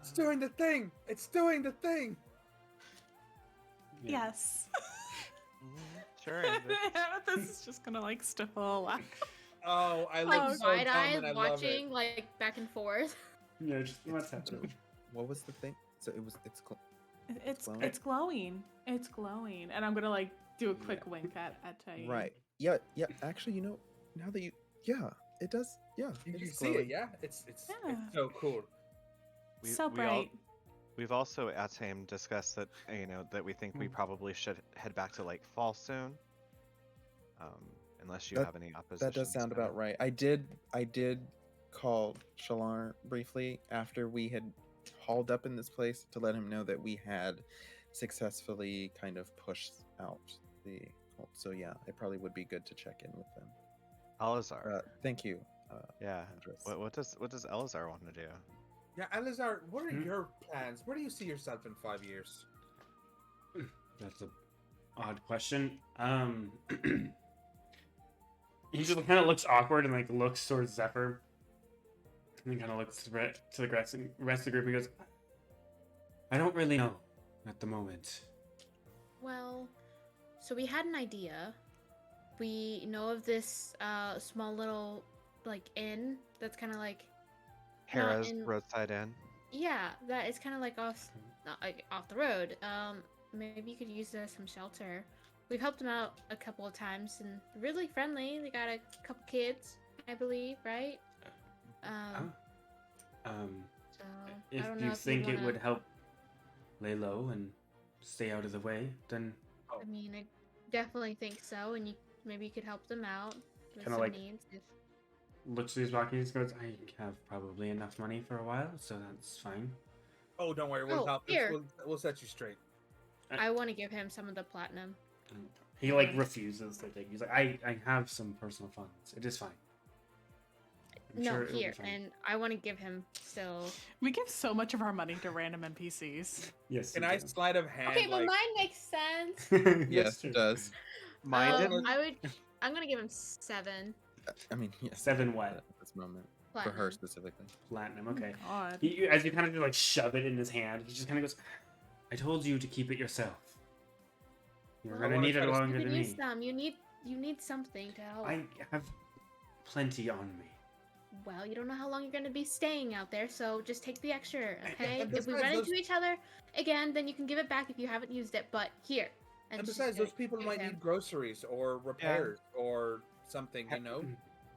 It's doing the thing. It's doing the thing. Yeah. Yes. Sure. Amdrus. Amethyst is just gonna like stifle a laugh. Oh, I Like look so wide dumb eyes and I love it. watching like back and forth. Yeah, just what's happening? What was the thing? So It's glowing? it's glowing. It's glowing, and I'm gonna like do a quick wink at Taim. Right. Yeah. Actually, now that you, it does. Yeah, You it is see it, glowing. yeah? It's Yeah. so cool. So bright. We've also at Tame discussed that that we think we probably should head back to like fall soon. Unless you have any opposition. That does sound about right. I did call Shalar briefly after we had hauled up in this place to let him know that we had successfully kind of pushed out the cult. So yeah, it probably would be good to check in with them. Elazar. Thank you. Yeah. Amdrus. What does Elazar want to do? Yeah, Elazar, what are your plans? Where do you see yourself in 5 years? That's an odd question. He just kind of looks awkward and like looks towards Zephyr, and then kind of looks to the rest of the group and goes, "I don't really know at the moment." Well, so we had an idea. We know of this small little like inn that's kind of like Hera's in- roadside inn. yeah, that is kind of like off the road. Maybe you could use it as some shelter. We've helped them out a couple of times and really friendly. They got a couple kids, I believe, right? So If I don't know you if think it wanna... would help lay low and stay out of the way, then I mean, I definitely think so, and maybe you could help them out with Kinda some like- needs. looks to his pockets and goes, "I have probably enough money for a while, so that's fine." Oh, don't worry, we'll Oh, help. here. We'll set you straight. I want to give him some of the platinum. He like refuses to take. He's like, I have some personal funds. It is fine. I'm No, sure it'll be here, fine." and I want to give him still. We give so much of our money to random NPCs. Yes. Can you I can. sleight of hand? Okay, but like, mine makes sense. Yes, true. it does. Minded? I'm gonna give him 7 I mean, yes. 7 what? At this moment, platinum. for her specifically. Platinum. Okay. God. As you kind of just like shove it in his hand, he just kind of goes, "I told you to keep it yourself. You're Well, gonna wanna need try it to longer You than can me. use some. You need something to help. I have plenty on me." Well, you don't know how long you're gonna be staying out there, so just take the extra, okay? And If we besides, run those- into each other again, then you can give it back if you haven't used it. But here. and she's besides, gonna those people give might him. need groceries or repairs or something, you know?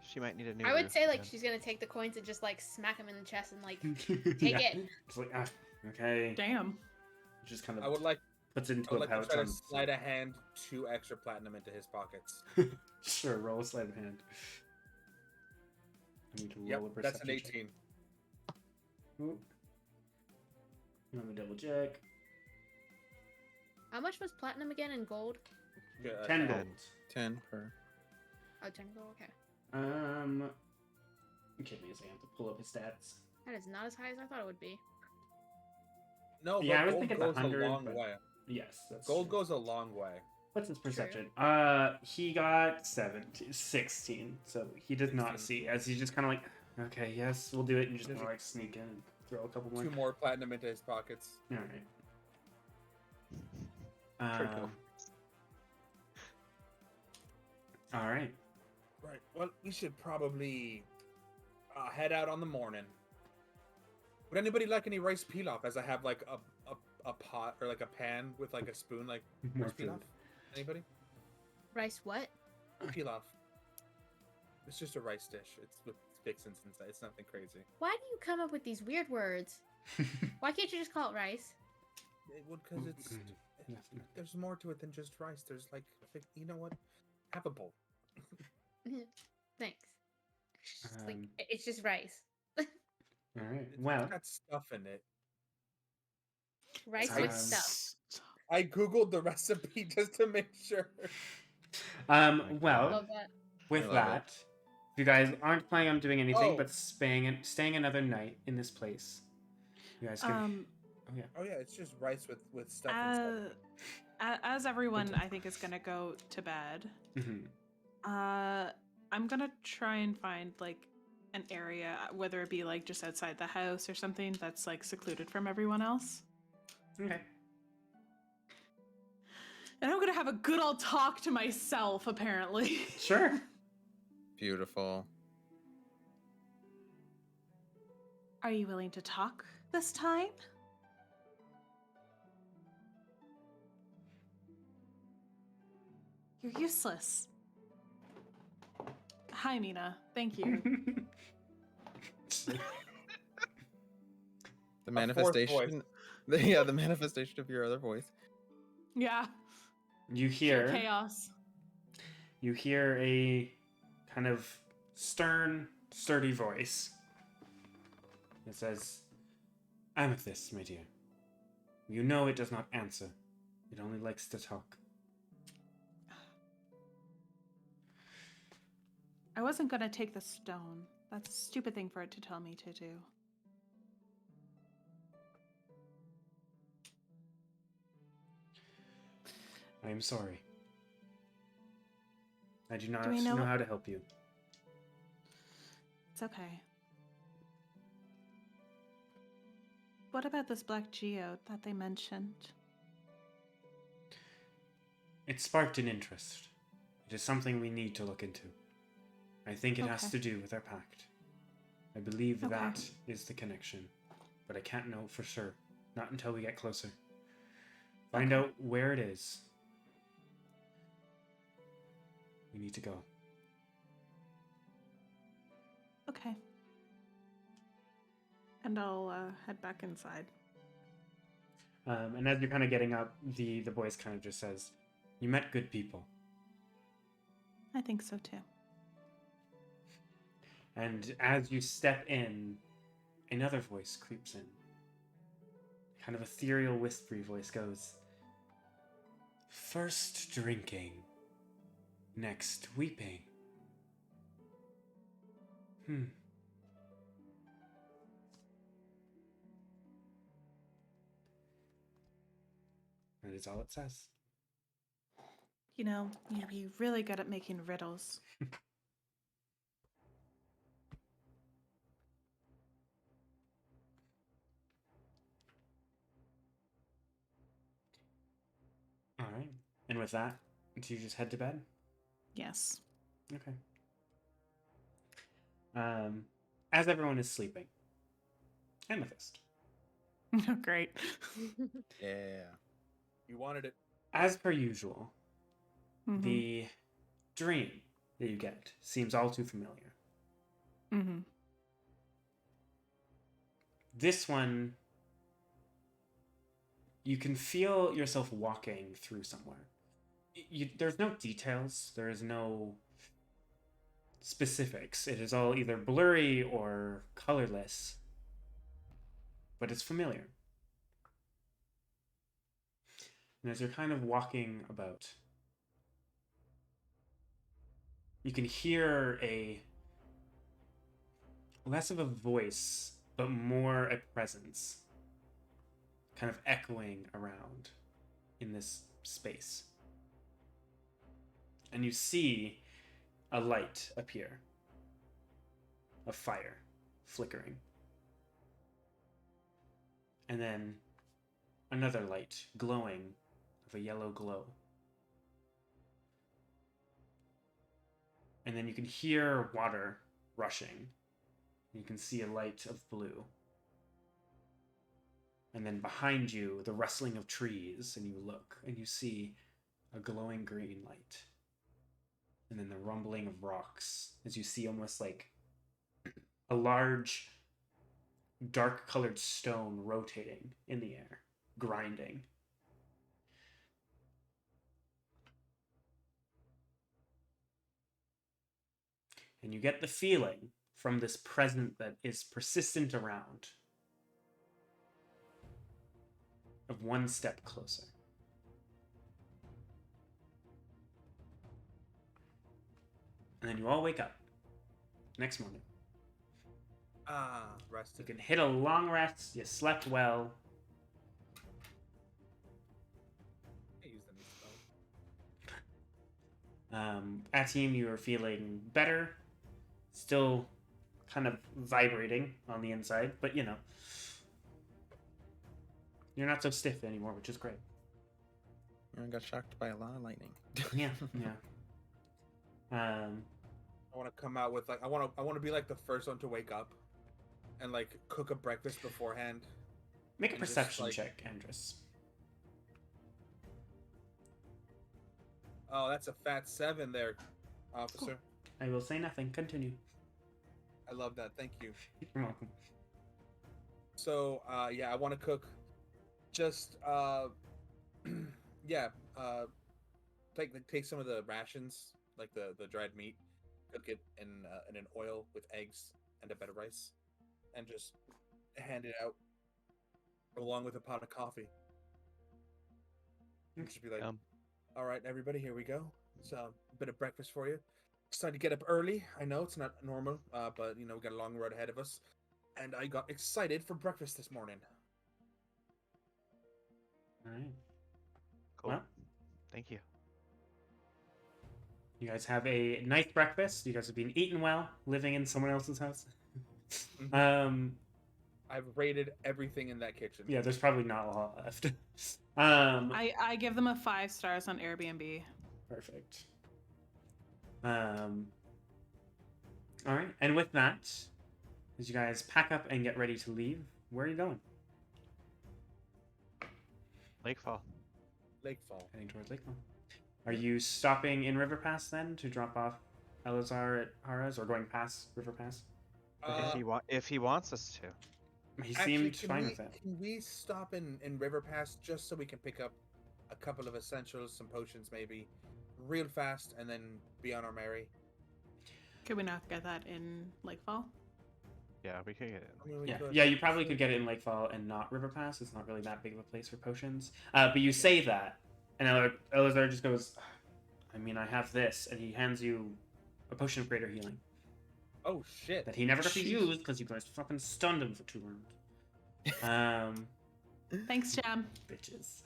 She might need a new. I would roof say like then. she's gonna take the coins and just like smack him in the chest and like Take it. Just like, okay. Damn. Just kind I of would like puts it into I would a like to pouch. try to on- slide a hand 2 extra platinum into his pockets. Sure, roll a sleight of hand. I need to Yep, roll a that's an perception check. 18. Oop. Let me double check. How much was platinum again in gold? Yeah, 10 gold. 10 per. Oh, 10 gold. Okay. Give me a second to pull up his stats. That is not as high as I thought it would be. No, but Yeah, I was gold thinking goes 100, a long but- way. Yes, that's Gold true. goes a long way. What's his perception? He got 16, so he does not 16. see. As he's just kind of like, okay, yes, we'll do it, and just kind of like sneak in and throw a couple more. 2 more platinum into his pockets. All right. Coco. All right. Right. Well, we should probably head out on the morning. Would anybody like any rice pilaf? As I have like a pot or like a pan with like a spoon, like More rice pilaf. food. Anybody? Rice what? Pilaf. It's just a rice dish. It's with fixins inside. It's nothing crazy. Why do you come up with these weird words? Why can't you just call it rice? It would because it's Yes. there's more to it than just rice. There's like you know what? Have a bowl. Thanks. It's just like Um, it's just rice. All right. It's Well, got stuff in it. Rice Um, with stuff. I googled the recipe just to make sure. well, Love that. with I love that, if you guys aren't planning on doing anything Oh. but staying another night in this place, you guys can. Oh yeah, it's just rice with stuff inside. As everyone, I think, is gonna go to bed. Mhm. I'm gonna try and find like an area, whether it be like just outside the house or something that's like secluded from everyone else. Okay. And I'm gonna have a good old talk to myself, apparently. Sure. Beautiful. Are you willing to talk this time? You're useless. Hi, Mina. Thank you. The A fourth manifestation. The manifestation of your other voice. Yeah. You Pure hear. chaos. You hear a kind of stern, sturdy voice. It says, "Amethyst, my dear. You know it does not answer. It only likes to talk." I wasn't gonna take the stone. That's a stupid thing for it to tell me to do. I am sorry. I do not we know know- how to help you. It's okay. What about this black geode that they mentioned? It sparked an interest. It is something we need to look into. I think it has Okay. to do with our pact. I believe Okay. that is the connection, but I can't know for sure. Not until we get closer. Find Okay. out where it is. We need to go. Okay. And I'll head back inside. And as you're kind of getting up, the voice kind of just says, "You met good people." I think so too. And as you step in, another voice creeps in. Kind of ethereal, whispery voice goes, "First drinking, next weeping. That is all it says. You know, you'd be really good at making riddles. All right. And with that, do you just head to bed? Yes. Okay. As everyone is sleeping, Amethyst. Great. Yeah. You wanted it. As per usual, Mhm. the dream that you get seems all too familiar. Mhm. This one, you can feel yourself walking through somewhere. There's no details, there is no specifics. It is all either blurry or colorless, but it's familiar. And as you're kind of walking about, you can hear less of a voice, but more a presence kind of echoing around in this space. And you see a light appear, a fire flickering. And then another light glowing of a yellow glow. And then you can hear water rushing. You can see a light of blue. And then behind you, the rustling of trees, and you look and you see a glowing green light. And then the rumbling of rocks as you see almost like a large dark colored stone rotating in the air, grinding. And you get the feeling from this present that is persistent around of one step closer. And then you all wake up next morning. You Rested. can hit a long rest, you slept well. I use them as well. Atim, you are feeling better. Still kind of vibrating on the inside, but you know. You're not so stiff anymore, which is great. I got shocked by a lot of lightning. Yeah. I want to come out with like I want to be like the first one to wake up, and like cook a breakfast beforehand. Make a And just, perception like- check, Amdrus. Oh, that's a fat 7 there, officer. I will say nothing. Continue. I love that. Thank you. You're welcome. So, yeah, I want to cook. Just, yeah, take some of the rations, like the dried meat, cook it in an oil with eggs and a bed of rice, and just hand it out along with a pot of coffee. And just be like, all right, everybody, here we go. It's a bit of breakfast for you. Decided to get up early. I know it's not normal, but you know, we got a long road ahead of us, and I got excited for breakfast this morning. All right. Cool. Well, Thank you. you guys have a nice breakfast. You guys have been eating well, living in someone else's house. I've rated everything in that kitchen. Yeah, there's probably not a lot left. I give them a 5 stars on Airbnb. Perfect. All right, and with that, as you guys pack up and get ready to leave, where are you going? Lakefall. Lakefall. Heading towards Lakeville. Are you stopping in River Pass then to drop off Elazar at Hara's, or going past River Pass? If he wants us to. He Actually, seemed can fine we, with it. Can we stop in River Pass just so we can pick up a couple of essentials, some potions maybe, real fast, and then be on our merry? Could we not get that in Lakefall? Yeah, we could get it. I mean, we Yeah, could. yeah, you probably could get it in Lakefall and not River Pass. It's not really that big of a place for potions. But you say that, and Elazar just goes, I mean, I have this, and he hands you a potion of greater healing Oh shit! that he never got to Jeez. use because you guys fucking stunned him for 2 rounds. Thanks, Jam. Bitches.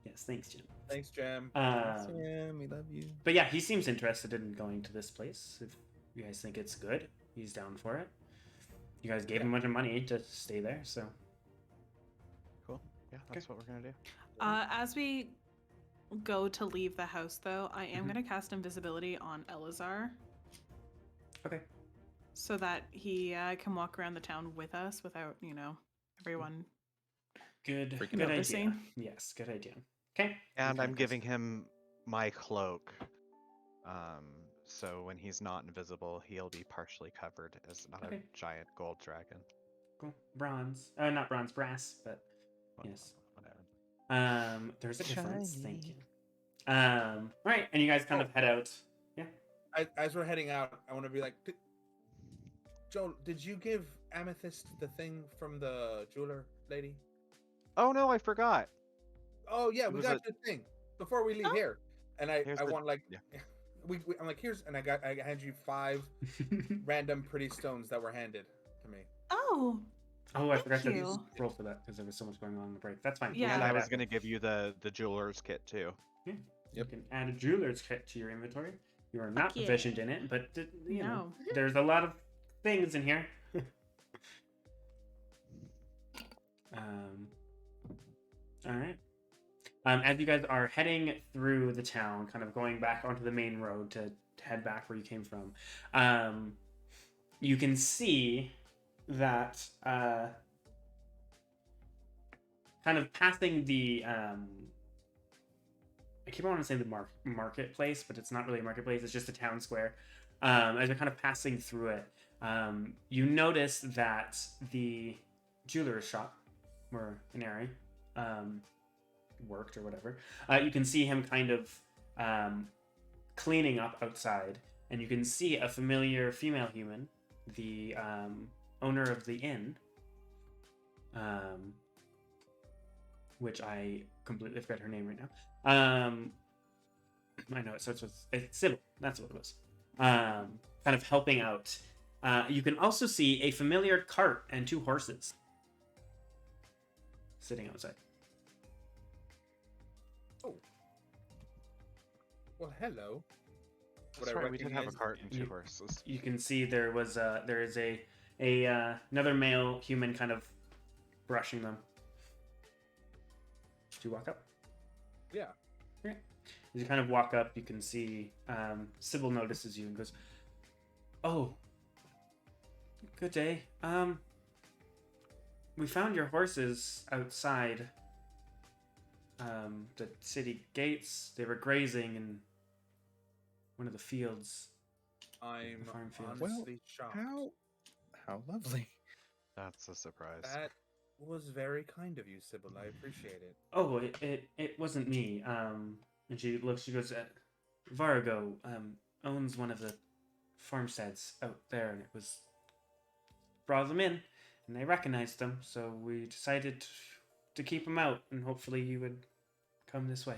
Yes, thanks, Jim. Thanks, Jam. Sam, we love you. But yeah, he seems interested in going to this place. If you guys think it's good, he's down for it. You guys gave him a bunch of money to stay there, so Cool. Yeah, that's what we're gonna do. As we go to leave the house, though, I am Mhm. going to cast invisibility on Elazar okay. so that he can walk around the town with us without, you know, everyone. Good Freaking good out. idea. Noticing. Yes, good idea. Okay. And I'm giving him my cloak. So when he's not invisible, he'll be partially covered as not Okay. a giant gold dragon. Cool. Bronze. Not bronze, brass, but yes. Whatever. There's a difference. Thank Shiny. you. All right, and you guys kind of head out. Yeah. As we're heading out, I want to be like, Joel, did you give Amethyst the thing from the jeweler lady? Oh no, I forgot. Oh yeah, It we was got a- the thing before we leave Oh. here, and I Here's the- want like yeah. I'm like here's and I hand you 5 random pretty stones that were handed to me. Oh, Oh, I Thank forgot to you. roll for that because there was so much going on in the break. That's fine. Yeah. And We'll I add was that. gonna give you the jeweler's kit too. You Yep. can add a jeweler's kit to your inventory. You are not yeah. proficient in it, but you know, No. there's a lot of things in here. All right. As you guys are heading through the town, kind of going back onto the main road to head back where you came from, you can see that kind of passing the I keep wanting to say the marketplace, but it's not really a marketplace. It's just a town square. As you're kind of passing through it, you notice that the jeweler's shop, where Inari worked or whatever, you can see him kind of cleaning up outside, and you can see a familiar female human, the owner of the inn, which I completely forgot her name right now. I know it starts with Sybil. That's what it was. Kind of helping out. You can also see a familiar cart and 2 horses sitting outside. Well, hello. That's right, we did have a cart and 2 horses. You can see there is another male human kind of brushing them. Did you walk up? Yeah. Okay. As you kind of walk up, you can see Sybil notices you and goes, "Oh, good day. We found your horses outside the city gates. They were grazing in one of the fields." I'm farm field. honestly shocked. How lovely. That's a surprise. That was very kind of you, Sybil. I appreciate it. Oh, it wasn't me. And she goes, Vargo owns one of the farmsteads out there, and it was brought them in, and they recognized them, so we decided to keep them out, and hopefully you would come this way.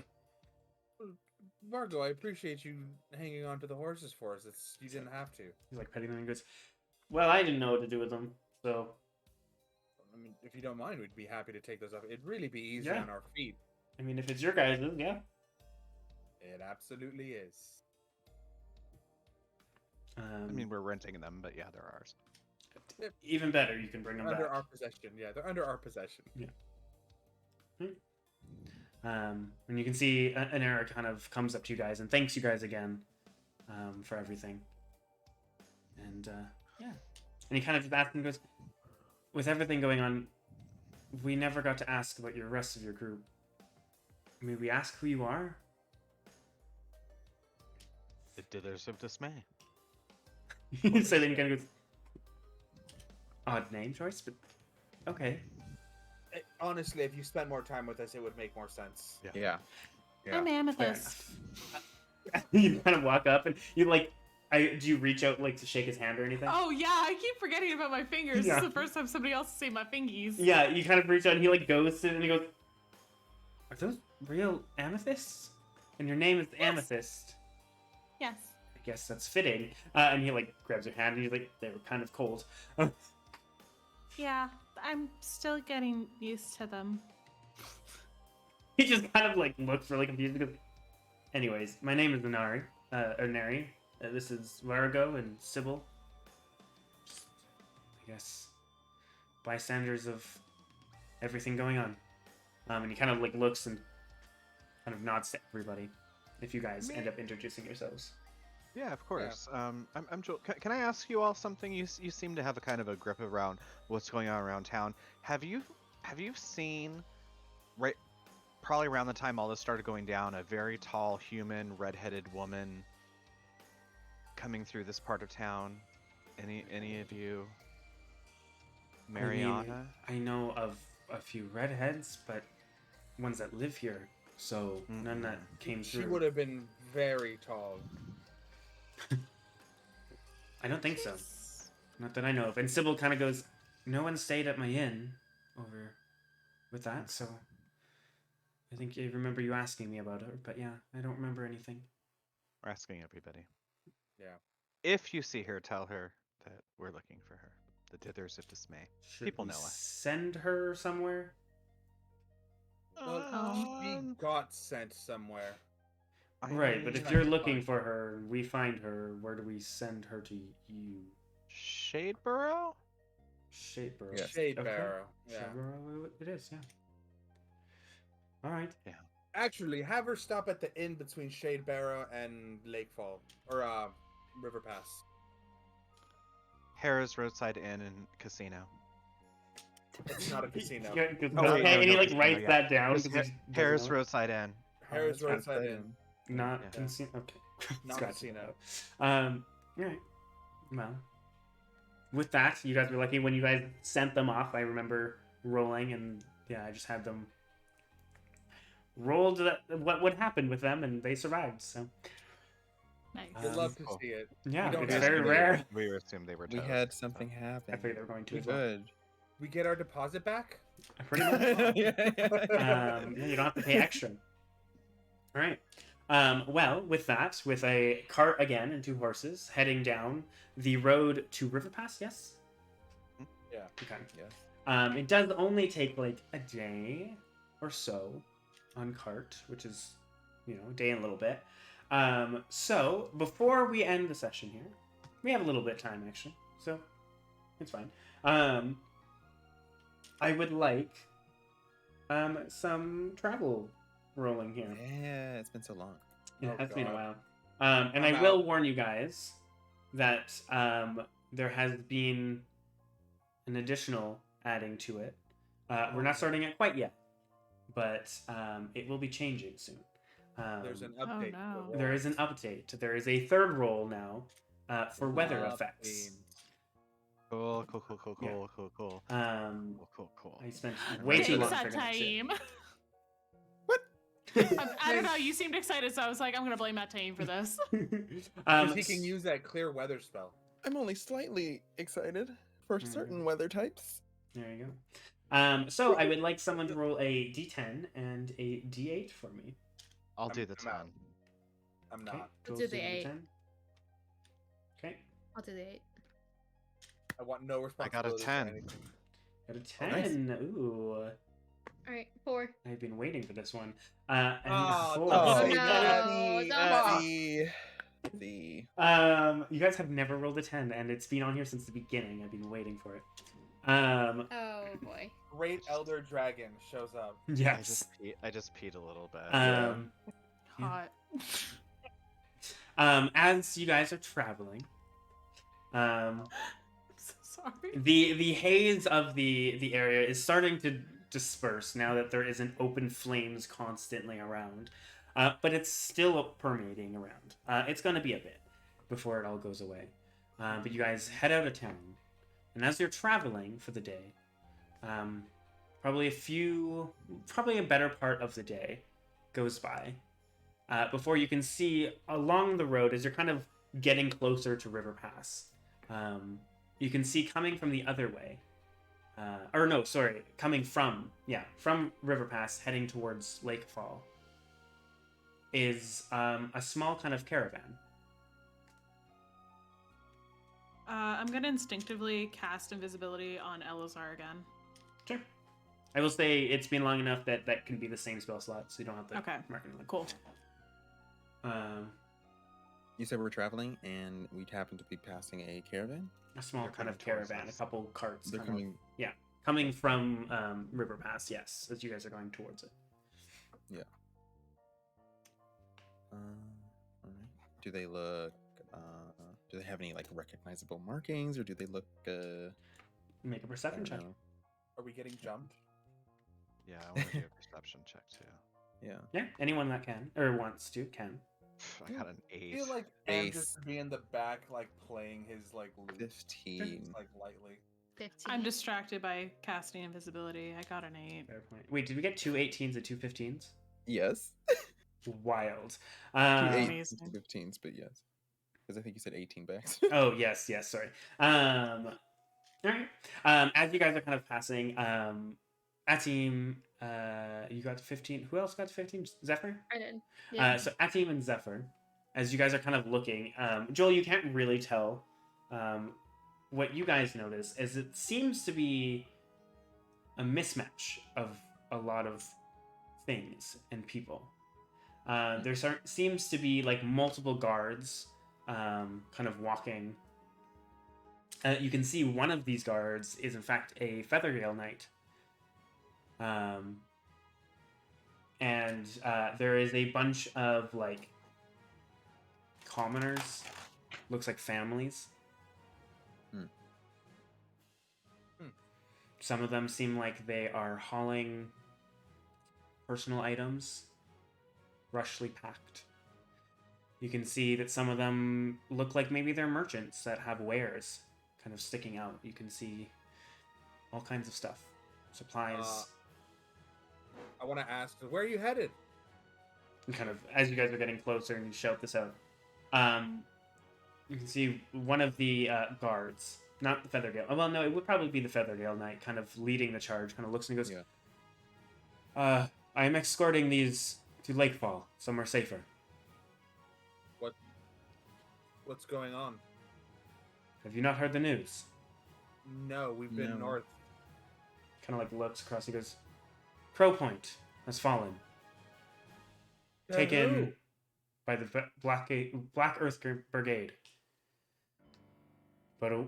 Vargo, I appreciate you hanging on to the horses for us. You didn't have to. He's like petting them and goes, "Well, I didn't know what to do with them, so I mean, if you don't mind, we'd be happy to take those off. It'd really be easier Yeah. on our feet. I mean, if it's your guys', yeah." It absolutely is. I mean, we're renting them, but yeah, they're ours. Even better, you can bring them Under back. our possession. Yeah, they're under our possession. And you can see Anera kind of comes up to you guys and thanks you guys again for everything. And yeah, and he kind of just asks and goes, "With everything going on, we never got to ask about your rest of your group. May we ask who you are?" The Ditherers of Dismay. So then he kind of goes, "Odd name choice, but okay." Honestly, if you spend more time with us, it would make more sense. Yeah. I'm Fair Amethyst. enough. You kind of walk up and you like, do you reach out like to shake his hand or anything? Oh yeah, I keep forgetting about my fingers. Yeah. This is the first time somebody else has seen my fingies. Yeah, you kind of reach out and he like goes to it and he goes, "Are those real amethysts? And your name is Amethyst." Yes. I guess that's fitting. And he like grabs your hand and he's like, "They were kind of cold." Yeah, I'm still getting used to them. He just kind of like looks really confused because, anyways, my name is Inari. This is Vargo and Sybil. Just, I guess, bystanders of everything going on. And he kind of like looks and kind of nods to everybody. If you guys end up introducing yourselves. Yeah, of course. I'm Joel. Can I ask you all something? You seem to have a kind of a grip around what's going on around town. Have you seen, right, probably around the time all this started going down, a very tall human, redheaded woman coming through this part of town? Any of you? Mariana? I know of a few redheads, but ones that live here. So none that came She through. would have been very tall. I don't think so. Not that I know of. And Sybil kind of goes, "No one stayed at my inn over with that, so I think I remember you asking me about her, but yeah, I don't remember anything. We're asking everybody. Yeah. If you see her, tell her that we're looking for her. The Ditherers of Dismay. Should People we know us. send her somewhere? Well, she got sent somewhere. Right, but if trying you're to looking find for her and we find her, where do we send her to you? Shadeborough? Shadeborough. Yes. Shade Okay. Barrow. Yeah. Shadeborough it is, yeah. All right. Actually, have her stop at the inn between Shade Barrow and Lakefall. Or River Pass. Harrah's Roadside Inn and Casino. It's not a casino. Yeah, 'cause- Oh, wait, okay, no, and he no like casino, writes yeah. that down. It's 'cause he doesn't Harrah's know it. Roadside Inn. Harrah's That's Roadside that Inn. Not Yeah. casino. Okay. Not Scratch casino. that. Right. Well, with that, you guys were lucky when you guys sent them off. I remember rolling, and yeah, I just had them rolled what would happen with them, and they survived. So Nice. We'd love to Cool. see it. yeah, We don't it's have very to- rare. We assumed they were We toast, had so- something happen. I figured they were going to We're as well. good. We get our deposit back? Pretty much. Yeah. Yeah, you don't have to pay extra. All right. Well, with that, with a cart again and 2 horses heading down the road to River Pass, yes? Yeah. Okay. Yes. It does only take like a day or so on cart, which is, a day and a little bit. So before we end the session here, we have a little bit of time actually, so it's fine. I would like some travel rolling here. Yeah, it's been so long. It Oh, has been a God. while. And I'm I will out. warn you guys that there has been an additional adding to it. We're not starting it quite yet, but it will be changing soon. There's an update. no. to the There roll. is an update. There is a third roll now for weather Love effects. themes. Cool, cool, cool, cool, Yeah. cool, cool, cool. Um, Cool, cool, cool. I spent I'm way ready too for long this. Thanks, figuring that shit. Taim. What? I don't know. You seemed excited, so I was like, I'm gonna blame that Taim for this. Because he can use that clear weather spell. I'm only slightly excited for certain weather types. There you go. So I would like someone to roll a d10 and a d8 for me. I'll do the I'm out. 10. I'm Okay, not. Let's Jules, do the 8. 10. Okay, I'll do the 8. I want no I got a responsibility. 10. For anything. got a nice. 10. Ooh, All right, 4. I've been waiting for this one. And Oh, four. Oh, no, don't. You guys have never rolled a 10, and it's been on here since the beginning. I've been waiting for it. Oh boy. Great Elder Dragon shows up. Yes. I just peed a little bit. Yeah. Hot. As you guys are traveling, I'm so sorry. the haze of the area is starting to disperse now that there isn't open flames constantly around, but it's still permeating around. It's going to be a bit before it all goes away. But you guys head out of town, and as you're traveling for the day, probably a better part of the day goes by before you can see along the road as you're kind of getting closer to River Pass. You can see coming from the other way, coming from River Pass heading towards Lake Fall is a small kind of caravan. I'm gonna instinctively cast invisibility on Elazar again. Sure. I will say it's been long enough that that can be the same spell slot, so you don't have to Okay, mark anything. cool. You said we're traveling, and we happen to be passing a caravan. A small They're kind of coming towards caravan, a us. couple carts. They're kind of- coming. coming from River Pass, yes, as you guys are going towards it. All right. Do they look? Do they have any like recognizable markings, or do they look? Make a I perception don't check. know. Are we getting jumped? Yeah, I want to do a perception check too. Yeah. Yeah, anyone that can or wants to can. I got an I 8. feel like Ace. Amdrus would be in the back, like playing his like lute, 15. like lightly. 15. I'm distracted by casting invisibility. I got an 8. Fair point. Wait, did we get 2 18s and 2 15s? Yes. Wild. Two Amazing. 8s and 15s, but yes. Because I think you said 18 backs. Oh yes, sorry. All right. As you guys are kind of passing, Atim, you got to 15. Who else got to 15? Zephyr? I did. Yeah. So Atim and Zephyr, as you guys are kind of looking, Joel, you can't really tell. What you guys notice is it seems to be a mismatch of a lot of things and people. There seems to be like multiple guards kind of walking. You can see one of these guards is in fact a Feathergale Knight. And there is a bunch of like commoners, looks like families. Some of them seem like they are hauling personal items, rushly packed. You can see that some of them look like maybe they're merchants that have wares kind of sticking out. You can see all kinds of stuff, supplies. I want to ask, where are you headed? And kind of, as you guys are getting closer and you shout this out, you can see one of the guards, not the Feathergale. Oh, well, no, it would probably be the Feathergale Knight, kind of leading the charge, kind of looks and goes, I am escorting these to Lakefall, somewhere safer. What's going on? Have you not heard the news? No, we've been north. Kind of like looks across, he goes, Crow Point has fallen. Taken by the Black Earth Brigade. But a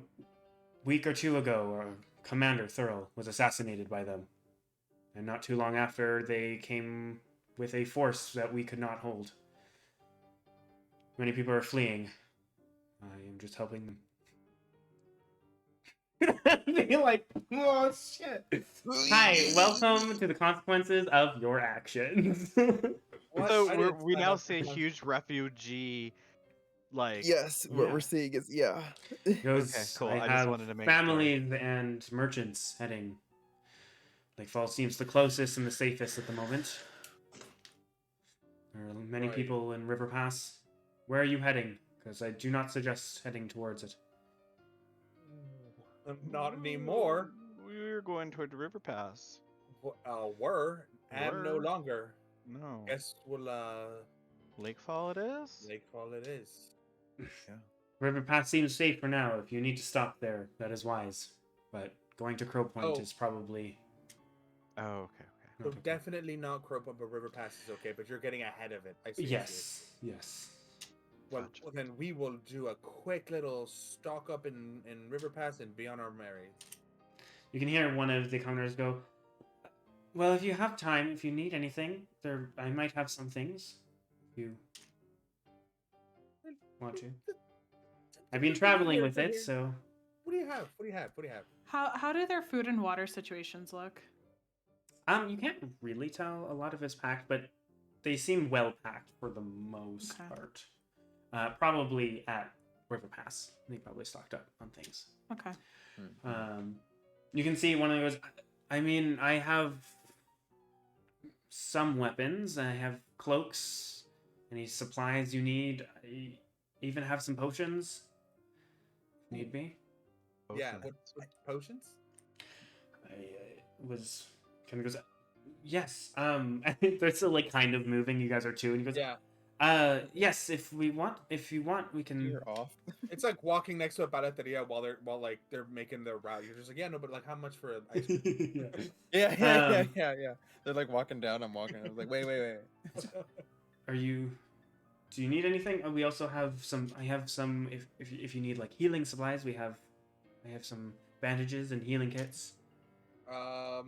week or two ago, our commander, Thurl, was assassinated by them. And not too long after, they came with a force that we could not hold. Many people are fleeing. I am just helping them. Be like, oh shit. Hi, welcome to the consequences of your actions. So we now see a huge refugee, like. Yes, what we're seeing is Goes, Okay, cool. I I just have wanted to make families and merchants heading. Lakefall seems the closest and the safest at the moment. There are many people in River Pass. Where are you heading? Because I do not suggest heading towards it. Not anymore. We're going toward the River Pass. Were and no longer. No. Guess we'll Lakefall it is? Lakefall it is. Yeah. River Pass seems safe for now. If you need to stop there, that is wise. But going to Crow Point is probably... Oh, okay. So definitely not Crow Point, but River Pass is okay, but you're getting ahead of it. I see. Yes. Well, then we will do a quick little stock up in River Pass and be on our merry. You can hear one of the commoners go, well, if you have time, if you need anything, I might have some things. If you want to. I've been traveling with it, so... What do you have? How do their food and water situations look? You can't really tell. A lot of it's packed, but they seem well packed for the most part. Probably at River Pass. They probably stocked up on things. Okay. You can see one of those. I mean, I have some weapons. I have cloaks. Any supplies you need. I even have some potions. If need be. Yeah. What potions? I was kind of goes. Yes. They're still like kind of moving. You guys are too, and he goes. Yeah. Yes, if you want, we can. You're off. It's like walking next to a palateria while they're making their route. You're just like, yeah, no, but like, how much for an ice cream? Yeah. They're like walking down. I'm walking. I was like, wait. Do you need anything? We also have some. I have some. If you need like healing supplies, I have some bandages and healing kits. A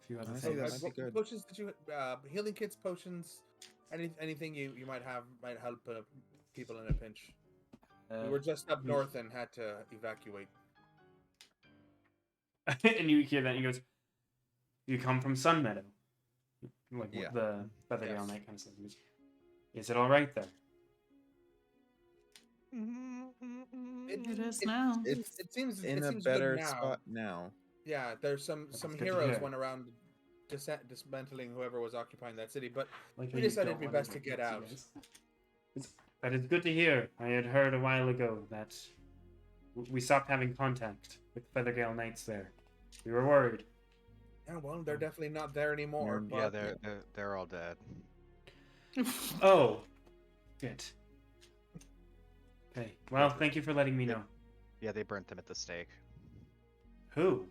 few other Honestly, things. that might be good. Potions did you? Healing kits, potions. Anything you might have might help people in a pinch. We were just up north and had to evacuate. And you hear that, and he goes, "You come from Sun Meadow, like the Feathergale Knight kind of stuff." Is it all right there? It is now. It seems in a good better now. spot now. Yeah, there's some good to heroes hear. went around dismantling whoever was occupying that city, but Like we you decided don't it'd be wanna best to get see out. guys. That is good to hear. I had heard a while ago that we stopped having contact with Feathergale Knights there. We were worried. Yeah, well, they're definitely not there anymore. They're- Yeah, But they're all dead. Oh, shit. Okay. Well, thank you for letting me know. Yeah, they burnt them at the stake. Who?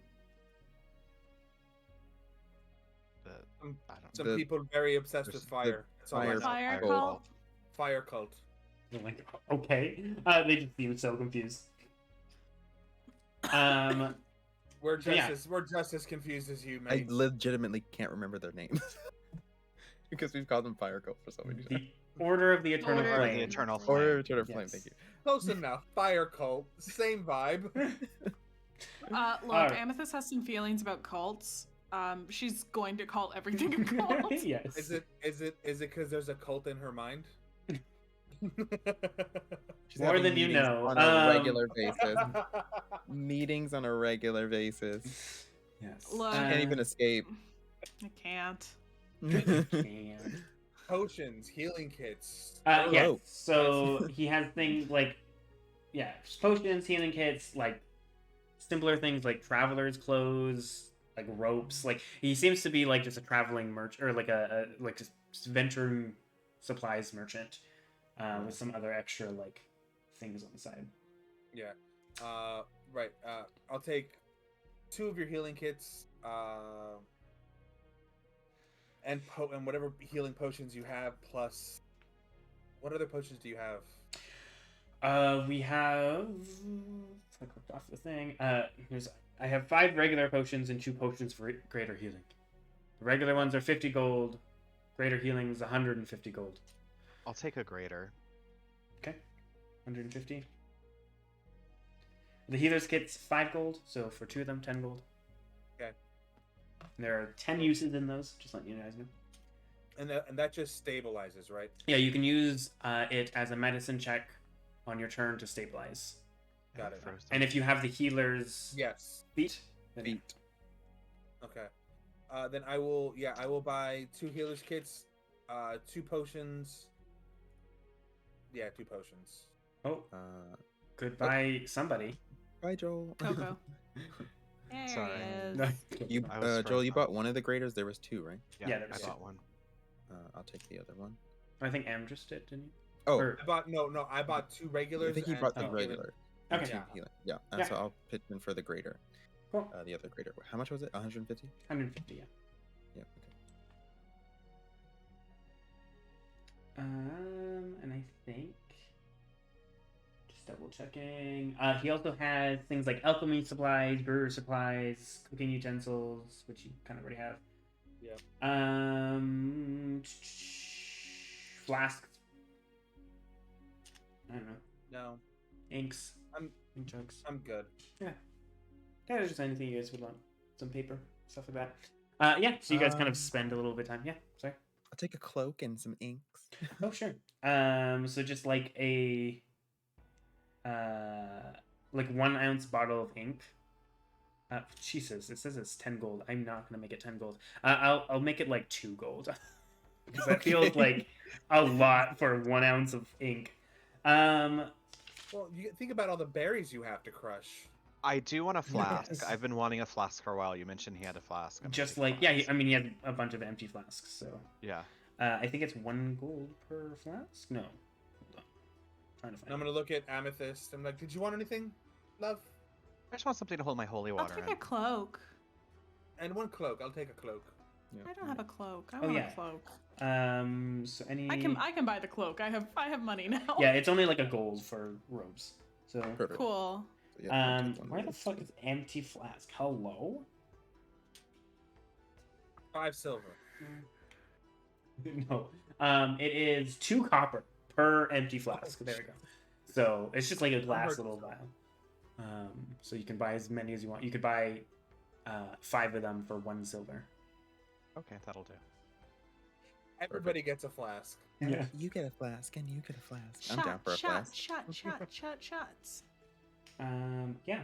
But I don't some The- people very obsessed with the fire. That's all I fire- know. Fire cult. cult. Fire cult. They're like, okay. They just seem so confused. We're just So, yeah. we're just as confused as you, I mate. legitimately can't remember their names because we've called them Fire Cult for so many times. The Order of the Eternal Order of Or the the Flame. Eternal Flame. Flame. Or Eternal Flame, Yes. thank you. Close enough. Fire cult. Same vibe. Look, Alright. Amethyst has some feelings about cults. She's going to call everything a cult. Yes. Is it because there's a cult in her mind? She's More having than you meetings know. on a regular basis. Meetings on a regular basis. Yes. Look. She can't even escape. I can't. And, Potions, healing kits. yeah. Hello. So he has things like, potions, healing kits, like simpler things like traveler's clothes, like ropes. Like he seems to be like just a traveling merchant or like a venturing supplies merchant, with some other extra like things on the side. Yeah. Right. I'll take 2 of your healing kits. And whatever healing potions you have, plus what other potions do you have? We have. I clicked off the thing. I have 5 regular potions and 2 potions for greater healing. The regular ones are 50 gold. Greater healing is 150 gold. I'll take a greater. Okay, 150. The healer's kit's 5 gold, so for 2 of them, 10 gold. Okay. There are 10 uses in those. Just letting you guys know. And that just stabilizes, right? Yeah, you can use it as a medicine check on your turn to stabilize. Got it. Frozen. And if you have the healer's Yes. feat, then Feet. Okay. Then I will buy 2 healers kits, 2 potions. Yeah, 2 potions. Oh, Uh, goodbye, somebody. bye, Joel. Coco. There Sorry. he is. You, I was Joel, you frozen. bought one of the graders. There was 2, right? Yeah, there I was bought one. I'll take the other one. I think Amdrus did, didn't you? Oh, Or- I bought 2 regulars. I think he and brought 2 the healers. regular. and Okay. 2 healing. Yeah, Yeah. so I'll pitch in for the greater. Cool. The other greater. How much was it? 150? 150, yeah. Yeah. Okay. And I think just double checking. He also has things like alchemy supplies, brewer supplies, cooking utensils, which you kind of already have. Yeah. Flasks. I don't know. No, Inks. I'm- Ink jugs. I'm good. Yeah, just anything you guys would want. Some paper, stuff like that. Yeah, so you guys kind of spend a little bit of time. Yeah, sorry. I'll take a cloak and some inks. Oh, sure. So just like a 1 ounce bottle of ink. Jesus, it says it's 10 gold. I'm not gonna make it 10 gold. I'll make it like 2 gold because that feels Okay. like a lot for 1 ounce of ink. Well, you think about all the berries you have to crush. I do want a flask. Yes. I've been wanting a flask for a while. You mentioned he had a flask. I'm gonna Just take like a flask. I mean, he had a bunch of empty flasks. So Yeah. I think it's 1 gold per flask. No, hold on. Trying to find. And I'm gonna look at Amethyst. I'm like, did you want anything, love? I just want something to hold my holy I'll water take in. a cloak. And 1 cloak. I'll take a cloak. Yeah. I don't have a cloak. I Oh, want yeah. a cloak. So any. I can buy the cloak. I have money now. Yeah, it's only like a gold for robes. So. Perfect. Cool. So, yeah, I'll take one of Where the those. fuck is empty flask? Hello? 5 silver. No. It is 2 copper per empty flask. There we go. So it's just like a glass little vial. So you can buy as many as you want. You could buy 5 of them for 1 silver. Okay, that'll do. Everybody gets a flask. Yeah. You get a flask, and you get a flask. I'm Shot, down for a shot, flask. shots. Yeah.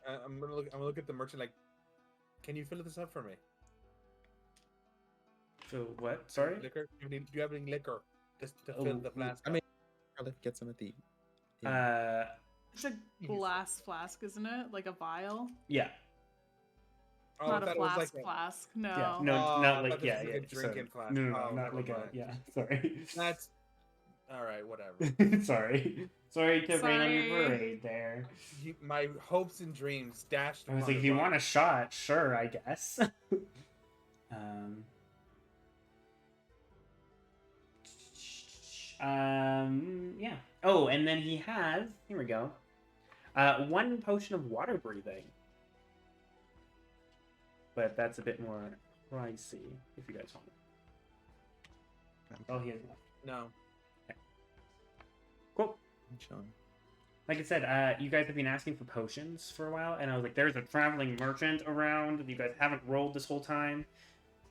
I'm gonna look at the merchant. Like, can you fill this up for me? So what? Sorry? Liquor? Do you have any liquor just to Oh, fill the flask? I mean, probably get some at the. Uh, It's a glass flask, isn't it? Like a vial. yeah. Oh, Not I a thought it was flask like flask. No. Yeah, no, Oh, I not thought like this yeah, was yeah. like a Sorry. drinking flask. No, no, Oh, no, not never like a mind. yeah. Sorry. That's all right. Whatever. Sorry to rain on your Sorry. parade there. My hopes and dreams dashed. I was upon like, the if you rock. want a shot, sure, I guess. um. Yeah. Oh, and then he has. Here we go. 1 potion of water breathing. But that's a bit more pricey if you guys want it. Oh, he has left. No. Cool. I'm chilling. Like I said, you guys have been asking for potions for a while, and I was like, there's a traveling merchant around. You guys haven't rolled this whole time.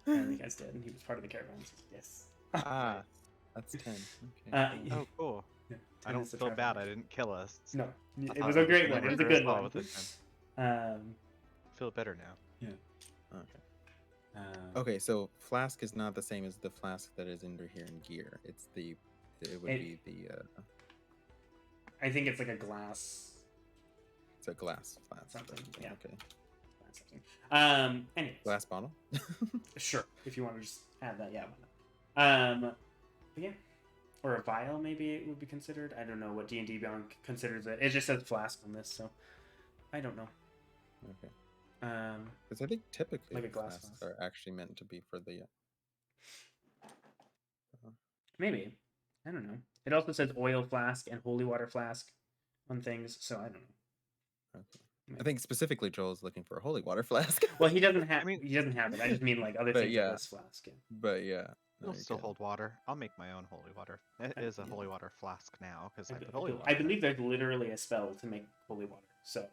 And you guys did, and he was part of the caravan. So yes. Ah, that's 10. Okay. Oh, cool. Yeah, I don't is the feel bad. traveling. I didn't kill us. No, I it thought was I a great gonna one. It was a murder good us all one. with it. Feel better now. Okay. Okay, so flask is not the same as the flask that is under here in gear. It would be the I think it's like a glass it's a glass flask. something. Yeah. Okay. Glass something. Anyways. Glass bottle. Sure, if you want to just add that, yeah. Why not? But yeah, or a vial maybe it would be considered. I don't know what D&D Beyond considers it. It just says flask on this, so I don't know. Okay. Because I think typically like a the glass flasks flask. are actually meant to be for the. Maybe. I don't know. It also says oil flask and holy water flask on things, so I don't know. Okay. I think specifically Joel's looking for a holy water flask. Well, he doesn't have. I mean- he doesn't have it. I just mean like other But things yeah. like this flask. Yeah. But yeah. no, It'll you still can. hold water. I'll make my own holy water. It is a holy water flask now because I put holy water. I believe there's literally a spell to make holy water. So,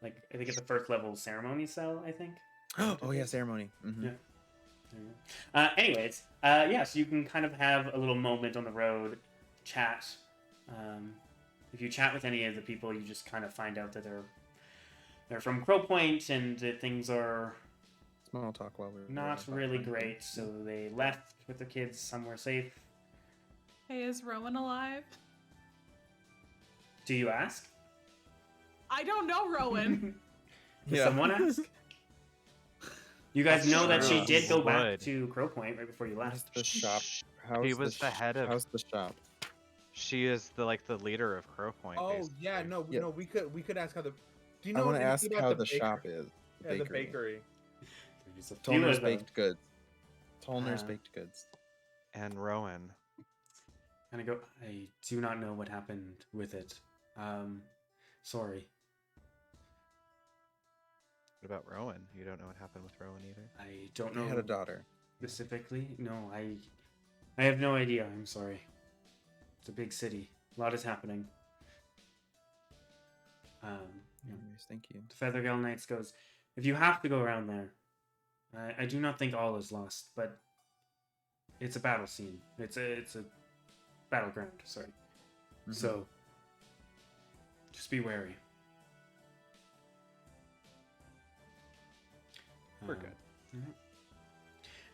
like, I think it's a first level ceremony spell. I think. Oh yeah, ceremony. Mm-hmm. Yeah. Anyways, yeah. So you can kind of have a little moment on the road, chat. If you chat with any of the people, you just kind of find out that they're from Crow Point and that things are Small talk while we're not really great. So they left with their kids somewhere safe. Hey, is Rowan alive? Do you ask? I don't know, Rowan. Does Yeah. someone ask? You guys That's know that she true. did go back Would. to Crow Point right before you How's left. the shop? He was the head of. How's the shop? She is the leader of Crow Point. Oh basically. yeah, no, Yeah. no. We could ask how the. Do you I know? want to anything ask about how the bakery? shop is. Yeah, the bakery. There's a few Tolner's of them. baked goods. Tolner's Uh, baked goods. And Rowan. And I go, I do not know what happened with it. Sorry. What about Rowan? You don't know what happened with Rowan either. I don't He know had a daughter. specifically. No, I have no idea. I'm sorry. It's a big city. A lot is happening. Yeah. Anyways, thank you. The Feathergale Knights goes, if you have to go around there, I do not think all is lost, but it's a battle scene. It's a battleground, sorry. Mhm. So just be wary. We're good. mhm.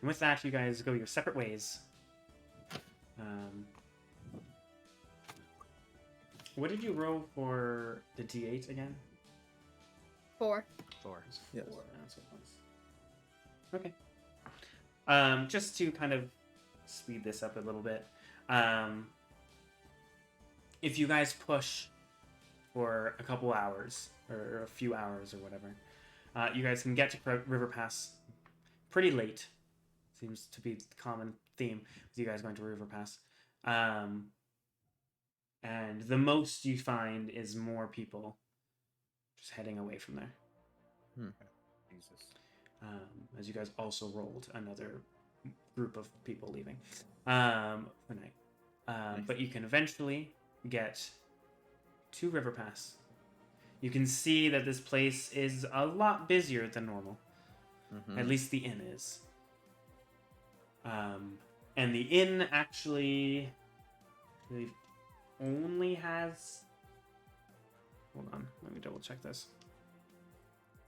And with that, you guys go your separate ways. What did you roll for the D8 again? 4. 4. Yes. Four, that's what it was. Okay. Just to kind of speed this up a little bit. If you guys push for a couple hours or a few hours or whatever, you guys can get to River Pass pretty late. Seems to be the common theme with you guys going to River Pass. And the most you find is more people just heading away from there. Jesus. As you guys also rolled another group of people leaving for night. Nice. But you can eventually get to River Pass. You can see that this place is a lot busier than normal. Mhm. At least the inn is. And the inn actually, I believe, only has. Hold on, let me double check this.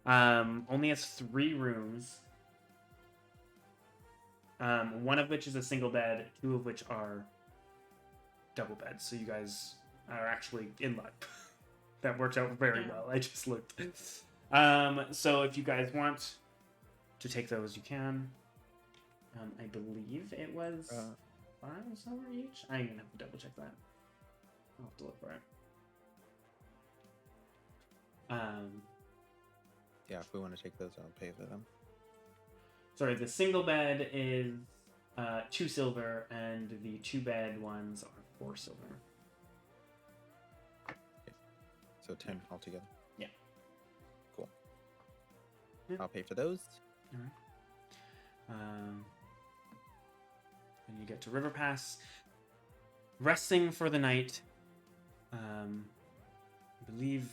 Only has 3 rooms. One of which is a single bed, 2 of which are double beds. So you guys are actually in luck. That worked out very Yeah. well. I just looked. So if you guys want to take those, you can. I believe it was 5 silver each. I'm gonna have to double check that. I'll have to look for it. Yeah, if we want to take those, I'll pay for them. Sorry, the single bed is 2 silver, and the 2-bed ones are 4 silver. So 10 altogether. Yeah. Cool. Yeah. I'll pay for those. All right. And you get to River Pass, resting for the night. I believe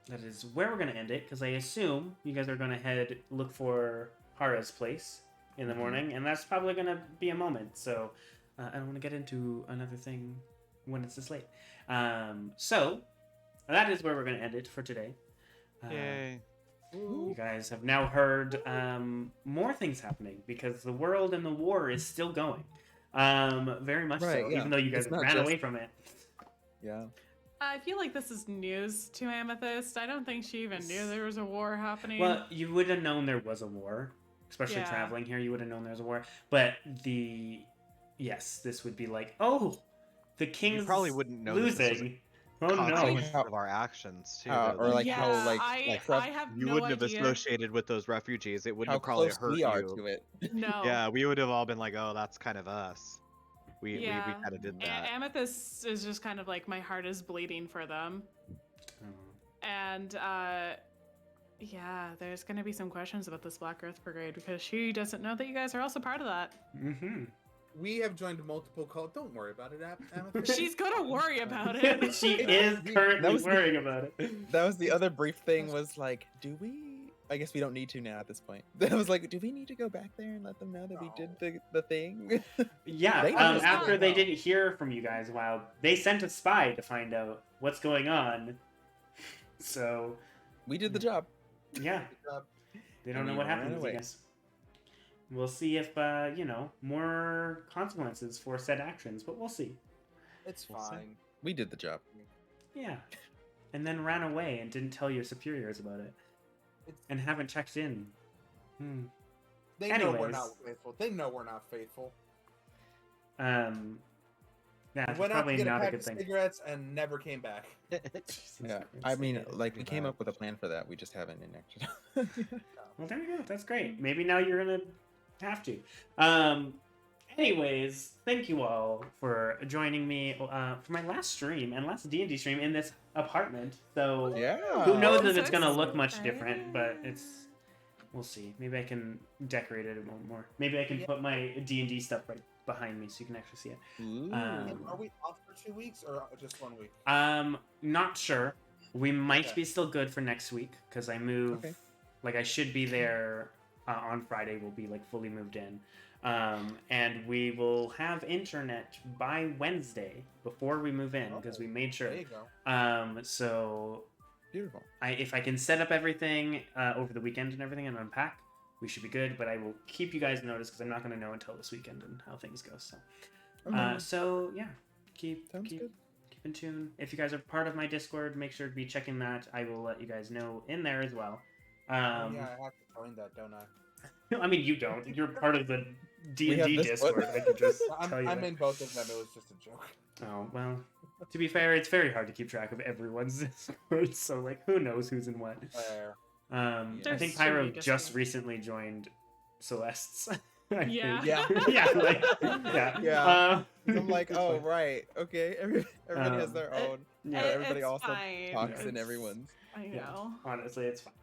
that is where we're going to end it, because I assume you guys are going to look for Hara's place in the morning, and that's probably going to be a moment. So I don't want to get into another thing when it's this late. So that is where we're going to end it for today. Yay. You guys have now heard more things happening, because the world and the war is still going. Very much Right, so, yeah. even though you guys It's not ran just- away from it. Yeah. I feel like this is news to Amethyst. I don't think she even knew there was a war happening. Well, you would have known there was a war, especially Yeah. traveling here. You would have known there was a war. But yes, this would be like, oh, the king's You probably wouldn't know this was losing. Oh no! consequence of our actions too. Or though. like yeah, how like I have you no wouldn't idea. have associated with those refugees. It wouldn't how have probably close hurt we are you. to it. No. Yeah, we would have all been like, "Oh, that's kind of us." We Yeah. kind of did that. Amethyst is just kind of like, my heart is bleeding for them. Oh. And yeah, there's gonna be some questions about this Black Earth Brigade, because she doesn't know that you guys are also part of that. Mm-hmm. We have joined multiple cults. Don't worry about it, Amethyst. She's gonna worry about it. She is currently That was the- worrying about it. That was the other brief thing, was like, do we? I guess we don't need to now at this point. I was like, do we need to go back there and let them know that we did the thing? Yeah, They understand. after they didn't hear from you guys, they sent a spy to find out what's going on. So, We did the job. yeah, Good job. they don't And know we what ran happened with away. you guys. We'll see if, more consequences for said actions, but we'll see. It's We'll see. fine. We did the job. Yeah. And then ran away and didn't tell your superiors about it. It's- And haven't checked in. They know we're Anyways. not faithful. They know we're not faithful. Yeah, We that's went out to probably get a not a pack good of thing. cigarettes and never came back. Yeah. I mean, like, we came up with a plan for that. We just haven't enacted it. Well, there you go. That's great. Maybe now you're gonna have to. Anyways, thank you all for joining me for my last stream and last D&D stream in this apartment. So Yeah. who knows I'm if so it's gonna look much different, excited. but we'll see. Maybe I can decorate it a little more. Maybe I can Yeah. put my D&D stuff right behind me so you can actually see it. Ooh. Are we off for 2 weeks or just 1 week? Not sure. We might Okay. be still good for next week because I move. Okay. Like I should be there on Friday. We'll be like fully moved in, and we will have internet by Wednesday before we move in because we made sure. There you go. So Beautiful. if I can set up everything over the weekend and everything and unpack, we should be good. But I will keep you guys noticed because I'm not going to know until this weekend and how things go. So, Okay. so yeah, keep Sounds good. keep in tune. If you guys are part of my Discord, make sure to be checking that. I will let you guys know in there as well. Yeah, I have to join that, don't I? I mean, you don't. You're part of the We have D&D this one. Discord. I could just I'm, tell you I'm that. in both of them. It was just a joke. Oh, well, to be fair, it's very hard to keep track of everyone's Discord, so, like, who knows who's in what. Fair. I There's think so Pyro many just Discords. recently joined Celeste's. I Yeah. think. Yeah. yeah, like, yeah. Yeah. I'm like, it's oh, fine. right. Okay. Everybody has their own. Yeah, everybody It's also fine. talks in It's- everyone's. I Yeah. know. honestly, it's fine.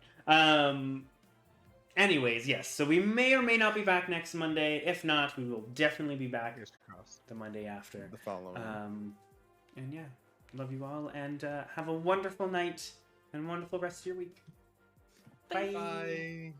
Anyways, yes, so we may or may not be back next Monday. If not, we will definitely be back Fingers crossed. the Monday after. The following. And yeah, love you all, and have a wonderful night and wonderful rest of your week. Bye. Bye.